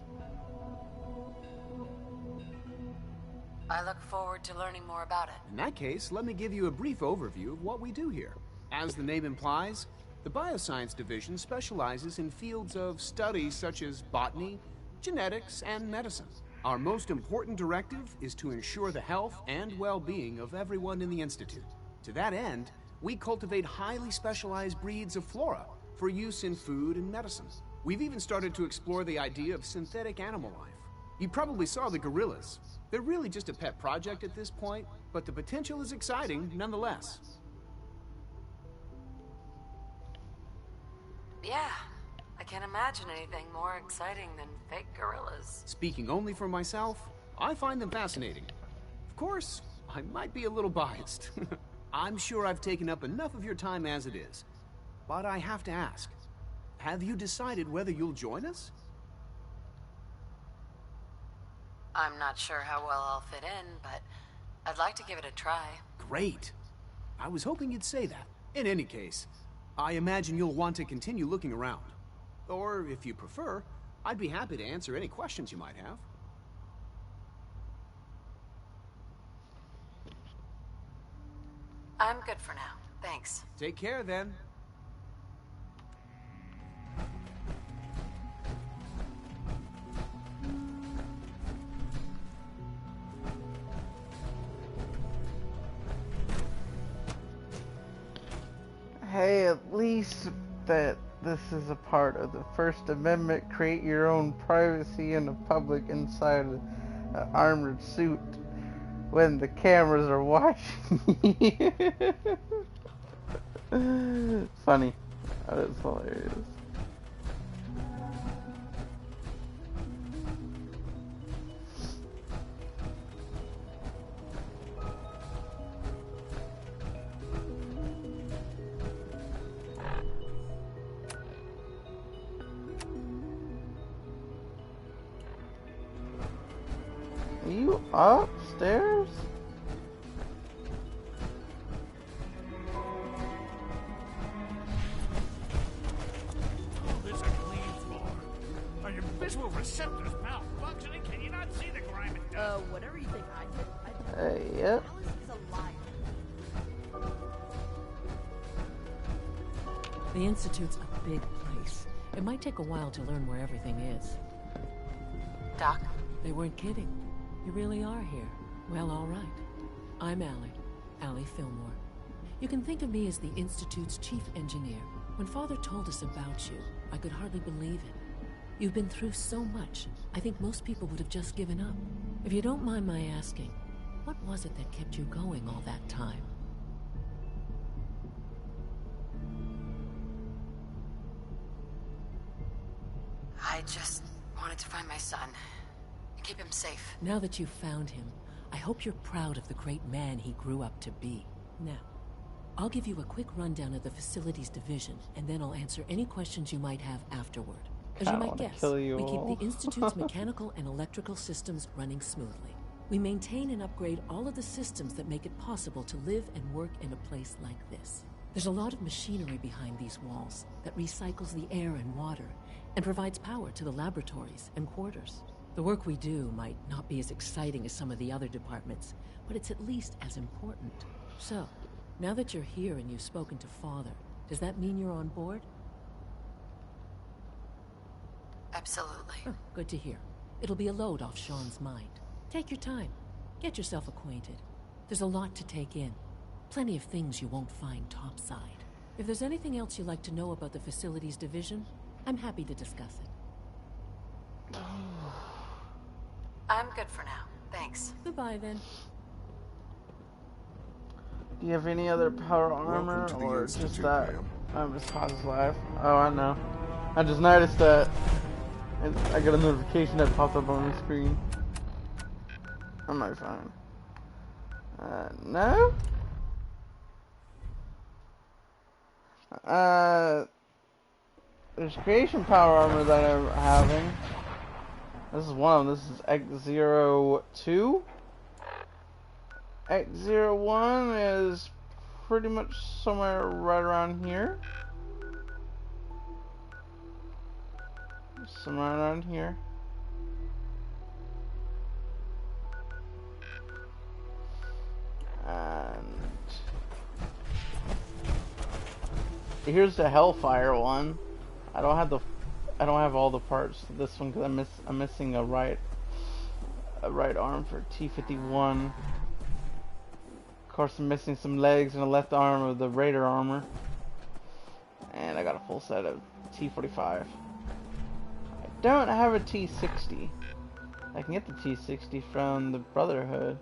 I look forward to learning more about it. In that case, let me give you a brief overview of what we do here. As the name implies, the Bioscience Division specializes in fields of study such as botany, genetics, and medicine. Our most important directive is to ensure the health and well-being of everyone in the Institute. To that end, we cultivate highly specialized breeds of flora for use in food and medicine. We've even started to explore the idea of synthetic animal life. You probably saw the gorillas. They're really just a pet project at this point, but the potential is exciting nonetheless. Yeah, I can't imagine anything more exciting than fake gorillas. Speaking only for myself, I find them fascinating. Of course, I might be a little biased. I'm sure I've taken up enough of your time as it is. But I have to ask, have you decided whether you'll join us? I'm not sure how well I'll fit in, but I'd like to give it a try. Great. I was hoping you'd say that. In any case, I imagine you'll want to continue looking around. Or, if you prefer, I'd be happy to answer any questions you might have. I'm good for now. Thanks. Take care, then. Hey, at least that this is a part of the First Amendment. Create your own privacy in the public inside an armored suit when the cameras are watching you. Funny. That is hilarious. Are you upstairs? This a clean floor. Are your visual receptors malfunctioning? Can you not see the grime and dust? Whatever you think I did. Yep. Alice is a liar. The Institute's a big place. It might take a while to learn where everything is. Doc? They weren't kidding. You really are here. Well, all right. I'm Allie Fillmore. You can think of me as the Institute's chief engineer. When Father told us about you, I could hardly believe it. You've been through so much, I think most people would have just given up. If you don't mind my asking, what was it that kept you going all that time? I just wanted to find my son. Keep him safe. Now that you've found him, I hope you're proud of the great man he grew up to be. Now, I'll give you a quick rundown of the Facilities Division, and then I'll answer any questions you might have afterward. As you might guess, we keep the Institute's mechanical and electrical systems running smoothly. We maintain and upgrade all of the systems that make it possible to live and work in a place like this. There's a lot of machinery behind these walls that recycles the air and water and provides power to the laboratories and quarters. The work we do might not be as exciting as some of the other departments, but it's at least as important. So, now that you're here and you've spoken to Father, does that mean you're on board? Absolutely. Oh, good to hear. It'll be a load off Sean's mind. Take your time. Get yourself acquainted. There's a lot to take in. Plenty of things you won't find topside. If there's anything else you'd like to know about the Facilities Division, I'm happy to discuss it. I'm good for now. Thanks. Goodbye, then. Do you have any other power armor, or just that? Just cause his life. Oh, I know. I just noticed that. I got a notification that popped up on the screen. I might fine. No? There's creation power armor that I'm having. This is one of them. This is X02. X01 is pretty much somewhere right around here. Somewhere around here. And here's the Hellfire one. I don't have all the parts to this one because I'm missing a right arm for T-51. Of course, I'm missing some legs and a left arm of the Raider armor. And I got a full set of T-45. I don't have a T-60. I can get the T-60 from the Brotherhood.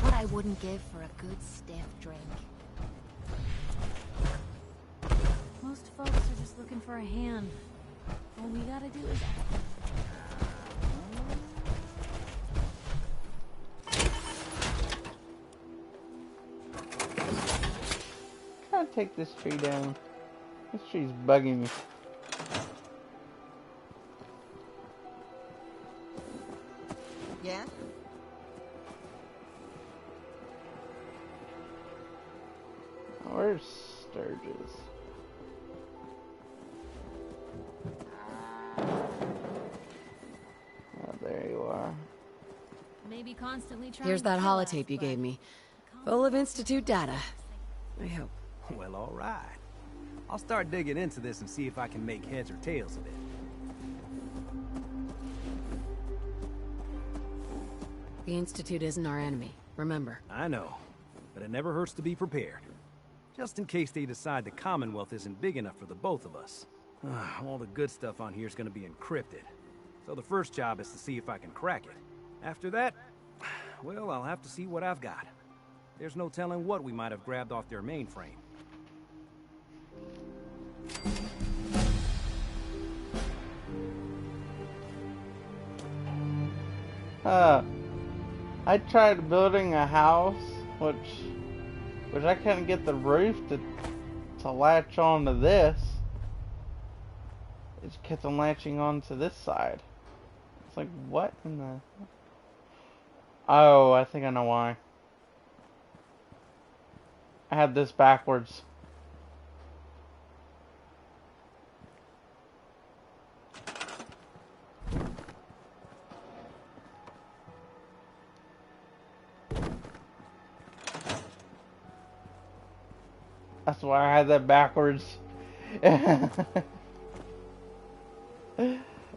What I wouldn't give for a good stiff drink. Most folks are just looking for a hand. All we gotta do is... Gotta take this tree down. This tree's bugging me. Yeah? Where's Sturgis? Oh, there you are. Maybe constantly trying Here's to that kill us, holotape you but- gave me. Full of Institute data. I hope. Well, all right. I'll start digging into this and see if I can make heads or tails of it. The Institute isn't our enemy, remember. I know, but it never hurts to be prepared. Just in case they decide the Commonwealth isn't big enough for the both of us. All the good stuff on here is going to be encrypted. So the first job is to see if I can crack it. After that, well, I'll have to see what I've got. There's no telling what we might have grabbed off their mainframe. I tried building a house, which I couldn't get the roof to latch onto this. It just kept on latching onto this side. It's like, what in the... Oh, I think I know why. I had this backwards. That's why I had that backwards.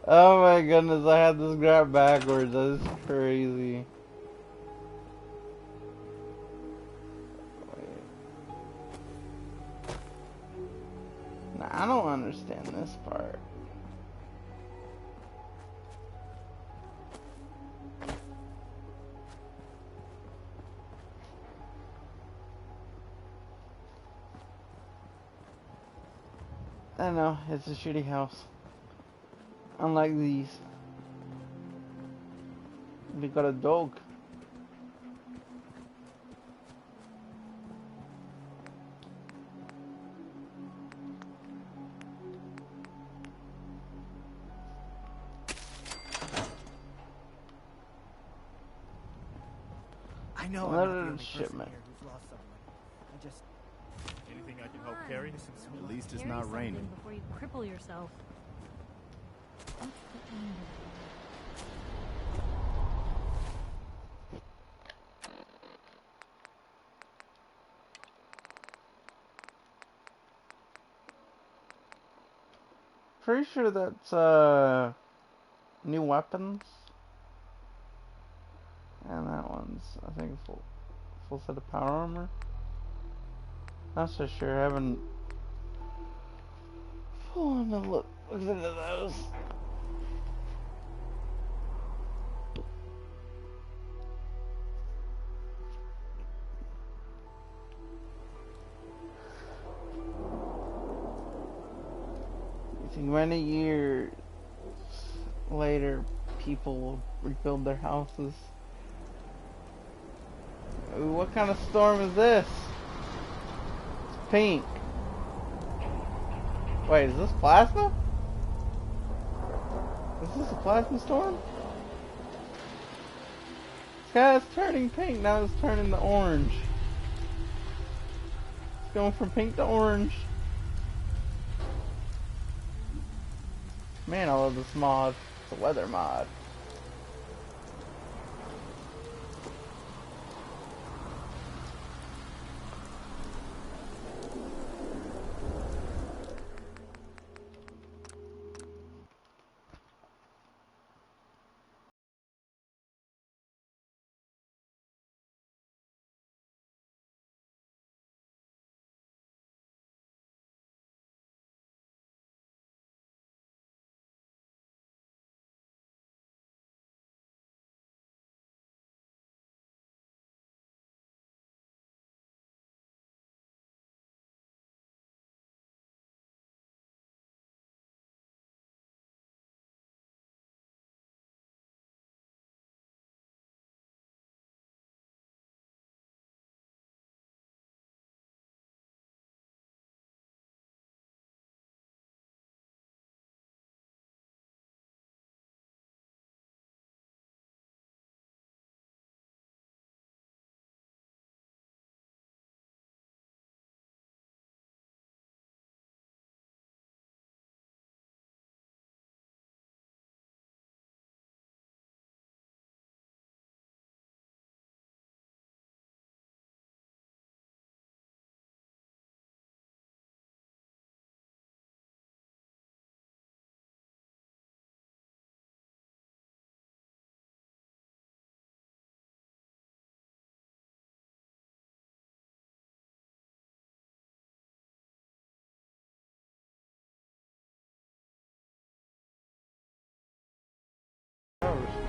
Oh my goodness, I had this crap backwards. That is crazy. Nah, I don't understand this part. I know, it's a shitty house. Unlike these. We got a dog. I know I'm not Another the only person shipment. here who's lost someone. I just... Anything I can help carry? At least it's Carry not something raining. Before you cripple yourself. What's the end? Pretty sure that's new weapons. And that one's, I think, full set of power armor. Not so sure. I haven't looked into those. You think many years later, people will rebuild their houses? Ooh, what kind of storm is this? It's pink. Wait, is this plasma? Is this a plasma storm? This guy's turning pink, now it's turning to orange. It's going from pink to orange. Man, I love this mod. It's a weather mod.